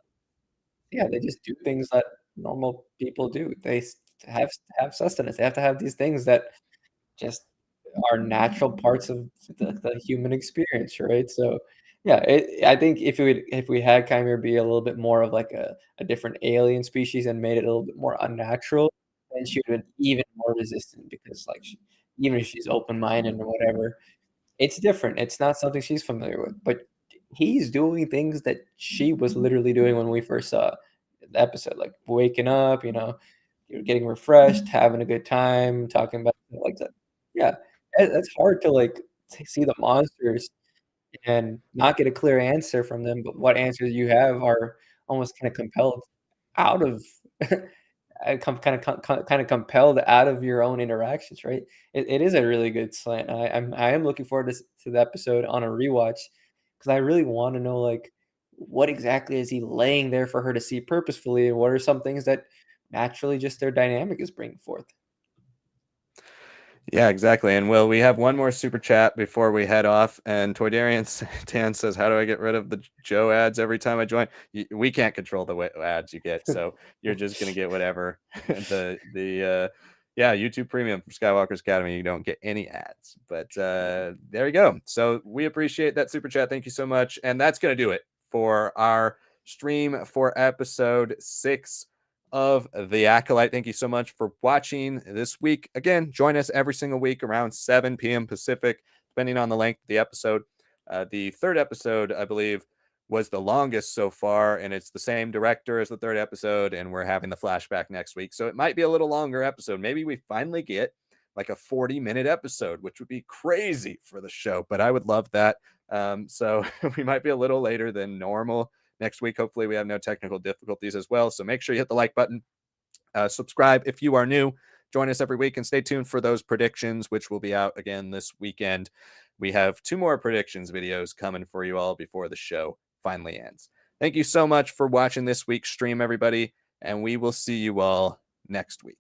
Yeah, they just do things that normal people do. They have sustenance. They have to have these things that just are natural parts of the human experience, right? So, yeah, I think if we had Chimera be a little bit more of like a different alien species and made it a little bit more unnatural, then she would have been even more resistant because, like, even if she's open-minded or whatever, it's different, it's not something she's familiar with, but he's doing things that she was literally doing when we first saw the episode, like waking up, you're getting refreshed, having a good time, talking about like that. Yeah, that's hard to, like, to see the monsters and not get a clear answer from them, but what answers you have are almost kinda compelled out of kinda compelled out of your own interactions, right? It is a really good slant. I am looking forward to the episode on a rewatch because I really wanna know, like, what exactly is he laying there for her to see purposefully, and what are some things that naturally just their dynamic is bringing forth? Yeah, exactly. And Will, we have one more super chat before we head off. And Toydarian Tan says, "How do I get rid of the Joe ads every time I join?" We can't control the ads you get, so you're just gonna get whatever yeah, YouTube Premium from Skywalker's Academy. You don't get any ads, but there you go. So we appreciate that super chat. Thank you so much. And that's gonna do it for our stream for episode 6 of The Acolyte. Thank you so much for watching this week. Again, join us every single week around 7 p.m. Pacific, depending on the length of the episode. The third episode, I believe, was the longest so far, and it's the same director as the third episode, and we're having the flashback next week. So it might be a little longer episode. Maybe we finally get like a 40-minute episode, which would be crazy for the show, but I would love that. So we might be a little later than normal next week. Hopefully we have no technical difficulties as well. So make sure you hit the like button, subscribe if you are new, join us every week, and stay tuned for those predictions, which will be out again this weekend. We have 2 more predictions videos coming for you all before the show finally ends. Thank you so much for watching this week's stream, everybody, and we will see you all next week.